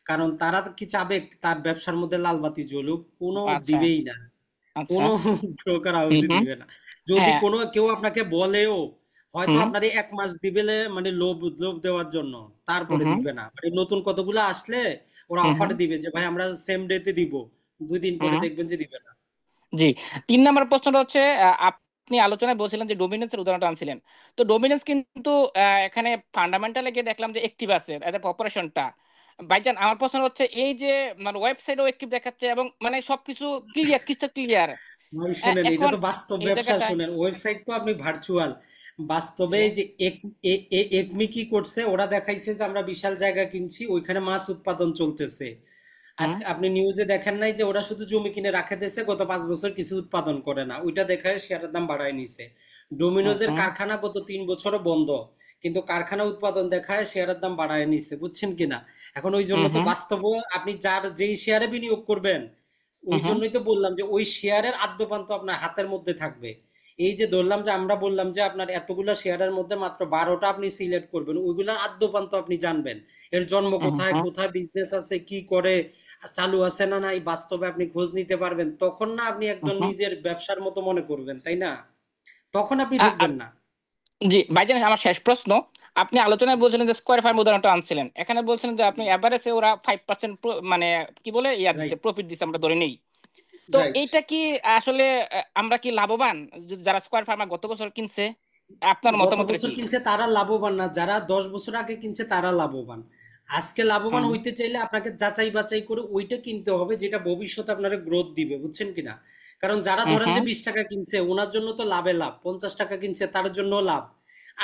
কারণ তারা কি চাবে তার ব্যবসার মধ্যে লাল বাতি জ্বলুক? কোনো আচ্ছা দিবেই না, আচ্ছা। কোনো ব্রোকার হুম হাউসই হুম। দিবে না। যদি হ্যাঁ। কোনো কেউ আপনাকে বলেও, হয়তো হুম আপনার 1 মাস দিবে, মানে লোভ লোভ দেওয়ার জন্য, হুম তারপরে হুম দিবে না। মানে নতুন কতগুলো আসলে ওরা হুম অফার হুম দিবে যে ভাই আমরা সেম ডেতে দিব, 2 দিন পরে হুম। দেখবেন যে দিবে না। জি। 3 নম্বর প্রশ্নটা হচ্ছে আপনি আলোচনায় বলছিলেন যে ডোমিনেন্সের উদাহরণটা আনছিলেন। তো ডোমিনেন্স কিন্তু এখানে ফান্ডামেন্টালে গিয়ে দেখলাম যে অ্যাক্টিভ আছে এজ অপারেশনটা। ভাইজান আমার প্রশ্ন হচ্ছে এই যে মানে ওয়েবসাইটও অ্যাক্টিভ দেখাচ্ছে এবং মানে সবকিছু ক্লিয়ার, ক্রিস্টাল ক্লিয়ার। ভাই শুনেন, এটা এখন তো বাস্তব এই ব্যবসা, জায়গাটায়। শুনেন ওয়েবসাইট তো আপনি ভার্চুয়াল, জি বাস্তবে যে একমি কি করছে, ওরা দেখাইছে যে আমরা বিশাল জায়গা কিনছি, ওইখানে মাছ উৎপাদন চলতেছে। হুম আজকে আপনি নিউজে দেখেন নাই যে ওরা শুধু জমি কিনে রাখে দিয়েছে, গত 5 বছর কিছু উৎপাদন করে না, ওইটা দেখায় শেয়ারের দাম বাড়ায় নিছে। হুম ডোমিনোজের হুম কারখানা গত 3 বছরও বন্ধ, কিন্তু কারখানা উৎপাদন দেখায় শেয়ারের দাম বাড়ায় নিছে, বুঝছেন কিনা? এখন ওই জন্য তো হুম বাস্তব, আপনি যার যেই শেয়ারে বিনিয়োগ করবেন, ওই হুম জন্যই তো বললাম যে ওই শেয়ারের আদ্যপান্ত আপনার হাতের মধ্যে থাকবে। এই যে ধরলাম যে আমরা বললাম যে আপনার এতগুলা শেয়ারের মধ্যে মাত্র 12টা আপনি সিলেক্ট করবেন, ওইগুলার আদ্যপান্ত আপনি জানবেন, এর জন্ম হুম কোথায়, হুম কোথায় বিজনেস আছে, কি করে, চালু আছে না নাই, বাস্তবে আপনি খোঁজ নিতে পারবেন, তখন না আপনি একজন হুম। নিজের ব্যবসার মতো মনে করবেন, তাই না? তখন আপনি আ- ঢুকবেন আ- না। জি ভাইজান আমার শেষ প্রশ্ন। আপনি আলোচনায় বলছিলেন যে স্কোয়ার ফার্ম উদাহরণটা আনছিলেন, এখানে বলছিলেন যে আপনি এভারেজে ওরা 5% মানে কি বলে দিচ্ছে, রাইট, প্রফিট দিচ্ছে আমরা ধরে নেই। তো রাইট। এইটা কি আসলে আমরা কি লাভবান যারা স্কোয়ার ফার্মার গত বছর কিনছে? আপনার গত মতামতটা বছর কি? কিনছে তারা লাভবান না, যারা 10 বছর আগে কিনছে তারা লাভবান। আজকে লাভবান হুম হইতে চাইলে আপনাকে যাচাই বাছাই করে ওইটা কিনতে হবে যেটা ভবিষ্যতে আপনার গ্রোথ দিবে, বুঝছেন কিনা? কারণ যারা হুম ধরেন যে হুম 20 টাকা কিনছে, ওনার জন্য তো লাভে লাভ, 50 টাকা কিনছে তার জন্য লাভ।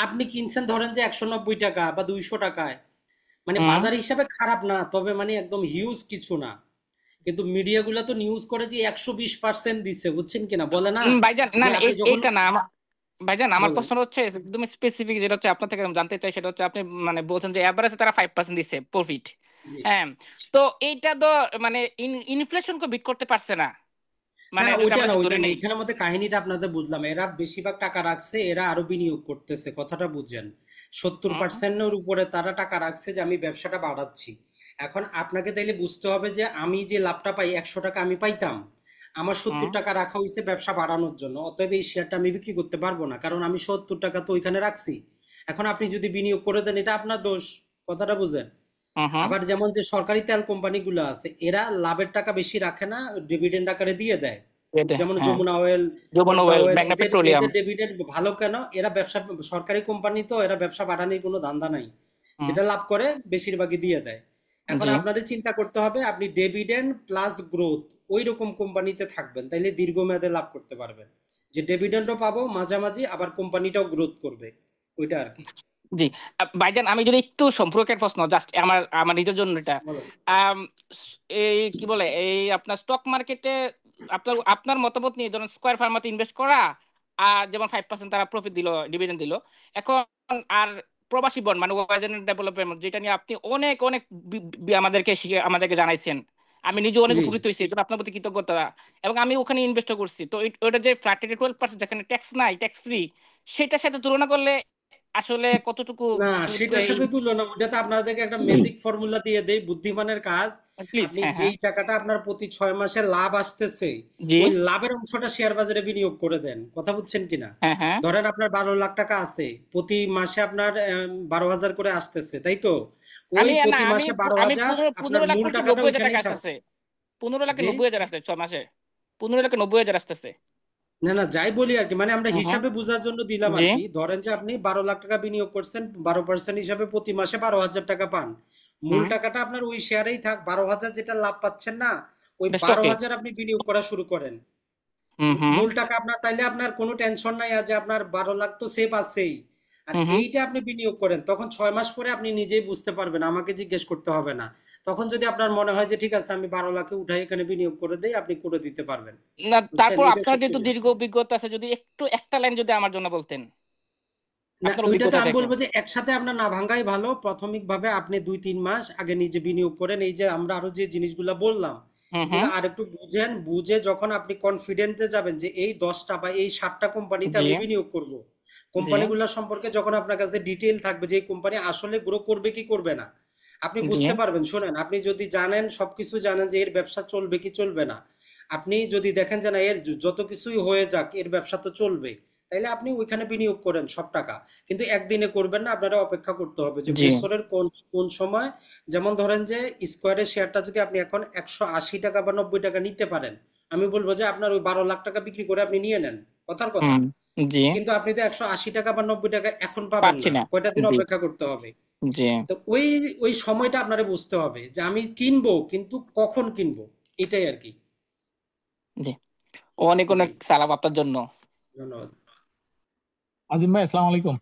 আপনি কিনছেন ধরেন যে 190 টাকা বা 200 টাকায়, মানে হুম। বাজার হিসাবে খারাপ না, তবে মানে একদম হিউজ কিছু না। কিন্তু মিডিয়াগুলো তো নিউজ করে যে 120% দিছে, বুঝছেন কিনা? বলে না ভাইজান না যে না, আপনি যখন, এইটা না আমার। ভাইজান আমার বলেন। প্রশ্ন হচ্ছে একদম স্পেসিফিক, যেটা হচ্ছে আপনার থেকে আমি জানতে চাই, সেটা হচ্ছে আপনি মানে বলছেন যে এভারেজে তারা 5% দিচ্ছে প্রফিট। জি। হ্যাঁ। তো এইটা তো মানে ইনফ্লেশনকে বিট করতে পারছে না, না মানে না, যদি ওইটা আমরা না, যদি ওইটা ধরে না, নেই। এখানের মধ্যে কাহিনীটা আপনাদের বুঝলাম, এরা বেশিরভাগ টাকা রাখছে, এরা আরো বিনিয়োগ করতেছে, কথাটা বুঝেন। সত্তর হুম পার্সেন্টের উপরে তারা টাকা রাখছে যে আমি ব্যবসাটা বাড়াচ্ছি। এখন আপনাকে তাইলে বুঝতে হবে যে আমি যে লাভটা পাই, 100 টাকা আমি পাইতাম, আমার হুম 70 টাকা রাখা হয়েছে ব্যবসা বাড়ানোর জন্য, অতএব এই শেয়ারটা আমি বিক্রি করতে পারবো না, কারণ আমি 70 টাকা তো ওইখানে রাখছি। এখন আপনি যদি বিনিয়োগ করে দেন, এটা আপনার দোষ, কথাটা বুঝেন। হুম হুম। আবার যেমন যে সরকারি তেল কোম্পানিগুলো আছে, এরা লাভের টাকা বেশি রাখে না, ডিভিডেন্ড আকারে দিয়ে দেয়। যেমন হ্যাঁ। Jamuna oil, Jamuna Padma oil, oil, মেঘনা এদের পেট্রোলিয়াম। এদের ডিভিডেন্ড ভালো কেন? এরা ব্যবসা, সরকারি কোম্পানি তো, এরা ব্যবসা বাড়ানোর কোনো ধান্দা নাই, হুম। যেটা লাভ করে বেশিরভাগই দিয়ে দেয়। এখন জি। আপনাদের চিন্তা করতে হবে আপনি ডিভিডেন্ড প্লাস গ্রোথ ওই রকম কোম্পানিতে থাকবেন, তাইলে দীর্ঘমেয়াদে লাভ করতে পারবেন, যে ডিভিডেন্ডও পাবো মাঝামাঝি, আবার কোম্পানিটাও গ্রোথ করবে, ওইটা আর কি। জি। ভাইজান আমি যদি একটু সম্পর্কের প্রশ্ন, জাস্ট আমার আমার নিজের জন্য এটা। বলো। আম, এই কি বলে এই আপনার স্টক মার্কেটে আপনার আপনার মতামত নিয়ে ধরুন স্কয়ার ফার্মাতে ইনভেস্ট করা, আর যেমন 5% তারা প্রফিট দিল, ডিভিডেন্ড দিল। এখন আর প্রবাসী বন্ড মানে ওয়াজেন ডেভেলপমেন্ট, যেটা নিয়ে আপনি অনেক অনেক আমাদেরকে আমাদেরকে জানাইছেন, আমি নিজে অনেক জি। উপকৃত হয়েছি, এই জন্য আপনার প্রতি কৃতজ্ঞতা। এবং আমি ওখানে ইনভেস্ট করছি, তো ওটা যে ফ্ল্যাট রেটে 12%, যেখানে ট্যাক্স নাই, ট্যাক্স ফ্রি, সেটার সাথে তুলনা করলে আসলে কতটুকু না, সেটার এই সাথে তুলনা, ওটাতে আপনাদেরকে একটা ম্যাজিক ফর্মুলা দিয়ে দেই, বুদ্ধিমানের কাজ। প্লিজ, আপনি হ্যাঁ হ্যাঁ, যেই টাকাটা আপনার প্রতি 6 মাসে লাভ আসতেছে, জি, ওই লাভের অংশটা শেয়ার বাজারে বিনিয়োগ করে দেন। কথা বুঝছেন কিনা? হ্যাঁ হ্যাঁ। ধরেন আপনার 12 লাখ টাকা আছে, প্রতি মাসে আপনার 12,000 করে আসতেছে, তাই তো? ওই না, প্রতি আমি মাসে বারো আমি হাজার পনেরো আপনার 15 লাখ মূল বলতে টাকাটা 90,000 টাকা ওইখানেই থাক। আসতেছে। 15 লাখে জি, 90,000 আসছে 6 মাসে। 15 লাখে 90,000 আসতেছে। না না, যাই বলি আর কি, মানে আমরা হুম হুম, হিসাবে বোঝার জন্য দিলাম জি, আর কি। ধরেন যে আপনি 12 লাখ টাকা বিনিয়োগ করছেন, 12% হিসাবে প্রতি মাসে 12,000 টাকা পান। মূল হুম, টাকাটা আপনার ওই শেয়ারেই থাক, 12,000 যেটা লাভ পাচ্ছেন না, ওই বারো স্টকে, হাজার আপনি বিনিয়োগ করা শুরু করেন। হুম হুম, মূল টাকা আপনার, তাইলে আপনার কোনো টেনশন নাই, আর যে আপনার 12 লাখ তো সেভ আছেই। আর হুম হুম। এইটা আপনি বিনিয়োগ করেন, তখন 6 মাস পরে আপনি নিজেই বুঝতে পারবেন, আমাকে জিজ্ঞেস করতে হবে না। তখন যদি আপনার মনে হয় যে ঠিক আছে আমি 12 লাখে উঠাই এখানে বিনিয়োগ করে দেই, আপনি করে দিতে পারবেন। না, বুঝছেন, তারপর এটা আপনার সত্যি যেহেতু কথা। দীর্ঘ অভিজ্ঞতা আছে, যদি একটু একটা লাইন যদি আমার জন্য বলতেন না, আপনার ওইটাতে অভিজ্ঞতা আমি থেকে। বলবো যে একসাথে আপনার না ভাঙ্গাই ভালো। প্রাথমিকভাবে আপনি 2-3 মাস আগে নিজে বিনিয়োগ করেন, এই যে আমরা আরো যে জিনিসগুলো বললাম, হুম এগুলো হুম, আর একটু বুঝেন। বুঝে যখন আপনি কনফিডেন্টে যাবেন যে এই 10টা বা এই 7টা কোম্পানিতে জি আমি বিনিয়োগ করব, জি, কোম্পানিগুলো সম্পর্কে যখন আপনার কাছে ডিটেইল থাকবে যে এই কোম্পানি আসলে গ্রো করবে কি করবে না, আপনি জি, বুঝতে পারবেন। শোনেন, আপনি যদি জানেন, সবকিছু জানেন যে এর ব্যবসা চলবে কি চলবে না, আপনি যদি দেখেন যে না এর যত কিছুই হয়ে যাক এর ব্যবসা তো চলবে, তাইলে আপনি ওইখানে বিনিয়োগ করেন সব টাকা। কিন্তু একদিনে করবেন না, আপনারা অপেক্ষা করতে হবে যে জি, বছরের কোন কোন সময়। যেমন ধরেন যে স্কোয়ারের শেয়ারটা যদি আপনি এখন 180 টাকা বা 90 টাকা নিতে পারেন, আমি বলবো যে আপনার ওই 12 লাখ টাকা বিক্রি করে আপনি নিয়ে নেন, কথার কথা। হুম, জি, কিন্তু আপনি তো 180 টাকা বা 90 টাকা এখন পাবেন পাচ্ছি না, না, কয়টা দিন জি অপেক্ষা করতে হবে। জি তো ওই ওই সময়টা আপনারা বুঝতে হবে যে আমি কিনবো, কিন্তু কখন কিনবো, এটাই আর কি। জি। অনেক জি, অনেক সালাম আপনার জন্য। ধন্যবাদ। আজিম ভাই, আসসালামু আলাইকুম।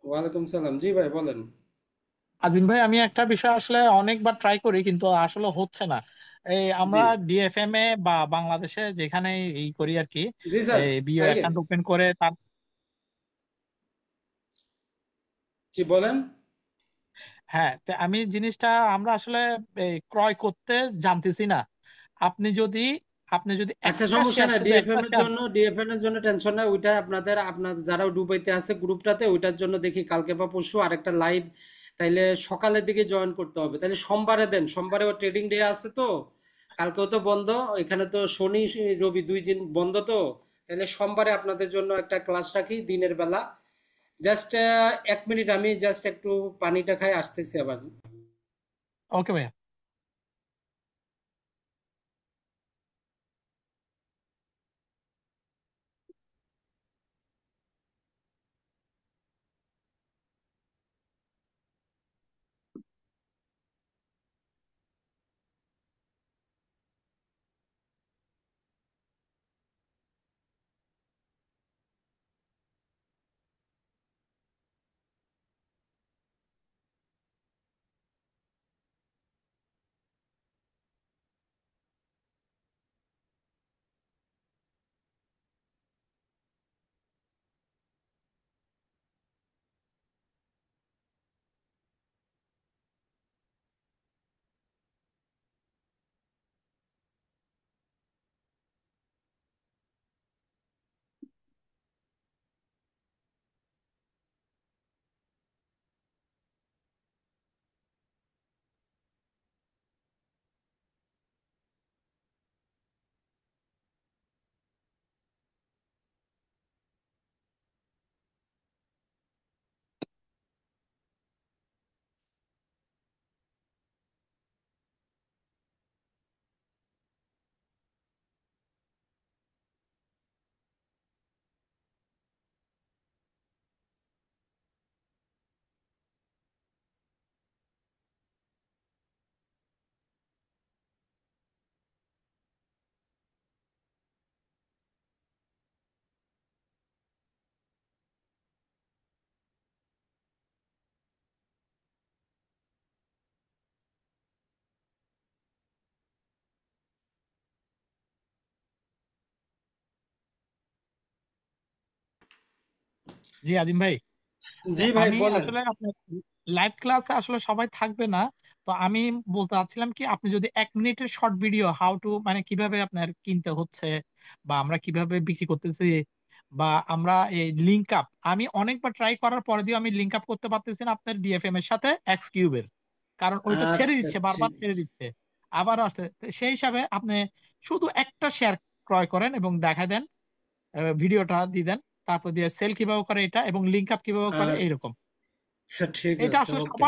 ওয়ালাইকুম সালাম। জি ভাই, বলেন। আজিম ভাই, আমি একটা বিষয় আসলে অনেকবার ট্রাই করি কিন্তু আসলে হচ্ছে না। এই জি আমরা ডিএফএম এ বা বাংলাদেশে যেখানে এই করি আর কি, জি স্যার, এই বিও আইয়েন। অ্যাকাউন্ট ওপেন করে তার, জি বলেন। হ্যাঁ, তো আমি জিনিসটা আমরা আসলে এই ক্রয় করতে জানতেছি না। আপনি যদি আপনি যদি আচ্ছা, একটা সমস্যা শেয়ার, নাই, শুধু একটা ডিএফএম এর শেয়ার, জন্য, ডিএফএম এর জন্য টেনশন নাই। ওইটা আপনাদের, আপনার যারা দুবাইতে আছে গ্রুপটাতে, ওইটার জন্য দেখি কালকে বা পরশু আরেকটা লাইভ, তাইলে সকালের দিকে জয়েন করতে হবে। তাইলে সোমবারে দেন, সোমবারে ও ট্রেডিং ডে আছে তো, কালকেও তো বন্ধ, এখানে তো শনি রবি 2 দিন বন্ধ তো। তাহলে সোমবারে আপনাদের জন্য একটা ক্লাস রাখি দিনের বেলা। জাস্ট 1 মিনিট, আমি জাস্ট একটু পানিটা খাই, আসতেছি আবার। ওকে ভাই। জি আজিম ভাই, জি ভাই, আমি বলেন। আসলে আপনার লাইভ ক্লাসে আসলে সবাই থাকবে না। তো আমি বলতে চাচ্ছিলাম কি, আপনি যদি 1 মিনিটের শর্ট ভিডিও হাউ টু, মানে কিভাবে আপনার কিনতে হচ্ছে বা আমরা কিভাবে বিক্রি করতেছি বা আমরা এই লিঙ্ক আপ, আমি অনেকবার ট্রাই করার পরে দিয়ে আমি লিঙ্ক আপ করতে পারতেছি না আপনার ডিএফএম এর সাথে এক্স কিউবের, কারণ ওইটা ছেড়ে আচ্ছা দিচ্ছে, বারবার ঠিক ছেড়ে আছে। দিচ্ছে, আবার আসতে। তো সেই হিসাবে আপনি শুধু একটা শেয়ার ক্রয় করেন এবং দেখা দেন, ভিডিওটা দিয়ে দেন, তারপর দিয়ে সেল কিভাবে করে এটা এবং লিঙ্ক আপ কিভাবে করে এইরকম। আচ্ছা ঠিক এটা আছে, আসলে ওকে।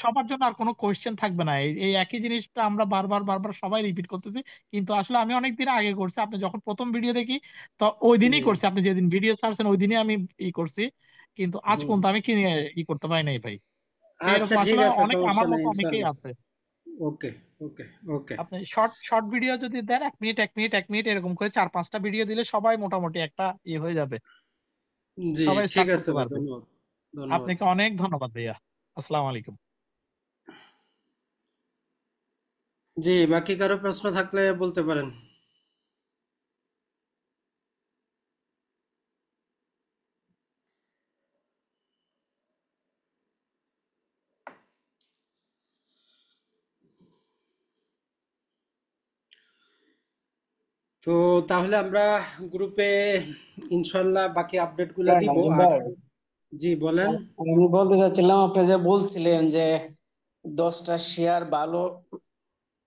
সবার জন্য আর কোনো কোয়েশ্চেন থাকবে না। এই একই জিনিসটা আমরা বারবার বারবার সবাই রিপিট করতেছি, কিন্তু আসলে আমি অনেক দিন আগে করছি, আপনি যখন প্রথম ভিডিও দেখি তো ওই জি। দিনই করছি, আপনি যেদিন ভিডিও ছাড়ছেন ওই দিনই আমি করছি, কিন্তু আজ হুম। পর্যন্ত আমি কিনে করতে পারি নাই ভাই। তো আচ্ছা এরকম ঠিক আসলে আছে, অনেক সমস্যা আমার নাই, মতো অনেকেই ইনশাল্লাহ। আছে। ওকে ওকে ওকে। আপনি শর্ট শর্ট ভিডিও যদি দেন 1 মিনিট 1 মিনিট 1 মিনিট এরকম করে 4-5টা ভিডিও দিলে সবাই মোটামুটি একটা হয়ে যাবে, জি সবাই ঠিক স্টার্ট আছে করতে ভাই, পারবে। ধন্যবাদ। ধন্যবাদ। আপনাকে অনেক ধন্যবাদ ভাইয়া। আসসালামু আলাইকুম। জি, বাকি কারো প্রশ্ন থাকলে বলতে পারেন। তো তাহলে আমরা গ্রুপে ইনশাল্লাহ বাকি আপডেট গুলা হ্যাঁ দিব। নাজিম আর ভাই, জি বলেন। আমি বলতে চাচ্ছিলাম আপনি যে বলছিলেন যে 10টা শেয়ার ভালো,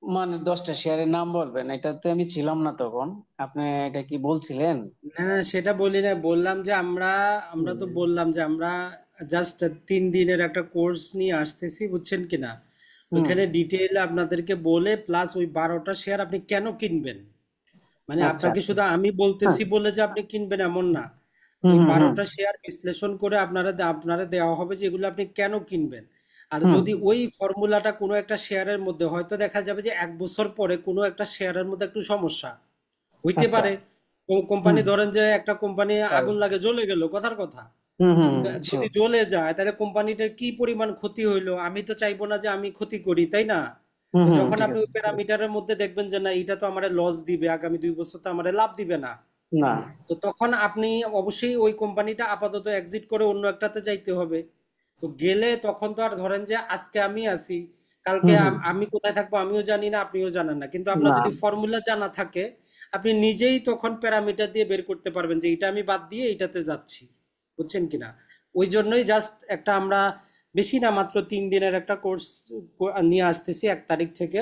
মানে 10টা শেয়ারের নাম বলবেন, এটাতে আমি ছিলাম না তখন, আপনি এটা কি বলছিলেন? হ্যাঁ, সেটা বলি না, বললাম যে আমরা আমরা তো হুম বললাম যে আমরা জাস্ট 3 দিনের একটা কোর্স নিয়ে আসতেছি, বুঝছেন কিনা। হুম, ওইখানে ডিটেইলে আপনাদেরকে বলে প্লাস ওই 12টা শেয়ার আপনি কেন কিনবেন, মানে আচ্ছা আপনাকে আচ্ছা। শুধু আমি হ্যাঁ, বলতেছি বলে যে আপনি কিনবেন এমন না। হুম ওই হুম হুম 12টা শেয়ার বিশ্লেষণ করে আপনারা দেওয়া হবে যে এগুলো আপনি কেন কিনবেন। আর হুম, যদি ওই ফর্মুলাটা কোনো একটা শেয়ারের মধ্যে হয়তো দেখা যাবে যে 1 বছর পরে কোনো একটা শেয়ারের মধ্যে একটু সমস্যা হইতে আচ্ছা, পারে। হুম, কোম্পানি ধরেন যে একটা কোম্পানি তাই। আগুন লাগে জ্বলে গেল, কথার কথা। হুম হুম তো যদি শিওর। জ্বলে যায় তাহলে কোম্পানিটার কি পরিমাণ ক্ষতি হইলো, আমি তো চাইবো না যে আমি ক্ষতি করি, তাই না। হুম তো হুম যখন ঠিক আপনি আছে। ওই প্যারামিটারের মধ্যে দেখবেন যে না এটা তো আমার লস দিবে, আগামী 2 বছর তো আমার লাভ দিবে না, না, তো তখন আপনি অবশ্যই ওই কোম্পানিটা আপাতত এক্সিট করে অন্য একটাতে যাইতে হবে। তো গেলে তখন তো আর ধরেন যে আজকে আমি আছি, কালকে হুম হুম, আমি কোথায় থাকবো আমিও জানি না, আপনিও জানেন না, কিন্তু আপনার না, যদি ফর্মুলা জানা থাকে আপনি নিজেই তখন প্যারামিটার দিয়ে বের করতে পারবেন যে এটা আমি বাদ দিয়ে এটাতে যাচ্ছি, বুঝছেন কিনা। ওই জন্যই জাস্ট একটা আমরা বেশি না, মাত্র 3 দিনের একটা কোর্স নিয়ে আসতেছি 1 তারিখ থেকে।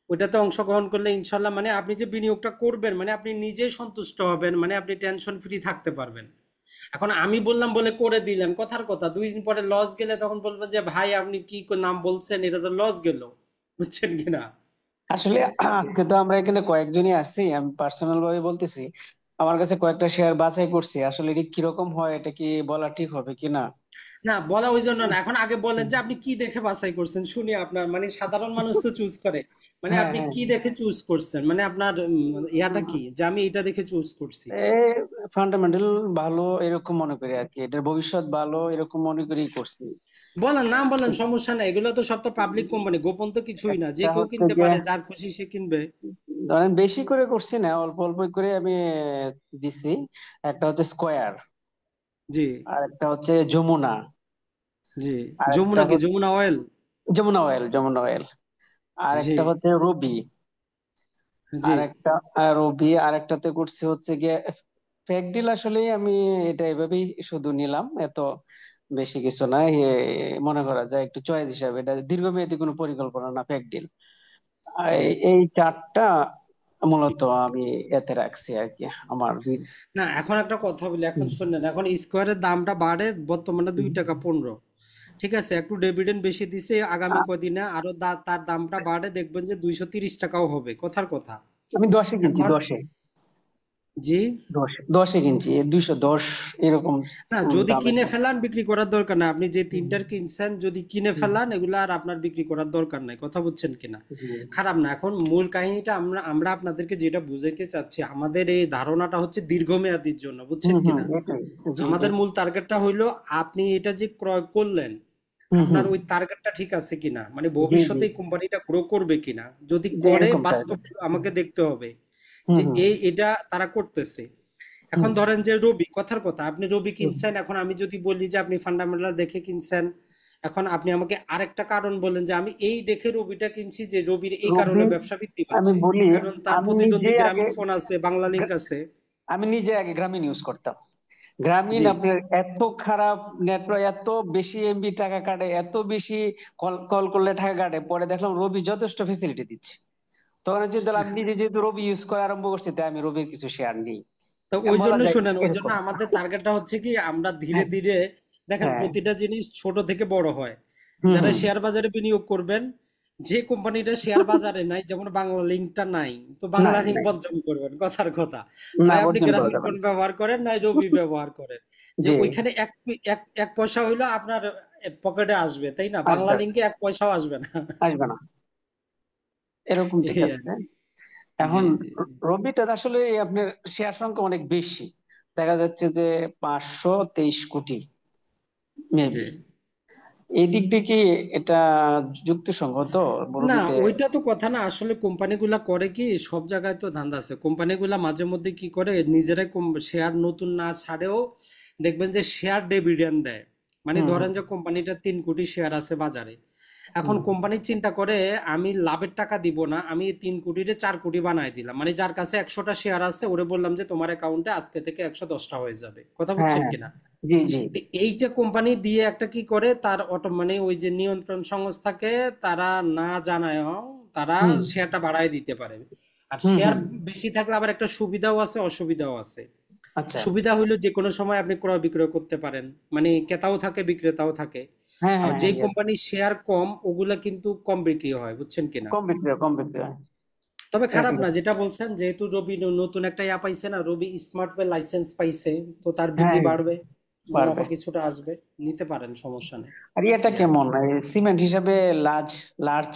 ওইটাতে অংশগ্রহণ করলে ইনশাল্লাহ মানে আপনি যে বিনিয়োগটা করবেন মানে আপনি নিজেই সন্তুষ্ট হবেন, মানে আপনি টেনশন ফ্রি থাকতে পারবেন। এখন আমি বললাম বলে করে দিলেন, কথার কথা 2 দিন পরে লস গেলে তখন বলবেন যে ভাই আপনি কি নাম বলছেন, এটা তো লস গেল, বুঝছেন কিনা। আসলে আজকে তো আমরা এখানে কয়েকজনই আছি, আমি পার্সোনাল ভাবে বলতেছি, আমার কাছে কয়েকটা শেয়ার বাছাই করছি, আসলে এটা কিরকম হয় এটা কি বলা ঠিক হবে কিনা? না বলা ওই জন্য না, এখন আগে বলেন যে আপনি কি দেখে বাছাই করছেন, শুনি আপনার, মানে সাধারণ মানুষ তো চুজ করে, মানে হ্যাঁ আপনি হ্যাঁ, কি দেখে চুজ করছেন, মানে আপনার ইয়াটা কি যে আমি এটা দেখে চুজ করছি। ফান্ডামেন্টাল ভালো এরকম মনে করি আর কি, এটার ভবিষ্যৎ ভালো এরকম মনে করেই করছি। বলেন, নাম বলেন, সমস্যা নেই, এগুলো তো সব তো পাবলিক কোম্পানি, গোপন তো কিছুই না, যে একটা কেউ হচ্ছে কিনতে যে, পারে, যার খুশি সে কিনবে। ধরেন বেশি করে করছি না, অল্প অল্প করে আমি দিছি। একটা হচ্ছে স্কয়ার, জি আর একটা হচ্ছে যমুনা, জি। আর একটা যমুনা কি, হচ্ছে Jamuna oil? Jamuna oil, Jamuna oil, আর জি একটা হচ্ছে রবি, জি। আর একটা রবি, আর একটাতে করছি হচ্ছে গিয়ে ফেক ডিল। আসলে আমি এটা এভাবেই শুধু নিলাম, এত বেশি কিছু না, মনে করা যায় একটু চয়েস হিসাবে, এটা দীর্ঘমেয়াদী কোনো পরিকল্পনা না, ফেক ডিল। জি। এই চারটা মূলত আমি এতে রাখছি আর কি আমার না এখন একটা কথা বলি, এখন শুনলেন, এখন স্কোয়ারের দামটা বাড়ে বর্তমানে 2 টাকা 15, ঠিক আছে, একটু ডিভিডেন্ড বেশি দিছে, আগামী কদিনে আরো তার দামটা বাড়ে, দেখবেন যে 230 টাকাও হবে, কথার কথা। আমি 10-এ কিনছি, এখন 10-এ, জি। 10-এ কিনছি, 210 এরকম না যদি দামে। কিনে ফেলান বিক্রি করার দরকার নাই, আপনি যে 3টার কিনছেন যদি কিনে হুম, ফেলান এগুলো আর আপনার বিক্রি করার দরকার নাই, কথা বুঝছেন কিনা। হুম, খারাপ না, এখন মূল কাহিনীটা আমরা আমরা আপনাদেরকে যেটা বুঝাইতে চাচ্ছি, আমাদের এই ধারণাটা হচ্ছে দীর্ঘমেয়াদীর জন্য, বুঝছেন হুম, কিনা। এটাই, জি আমাদের এটাই। মূল টার্গেটটা হইলো আপনি এটা যে ক্রয় করলেন হুম আপনার হুম, ওই টার্গেটটা ঠিক আছে কিনা, মানে জি জি, ভবিষ্যতে এই কোম্পানিটা গ্রো করবে কিনা, যদি যে করে এরকম বাস্তব টার্গেট। আমাকে দেখতে হবে হুম যে হুম এটা তারা করতেছে। হুম এখন ধরেন যে রবি, কথার কথা, আপনি রবি হুম। কিনছেন, এখন আমি যদি বলি যে আপনি ফান্ডামেন্টাল দেখে কিনছেন, এখন আপনি আমাকে আরেকটা কারণ বলেন যে আমি এই দেখে রবিটা কিনছি যে রবির এই কারণে রবি, ব্যবসা বৃদ্ধি আমি পাচ্ছে, বলি, কারণ তার আমি নিজে প্রতিদ্বন্দ্বী আগে গ্রামীণ ফোন আছে, বাংলা লিংক গ্রা- আছে। আমি নিজে আগে গ্রামীণ ইউজ করতাম, গ্রামীণ জি। আপনার এত খারাপ নেটওয়ার্ক, এত বেশি এমবি টাকা কাটে, এত বেশি কল কল করলে টাকা কাটে। পরে দেখলাম রবি যথেষ্ট ফেসিলিটি দিচ্ছে। তখন চিন্তা করলাম, আমি নিজে যেহেতু রবি ইউজ করা আরম্ভ করছি, তাই আমি রবির কিছু শেয়ার নিই। তো ওই বলা জন্য যায় শুনেন, ওই জন্য এরকম। আমাদের টার্গেটটা হচ্ছে কি, আমরা ধীরে হ্যাঁ, ধীরে দেখেন হ্যাঁ, প্রতিটা জিনিস ছোট থেকে বড় হয়। হুম, যারা হুম, শেয়ার বাজারে বিনিয়োগ করবেন, যে কোম্পানিটা শেয়ার বাজারে নাই, যেমন বাংলা লিঙ্কটা নাই, তো বাংলা নাই লিঙ্ক নাই, বর্জন করবেন, কথার কথা। না হয় আপনি বর্জন করা গ্রামীণ যাবে ফোন না। ব্যবহার করেন, নাই রবি ব্যবহার করেন, যে জি, ওইখানে এক এক এক পয়সা হইলো আপনার পকেটে আসবে, তাই না? বাংলা আসবে লিঙ্কে এক পয়সাও আসবে না। আসবে না, এরকম ঠিক এই আর আছে। কি। জি এখন জি জি। রবিটা আসলে আপনার শেয়ার সংখ্যা অনেক বেশি, দেখা যাচ্ছে যে 523 কোটি জি। মেবি। এই দিক দিয়ে কি এটা যুক্তিসঙ্গত না, রবিতে? ওইটা তো কথা না। আসলে কোম্পানিগুলা করে কি, সব জায়গায় তো ধান্দা আছে। কোম্পানিগুলা মাঝে মধ্যে কি করে, নিজেরাই শেয়ার নতুন না ছাড়েও দেখবেন যে শেয়ার ডিভিডেন্ড দেয়। মানে হুম, ধরেন যে কোম্পানিটা 3 কোটি শেয়ার আছে বাজারে, এখন হুম, কোম্পানি চিন্তা করে আমি লাভের টাকা দিব না, আমি 3 কোটিতে 4 কোটি বানায় দিলাম। মানে যার কাছে 100টা শেয়ার আছে ওরে বললাম যে তোমার অ্যাকাউন্টে আজকে থেকে 110টা হয়ে যাবে। কথা হ্যাঁ, বুঝছেন হ্যাঁ, কিনা? জি, জি, তো এইটা কোম্পানি দিয়ে একটা কি করে, তার অটো মানে ওই যে নিয়ন্ত্রণ সংস্থাকে তারা না জানায়ও তারা হুম, শেয়ারটা বাড়ায় দিতে পারে। আর হুম, শেয়ার হুম, বেশি থাকলে আবার একটা সুবিধাও আছে, অসুবিধাও আছে। আচ্ছা, সুবিধা হইলো যে কোনো সময় আপনি ক্রয় বিক্রয় করতে পারেন, মানে ক্রেতাও থাকে বিক্রেতাও থাকে। হ্যাঁ, আর হ্যাঁ, যেই হ্যাঁ, কোম্পানির শেয়ার কম ওগুলা কিন্তু কম বিক্রি হয়, বুঝছেন কিনা? কম বিক্রি হয়, কম বিক্রি হয়, তবে এটা খারাপ ঠিক না, আছে। যেটা বলছেন, যেহেতু রবি নতুন একটা ইয়া পাইছে না, রবি স্মার্ট ওয়ে লাইসেন্স পাইছে, তো তার হ্যাঁ, বিক্রি বাড়বে, বাড়বে। মুনাফা কিছুটা আসবে, নিতে পারেন, সমস্যা নেই। আর এটা এই আর কি। কেমন সিমেন্ট হিসাবে লার্জ লার্জ,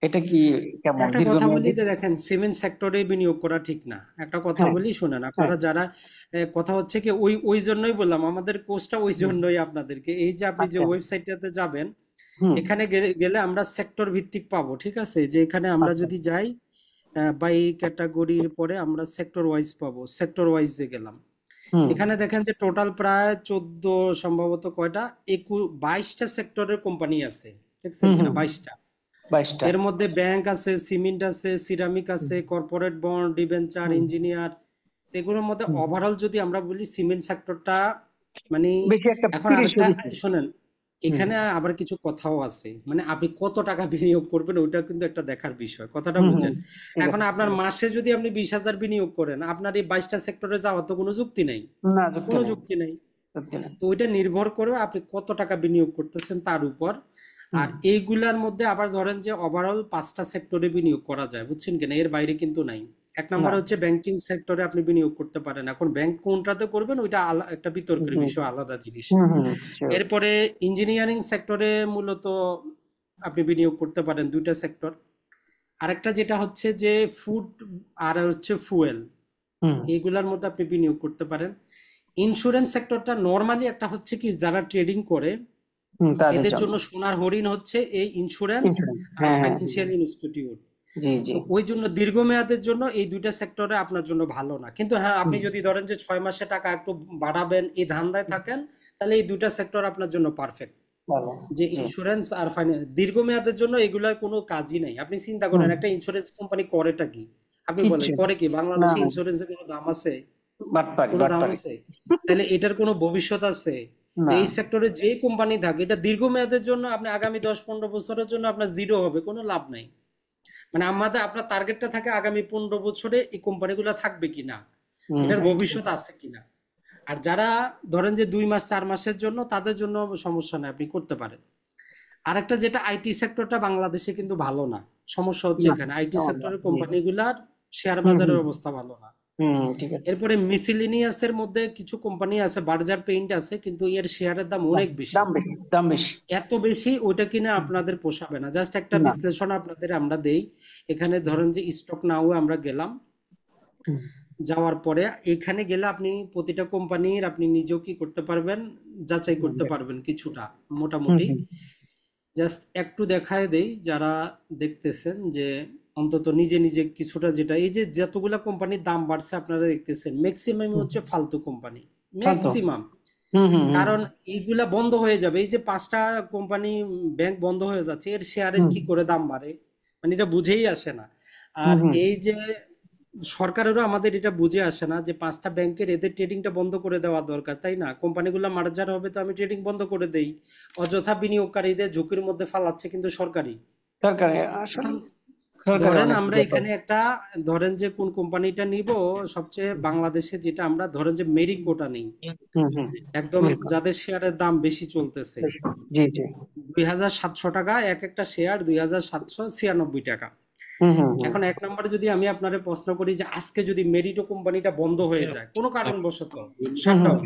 এটা কি কেমন একটা কথা বলি, দীর্ঘমেয়াদী? যে দেখেন সিমেন্ট সেক্টরে বিনিয়োগ করা ঠিক না। একটা কথা হ্যাঁ, বলি শুনেন, হ্যাঁ, আপনারা যারা কথা হচ্ছে কি, ওই ওই জন্যই বললাম, আমাদের কোর্সটা ওই হুম, জন্যই আপনাদেরকে, এই যে আপনি যে আচ্ছা, ওয়েবসাইটটাতে যাবেন, হুম, এখানে গেলে আমরা সেক্টর ভিত্তিক পাবো, ঠিক আছে? যে এখানে আমরা আচ্ছা, যদি যাই বাই ক্যাটাগরির পরে আমরা সেক্টর ওয়াইজ পাবো, সেক্টর ওয়াইজে গেলাম। হুম, এখানে দেখেন যে টোটাল প্রায় 14, সম্ভবত কয়টা, 22টা সেক্টরের কোম্পানি আছে, দেখছেন হুম, কিনা? হুম, 22টা। 22টা, এর মধ্যে ব্যাংক আছে, সিমেন্ট আছে, সিরামিক আছে, কর্পোরেট বন্ড, ডিবেঞ্চার, হুম, ইঞ্জিনিয়ার। এগুলোর মধ্যে হুম, ওভারঅল যদি আমরা বলি, সিমেন্ট সেক্টরটা মানে, বেশি একটা এখন তিরিশও আরেকটা বেশি। শোনেন, হুম, এখানে আবার কিছু কথাও আছে, মানে আপনি কত টাকা বিনিয়োগ করবেন ওইটা কিন্তু একটা দেখার বিষয়, কথাটা হুম, হুম, বুঝেন। ঠিক এখন আছে। আপনার মাসে যদি আপনি 20,000 বিনিয়োগ করেন, আপনার এই 22টা সেক্টরে যাওয়ার তো কোনো যুক্তি নেই, না, যুক্তি কোনো নেই, যুক্তি নেই। যুক্তি নেই। তো ওইটা নির্ভর করবে আপনি কত টাকা বিনিয়োগ করতেছেন তার উপর। হুম, আর এইগুলার মধ্যে আবার ধরেন যে ওভারঅল 5টা সেক্টরে বিনিয়োগ করা যায়, বুঝছেন কিনা? এর বাইরে কিন্তু নাই। এক না, নম্বর হচ্ছে ব্যাংকিং সেক্টরে আপনি বিনিয়োগ করতে পারেন। এখন ব্যাংক কোনটাতে করবেন ওইটা একটা বিতর্কের হুম, বিষয়, আলাদা জিনিস। হুম, হুম, sure, এরপরে ইঞ্জিনিয়ারিং সেক্টরে মূলত আপনি বিনিয়োগ করতে পারেন, 2টা সেক্টর। আরেকটা যেটা হচ্ছে যে ফুড, আর হচ্ছে ফুয়েল, হুম, এইগুলার মধ্যে আপনি বিনিয়োগ করতে পারেন। ইন্স্যুরেন্স সেক্টরটা নর্মালি একটা হচ্ছে কি, যারা ট্রেডিং করে হুম, তাদের এদের জন্য জন্য সোনার হরিণ হচ্ছে এই ইন্স্যুরেন্স ইন্স্যুরেন্স, আর হ্যাঁ, হ্যাঁ, ফাইন্যান্সিয়াল ইনস্টিটিউট। জি, জি, তো ওই জন্য দীর্ঘমেয়াদের জন্য এই 2টা সেক্টরে আপনার জন্য ভালো না। কিন্তু হ্যাঁ, আপনি হুম, যদি ধরেন যে 6 মাসে টাকা একটু বাড়াবেন এই ধান্দায় থাকেন, তাহলে এই 2টা সেক্টর আপনার জন্য পারফেক্ট। ভালো, যে জি, ইন্স্যুরেন্স আর ফাইন্যান্স, দীর্ঘমেয়াদের জন্য এগুলার কোনো কাজই নাই। আপনি চিন্তা করেন, হুম, একটা ইন্স্যুরেন্স কোম্পানি করেটা কি? আপনি বলেন কিচ্ছু করে কি? না, বাংলাদেশে না, ইন্স্যুরেন্সের কোনো দাম আছে? বাটপারি কোনো দাম বাটপারি, আছে? তাহলে এটার কোনো ভবিষ্যৎ আছে? তো না, এই সেক্টরে যে কোম্পানি থাকে, এটা দীর্ঘমেয়াদের জন্য, আপনি আগামী 10-15 বছরের জন্য আপনার জিরো হবে, কোনো লাভ নাই। মানে আপনার টার্গেটটা থাকে আগামী 15 বছরে এই কোম্পানিগুলো থাকবে কিনা, হুম, এটার ভবিষ্যৎ আছে কিনা। আর যারা ধরেন যে 2 মাস 4 মাসের জন্য, তাদের জন্য সমস্যা নেই, আপনি করতে পারেন। আরেকটা যেটা, আইটি সেক্টরটা বাংলাদেশে কিন্তু ভালো না। সমস্যা হচ্ছে না, এখানে, আইটি আমাদের, সেক্টরের জি, কোম্পানিগুলার শেয়ার হুম, হুম, বাজারের অবস্থা ভালো না। হুম, ঠিক আছে, এরপরে মিসিলিনিয়াসের মধ্যে কিছু কোম্পানি আছে, বার্জার পেইন্ট আছে, কিন্তু এর শেয়ারের দাম দাম অনেক বেশি। দাম বেশি, দাম বেশি, এত বেশি ওইটা কিনা আপনাদের পোষাবে না। জাস্ট একটা না, বিশ্লেষণ আপনাদের আমরা দেই। এখানে ধরেন যে স্টক নাও আমরা গেলাম, হুম, যাওয়ার পরে এখানে গেলে আপনি প্রতিটা কোম্পানির আপনি নিজেও কি করতে পারবেন, যাচাই করতে পারবেন কিছুটা, হুম, মোটামুটি। হুম, জাস্ট একটু দেখায় দেই যারা দেখতেছেন, যে অন্তত নিজে নিজে কিছুটা, যেটা এই যে যতগুলা কোম্পানির দাম বাড়ছে আপনারা দেখতেছেন, ম্যাক্সিমাম হুম, হচ্ছে ফালতু কোম্পানি, শান্ত, ম্যাক্সিমাম। হুম, হুম, হুম, কারণ এইগুলা বন্ধ হয়ে যাবে, এই যে 5টা কোম্পানি ব্যাংক বন্ধ হয়ে যাচ্ছে, এর শেয়ারের হুম, কি করে দাম বাড়ে, মানে এটা বুঝেই আসে না। হুম, আর হুম, এই যে সরকারেরও আমাদের এটা বুঝে আসে না যে 5টা ব্যাংকের এদের ট্রেডিংটা বন্ধ করে দেওয়া দরকার, তাই না? কোম্পানিগুলো মার্জার হবে তো আমি ট্রেডিং বন্ধ করে দেই, অযথা বিনিয়োগকারীদের ঝুঁকির মধ্যে ফালাচ্ছে কিন্তু সরকারি। সরকার আসলে এখন সরকারের ধরেন অনেক আমরা ব্যাপার। এখানে একটা, ধরেন যে কোন কোম্পানিটা নিব, সবচেয়ে বাংলাদেশে যেটা আমরা ধরেন যে মেরিকোটা নেই, হুম হুম একদম হুম, যাদের শেয়ারের দাম বেশি চলতেছে, জি জি 2700 টাকা এক একটা শেয়ার, 2796 টাকা। হুম হুম হুম এখন 1 নম্বরে যদি আমি আপনারে প্রশ্ন করি যে আজকে যদি মেরিটো কোম্পানিটা বন্ধ হয়ে যায় কোনো কারণবশত, হুম হুম শাটডাউন,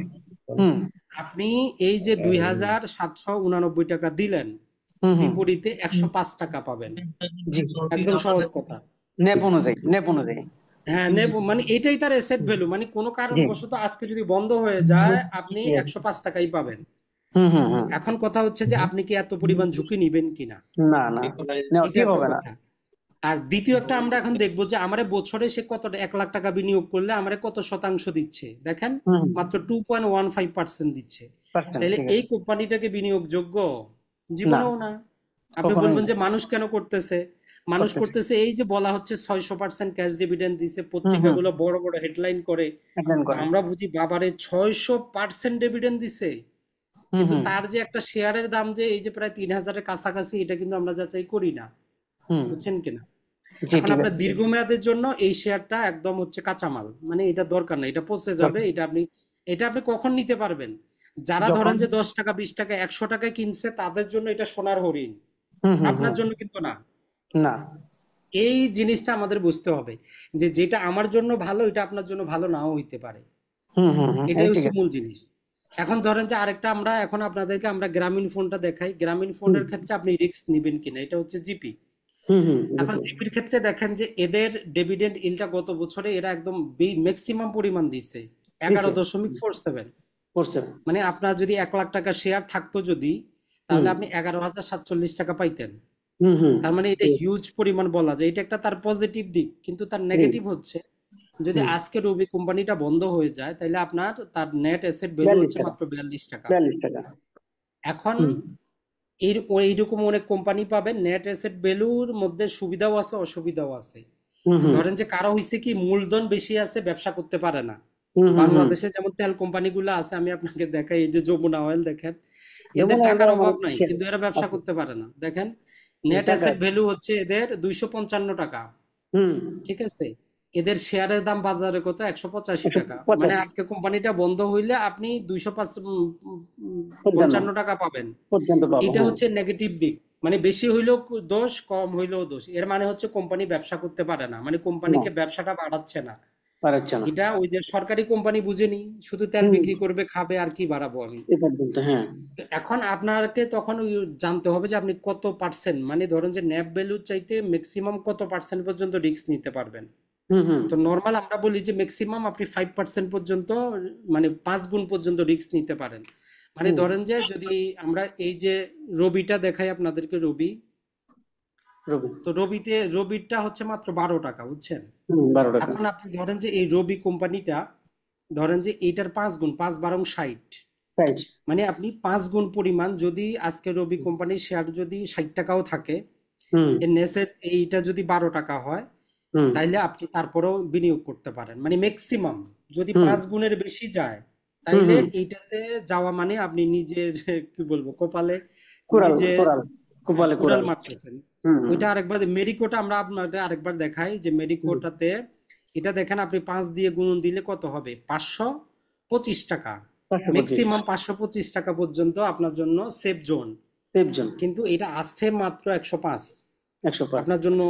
হুম আপনি এই যে 2789 টাকা দিলেন, হুম হুম, বিপরীতে 105 টাকা পাবেন। জি একদম সহজ কথা। নেপ অনুযায়ী হ্যাঁ, নেব মানে এটাই তার এসেট ভ্যালু, মানে কোনো জি কারণবশত আজকে যদি বন্ধ হয়ে যায় আপনি 105 টাকাই পাবেন। হুম হুম হুম, এখন কথা হচ্ছে যে আপনি কি এত পরিমাণ ঝুঁকি নিবেন কিনা, না না নেওয়া এটা ঠিক একটা হবে না। কথা। আর দ্বিতীয় একটা আমরা এখন দেখবো যে আমারে বছরে সে কত 1 লাখ টাকা বিনিয়োগ করলে আমারে কত শতাংশ দিচ্ছে, দেখেন হুম মাত্র 2.15% দিচ্ছে। পার্সেন্ট তাইলে ঠিক এই আছে কোম্পানিটাকে বিনিয়োগযোগ্য? না, জীবনেও না। আপনি কখনোই বলবেন না যে মানুষ কেন করতেছে? মানুষ করতেছে। করতেছে এই যে বলা হচ্ছে 600% ক্যাশ ডিভিডেন্ড দিছে, হুম হুম পত্রিকাগুলো বড় বড় হেডলাইন করে, অ্যাটেন্ড তো করে আমরা বুঝি বাবারে 600% ডিভিডেন্ড দিছে, হুম কিন্তু হুম তার যে একটা শেয়ারের দাম যে এই যে প্রায় 3000-এর কাছাকাছি, এটা কিন্তু আমরা যাচাই করি না, হুম বুঝছেন কিনা? জি এখন ঠিক আপনার আছে দীর্ঘমেয়াদের জন্য এই শেয়ারটা একদম হচ্ছে কাঁচামাল, মানে এটা দরকার না, এটা পচে যাবে, দরকার। এটা আপনি কখন নিতে পারবেন? যারা যখন ধরেন যে 10 টাকা 20 টাকা 100 টাকায় কিনছে তাদের জন্য এটা সোনার হরিণ, হুম হুম আপনার হুম জন্য কিন্তু না। না এই জিনিসটা আমাদের বুঝতে হবে যে যেটা আমার জন্য ভালো এটা আপনার জন্য ভালো নাও হইতে পারে, হুম হুম হুম এটাই ঠিক হচ্ছে আছে মূল জিনিস। এখন ধরেন যে আরেকটা আমরা এখন আপনাদেরকে আমরা গ্রামীণ ফোনটা দেখাই, গ্রামীণ হুম ফোনের ক্ষেত্রে আপনি রিস্ক নিবেন কিনা, এটা হচ্ছে জিপি। হুম হুম এখন জিপির ক্ষেত্রে দেখেন যে এদের ডিভিডেন্ড ইলটা গত বছরে এরা একদম ম্যাক্সিমাম পরিমাণ দিছে, দিছে 11.47। করছে মানে আপনার যদি 1 লাখ টাকা শেয়ার থাকতো যদি, হুম তাহলে আপনি 11,047 টাকা পাইতেন। হুম হুম তার মানে এটা হিউজ পরিমাণ বলা যায়, এটা একটা তার পজিটিভ দিক। কিন্তু তার জি নেগেটিভ হচ্ছে যদি হুম আজকে রবি কোম্পানিটা বন্ধ হয়ে যায় তাহলে আপনার তার নেট অ্যাসেট ভ্যালু 42 হচ্ছে টাকা মাত্র 42 টাকা। 42 টাকা এখন হুম এইরকম অনেক কোম্পানি পাবেন, নেট অ্যাসেট ভ্যালুর মধ্যে সুবিধাও আছে অসুবিধাও আছে। হুম হুম ধরেন যে কারো হয়েছে কি মূলধন বেশি আছে, ব্যবসা করতে পারে না। হুম হুম হুম বাংলাদেশে যেমন তেল কোম্পানিগুলো আছে, আমি আপনাকে দেখাই, এই যে যমুনা অয়েল দেখেন, যেমন এদের আমরা টাকার মানে অভাব নাই কিন্তু এরা ব্যবসা আছে করতে পারে না। দেখেন নেট টাকা অ্যাসেট ভ্যালু হচ্ছে এদের 255 টাকা, হুম ঠিক আছে? এদের শেয়ারের দাম বাজারে কত? 185 টাকা। মানে 185 আজকে কোম্পানিটা বন্ধ হইলে আপনি 55 255 টাকা পাবেন। পর্যন্ত পাবো এটা হ্যাঁ হচ্ছে নেগেটিভ দিক, মানে বেশি হইলেও দোষ, কম হইলেও দোষ। এর মানে হচ্ছে কোম্পানি ব্যবসা করতে পারে না, মানে না কোম্পানিকে ব্যবসাটা বাড়াচ্ছে না। পারছে না এটা ওই যে সরকারি কোম্পানি বুঝেনি, শুধু তেল হুম বিক্রি করবে, খাবে, আর কি বাড়াবো আমি। এ পর্যন্ত হ্যাঁ তো এখন আপনাকে তখন ওই জানতে হবে যে আপনি কত পার্সেন্ট, মানে ধরেন যে ন্যাপ ভ্যালুর চাইতে ম্যাক্সিমাম কত পার্সেন্ট পর্যন্ত রিস্ক নিতে পারবেন। হুম হুম তো নর্মাল আমরা বলি যে ম্যাক্সিমাম আপনি 5% পর্যন্ত, মানে 5 গুণ পর্যন্ত রিস্ক নিতে পারেন। মানে হুম ধরেন যে যদি আমরা এই যে রবিটা দেখাই আপনাদেরকে, রবি, রবি তো রবিটা হচ্ছে মাত্র 12 টাকা, বুঝছেন? 12 টাকা এখন আপনি ধরেন যে এই রবি কোম্পানিটা, ধরেন যে এইটার 5 গুণ, 5 × 12 = 60, রাইট মানে আপনি 5 গুণ পরিমাণ, যদি আজকে রবি কোম্পানির শেয়ার যদি 60 টাকাও থাকে, হুম এর নেসের এইটা যদি 12 টাকা হয়, হুম তাইলে আপনি তারপরেও বিনিয়োগ করতে পারেন। মানে ম্যাক্সিমাম যদি হুম 5 গুণের বেশি যায়, হুম তাইলে হুম এইটাতে যাওয়া মানে আপনি নিজের কি বলবো কপালে কোরাল নিজে কোরাল কোপালে কুড়াল কোরাল মারতেছেন। হুম হুম ওইটা আরেকবার মেরিকোটা আমরা আপনাকে আরেকবার দেখাই যে হুম মেরিকোটাতে এটা দেখেন, আপনি 5 দিয়ে গুণ দিলে কত হবে? 525 টাকা। 525 ম্যাক্সিমাম 525 টাকা পর্যন্ত আপনার জন্য সেফ জোন, সেফ জন কিন্তু এটা আসছে মাত্র 105 105 আপনার জন্য।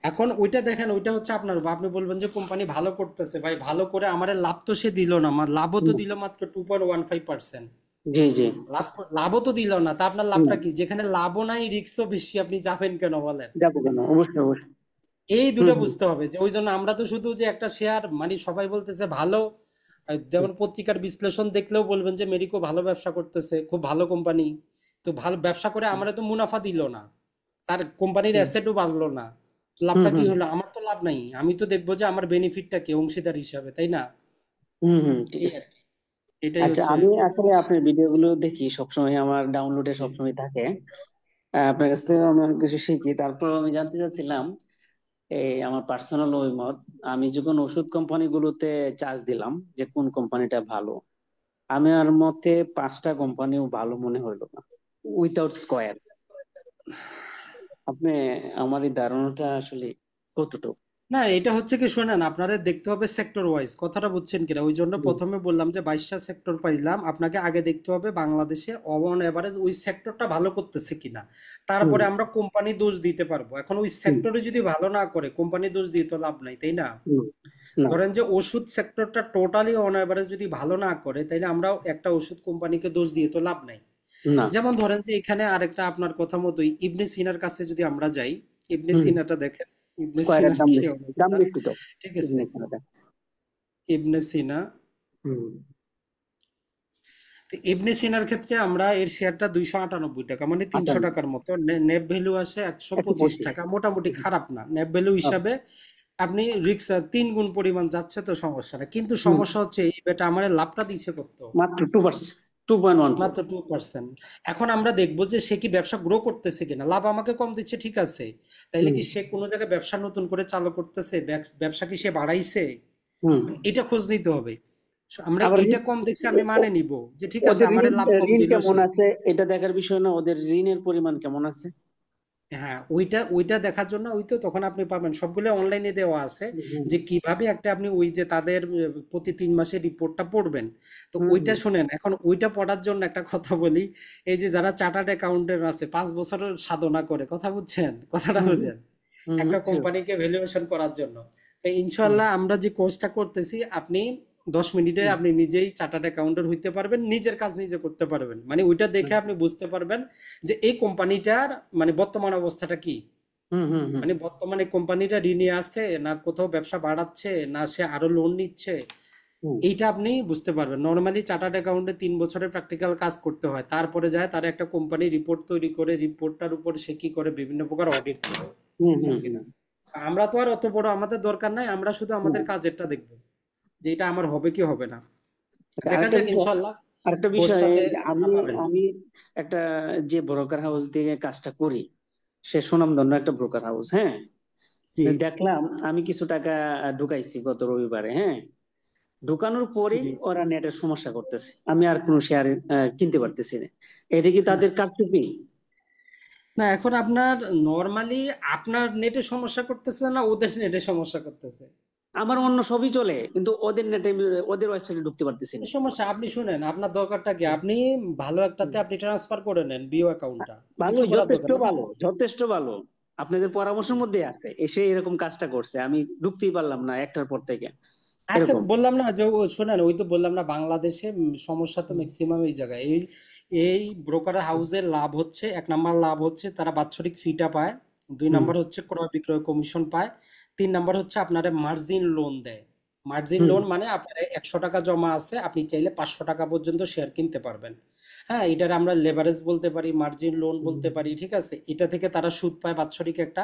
এখন ওইটা দেখেন, ওইটা হচ্ছে আপনার, আপনি বলবেন যে কোম্পানি ভালো করতেছে, ভাই ভালো করে আমারে লাভ তো সে দিল না, আমার লাভও তো হুম, দিল মাত্র 2.15%। জি জি লাভও তো দিল না, তা আপনার হুম লাভটা কি? যেখানে লাভও নাই রিস্কও বেশি, আপনি যাবেন কেন বলেন? যাবো কেন অবশ্যই অবশ্যই এই হুম দুটো হুম বুঝতে হবে, যে ওই জন্য আমরা তো শুধু যে একটা শেয়ার, মানে সবাই বলতেছে ভালো, যেমন পত্রিকার বিশ্লেষণ দেখলেও বলবেন যে মেরিকো ভালো ব্যবসা করতেছে, খুব ভালো কোম্পানি, তো ভালো ব্যবসা করে আমার তো মুনাফা দিল না, তার কোম্পানির হুম অ্যাসেটও বাড়লো না, তো হুম লাভটা কি হুম হলো? আমার তো লাভ নাই, আমি তো দেখবো যে আমার বেনিফিটটা কি অংশীদার হিসাবে, তাই না? ঠিক এই আছে আর কি, এটাই আচ্ছা হচ্ছে। আমি আসলে আপনার ভিডিওগুলো দেখি সবসময় আমার ডাউনলোডে জি। সবসময় থাকে আপনার কাছ থেকে আমি অনেক কিছু শিখি তারপর আমি জানতে চাচ্ছিলাম এই আমার পার্সোনাল অভিমত, আমি যখন ওষুধ কোম্পানিগুলোতে চার্জ দিলাম যে কোন কোম্পানিটা ভালো, আমার মতে 5টা কোম্পানিও ভালো মনে হলো না, উইথাউট স্কোয়ার। আপনি আমার এই ধারণাটা আসলে কতটুকু? না, এটা হচ্ছে কি, শোনেন, আপনাদের দেখতে হবে সেক্টর ওয়াইজ, কথাটা বুঝছেন কিনা? ওই জন্য হুম, প্রথমে বললাম যে 22টা সেক্টর পাইলাম, আপনাকে আগে দেখতে হবে বাংলাদেশে অন এভারেজ ওই সেক্টরটা ভালো করতেছে কিনা, হুম, তারপরে আমরা কোম্পানি দোষ দিতে পারবো। এখন ওই হুম, সেক্টরে যদি ভালো না করে কোম্পানি দোষ দিয়ে তো লাভ নাই, তাই না? হুম, না, ধরেন যে ওষুধ সেক্টরটা টোটালি অন এভারেজ যদি ভালো না করে, তাইলে আমরা একটা ওষুধ কোম্পানিকে দোষ দিয়ে তো লাভ নাই। না, যেমন ধরেন যে এখানে আরেকটা আপনার কথা মতোই ইবনে সিনার কাছে যদি আমরা যাই, ইবনে হুম, সিনাটা দেখেন, ইবনে স্কোয়ারের সিনার দাম কি বেশি, দাম অবস্থা, বেশি তো ঠিক আছে? ইবনে সিনাটা। ইবনে সিনা, হুম, তো ইবনে সিনার ক্ষেত্রে আমরা এর শেয়ারটা 298 টাকা, মানে 300 58, টাকার মতো, নেপ ভ্যালু আসে 125 125। টাকা, মোটামুটি খারাপ না নেপ ভ্যালু হিসাবে। আপনি রিক্স 3 গুণ পরিমাণ যাচ্ছে তো সমস্যা না, কিন্তু হুম, সমস্যা হচ্ছে এই বেটা আমার লাভটা দিছে কত, মাত্র 2%, 2.14। মাত্র 2%। এখন আমরা দেখবো যে সে কি ব্যবসা গ্রো করতেছে কিনা। লাভ আমাকে কম দিচ্ছে, ঠিক আছে, তাইলে হুম, কি সে কোনো জায়গায় ব্যবসা নতুন করে চালু করতেছে, ব্যবসা কি সে বাড়াইছে, হুম। এটা খোঁজ নিতে হবে। আমরা আবার এটা কম দেখছি, আমি মানে নিব যে ঠিক আছে ওদের আমারে ঋণ, লাভ কম ঋণ দিল কেমন সে। আছে এটা দেখার বিষয় না, ওদের ঋণের পরিমাণ কেমন আছে। হ্যাঁ, ওইটা ওইটা দেখার জন্য ওই তো তখন আপনি পাবেন সবগুলো অনলাইনে দেওয়া আছে, হুম, যে কিভাবে একটা আপনি ওই যে তাদের প্রতি 3 মাসের রিপোর্টটা পড়বেন। তো হুম, ওইটা শুনেন, এখন ওইটা পড়ার জন্য একটা কথা বলি, এই যে যারা চার্টার্ড অ্যাকাউন্টেন্ট আছে 5 বছরের সাধনা করে, কথা বুঝছেন, কথাটা হুম, বুঝেন, হুম, হুম, একটা sure, কোম্পানিকে ভ্যালুয়েশন করার জন্য। তো হুম, ইনশাল্লাহ আমরা যে কোর্সটা করতেছি, আপনি 10 মিনিটে হুম, আপনি নিজেই চার্টার্ড অ্যাকাউন্টেন্ট হইতে পারবেন, নিজের কাজ নিজে করতে পারবেন, মানে ওইটা দেখে আচ্ছা, আপনি বুঝতে পারবেন যে এই কোম্পানিটার মানে বর্তমান অবস্থাটা কি। হুম, হুম, হুম, মানে বর্তমানে কোম্পানিটা ঋণে আছে না কোথাও ব্যবসা বাড়াচ্ছে না সে আরো লোন নিচ্ছে, হুম, এইটা আপনি বুঝতে পারবেন। নর্মালি চার্টার্ড অ্যাকাউন্টে 3 বছরের প্র্যাকটিক্যাল কাজ করতে হয়, তারপরে যায় তারা একটা কোম্পানি রিপোর্ট তৈরি করে, রিপোর্টটার উপর সে কি করে বিভিন্ন প্রকার অডিট করে, হুম, বুঝছেন হুম, কিনা? হুম, আমরা তো আর অত বড় আমাদের দরকার নাই, আমরা শুধু হুম। আমাদের কাজেরটা দেখবো যে এটা আমার হবে কি হবে না। আচ্ছা, দেখা আরেকটা যাক বিষয়, ইনশাল্লাহ আরেকটা বিষয় কোর্সটাতে যে আপনারা আমি পাবেন। আমি একটা যে ব্রোকার হাউস দিয়ে কাজটা করি, সে সুনামধন্য একটা ব্রোকার হাউস, হ্যাঁ। জি, দেখলাম আমি কিছু টাকা ঢুকাইছি গত রবিবারে, হ্যাঁ। ঢুকানোর পরেই জি। ওরা নেটের সমস্যা করতেছে, আমি আর কোনো শেয়ার কিনতে পারতেছি না। এটা কি তাদের কারচুপি? না, এখন আপনার নর্মালি আপনার নেটে সমস্যা করতেছে না ওদের নেটে সমস্যা করতেছে? আমার অন্য সবই চলে, কিন্তু ওদের নেটে, ওদের ওয়েবসাইটে ঢুকতে পারতেছি কি না। সমস্যা, আপনি শুনেন, আপনার দরকারটা কি, আপনি ভালো হুম। একটাতে আপনি ট্রান্সফার করে নেন বিও অ্যাকাউন্টটা, ভালো, কিছু করার যথেষ্ট দরকার না। ভালো, যথেষ্ট ভালো। আপনাদের পরামর্শের মধ্যে আছে, এসে এরকম কাজটা করছে, আমি ঢুকতেই পারলাম না একটার পর থেকে, আচ্ছা, এরকম। বললাম না যে শোনেন, ওই তো বললাম না বাংলাদেশে সমস্যা তো হুম, ম্যাক্সিমাম এই জায়গায়। এই এই ব্রোকার হাউসের লাভ হচ্ছে, 1 নাম্বার লাভ হচ্ছে তারা বাৎসরিক ফিটা পায়, 2 নাম্বার হচ্ছে ক্রয় বিক্রয় কমিশন পায়, 3 নাম্বার হচ্ছে আপনারা মার্জিন লোন দেয়। মার্জিন হুম, লোন মানে আপনার 100 টাকা জমা আছে, আপনি চাইলে 500 টাকা পর্যন্ত শেয়ার কিনতে পারবেন। হ্যাঁ, এটার আমরা লেভারেজ বলতে পারি, মার্জিন লোন বলতে পারি, হুম, ঠিক আছে? এটা থেকে তারা সুদ পায় বাৎসরিক একটা।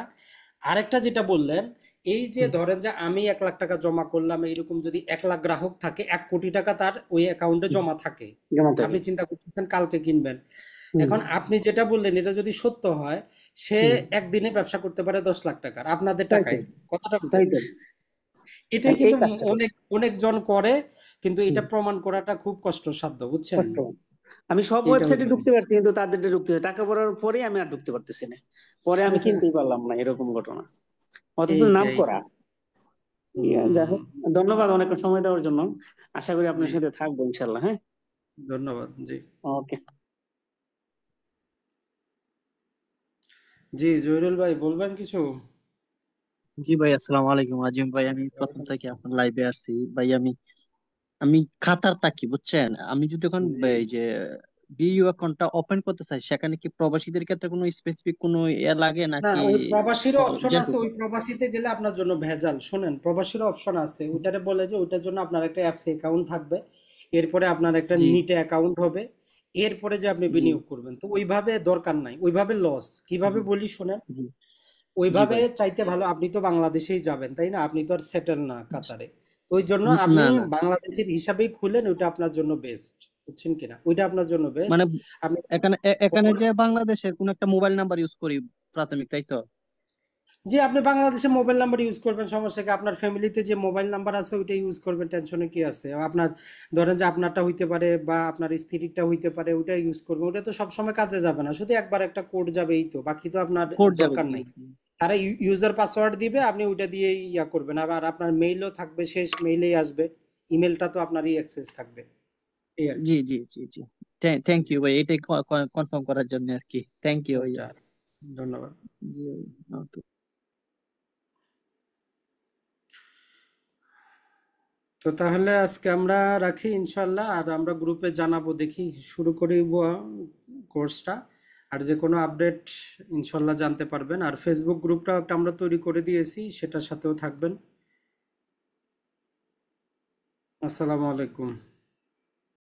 আরেকটা যেটা বললেন, এই যে হুম, ধরেন যে আমি 1 লাখ টাকা জমা করলাম, এইরকম যদি 1 লাখ গ্রাহক থাকে, 1 কোটি টাকা তার ওই অ্যাকাউন্টে হুম, জমা থাকে, জমা থাকে। আপনি চিন্তা করতেছেন কালকে কিনবেন। হুম, এখন আপনি যেটা বললেন এটা যদি সত্য হয়, সে হুম, একদিনে ব্যবসা করতে পারে 10 লাখ টাকার আপনাদের তাই তো, টাকায়, কথাটা তাই বুঝেন। তো, এটাই এই কিন্তু কাজটা করি। অনেক অনেক জন করে, কিন্তু হুম, এটা প্রমাণ করাটা খুব কষ্টসাধ্য, বুঝছেন? কষ্ট। আমি সব এইটা ওয়েবসাইটে হইলো। ঢুকতে পারছি, কিন্তু তাদের ঢুকতে, টাকা পড়ার পরে আমি আর ঢুকতে পারতেছি না, পরে আমি কিনতেই পারলাম না, এরকম ঘটনা, অথচ নাম এইটাই। করা। যাই হুম। হোক, ধন্যবাদ অনেক সময় দেওয়ার জন্য। আশা করি জি, আপনার সাথে থাকবো ইনশাল্লাহ, হ্যাঁ। ধন্যবাদ। জি, ওকে। জি, জহিরুল ভাই বলবেন কিছু? জি ভাই, আসসালামু আলাইকুম আজিম ভাই। আমি প্রথম ওয়ালাইকুম থেকে আসসালাম। আপনার লাইভে আসছি ভাই। আমি আমি খাতার তাকি, বুঝছেন? আমি যদি এখন জি। এই যে বিইউ অ্যাকাউন্টটা ওপেন করতে চাই, সেখানে কি প্রবাসীদের ক্ষেত্রে কোনো স্পেসিফিক কোনো লাগে না, নাকি? ওই প্রবাসীরও অপশন আছে, যেটুকু। ওই প্রবাসীতে গেলে আপনার জন্য ভেজাল। শোনেন, প্রবাসীরও অপশন আছে, ওইটারে বলে যে ওইটার জন্য আপনার একটা অ্যাপস অ্যাকাউন্ট থাকবে, এরপরে আপনার একটা জি, নিটে অ্যাকাউন্ট হবে, এরপরে যে আপনি জি, বিনিয়োগ করবেন। তো ওইভাবে দরকার নাই, ওইভাবে লস কিভাবে জি, বলি শোনেন, জি, জি ওইভাবে ভাই। চাইতে ভালো আপনি তো বাংলাদেশেই যাবেন, তাই না? আপনি তো আর সেটেল না কাতারে। তো ওই জন্য না, আপনি না, বাংলাদেশের হিসাবেই খুলেন, ওইটা আপনার জন্য বেস্ট, বুঝছেন কিনা? ওইটা আপনার জন্য বেস্ট। মানে আপনি এখানে এখানে যে বাংলাদেশের কোন একটা মোবাইল নাম্বার ইউজ করি প্রাথমিক, তাই তো? যে আপনি বাংলাদেশে মোবাইল নাম্বার ইউজ করবেন, সমস্যা কি? আপনার ফ্যামিলিতে যে মোবাইল নাম্বার আছে ওইটা ইউজ করবেন, টেনশনে কি আছে? আপনার ধরেন যে আপনারটা হইতে পারে বা আপনার স্ত্রীরটা হইতে পারে, ওইটা ইউজ করবেন। ওটা তো সবসময় কাজে যাবে না, শুধু একবার একটা কোড যাবে, এই তো, বাকি তো আপনার কোড যাবে, দরকার নাই। তারা ইউজার পাসওয়ার্ড দিবে, আপনি ওইটা দিয়ে ইয়া করবেন। আবার আপনার মেইলও থাকবে, শেষ মেইলেই আসবে, ইমেলটা তো আপনারই অ্যাক্সেস থাকবে, এই আর জি কি। জি জি জি। থ্যাংক ইউ ভাই, এটাই কনফার্ম করার জন্য আর কি। থ্যাংক ইউ ভাইয়া। আচ্ছা, ধন্যবাদ। জি ওকে। তো তাহলে আজকে আমরা রাখি ইনশাল্লাহ, আর আমরা গ্রুপে জানাবো, দেখি শুরু করি কোর্সটা। আর যে কোনো আপডেট ইনশাল্লাহ জানতে পারবেন। আর ফেসবুক গ্রুপটাও একটা আমরা তৈরি করে দিয়েছি, সেটার সাথেও থাকবেন। আসসালামু আলাইকুম।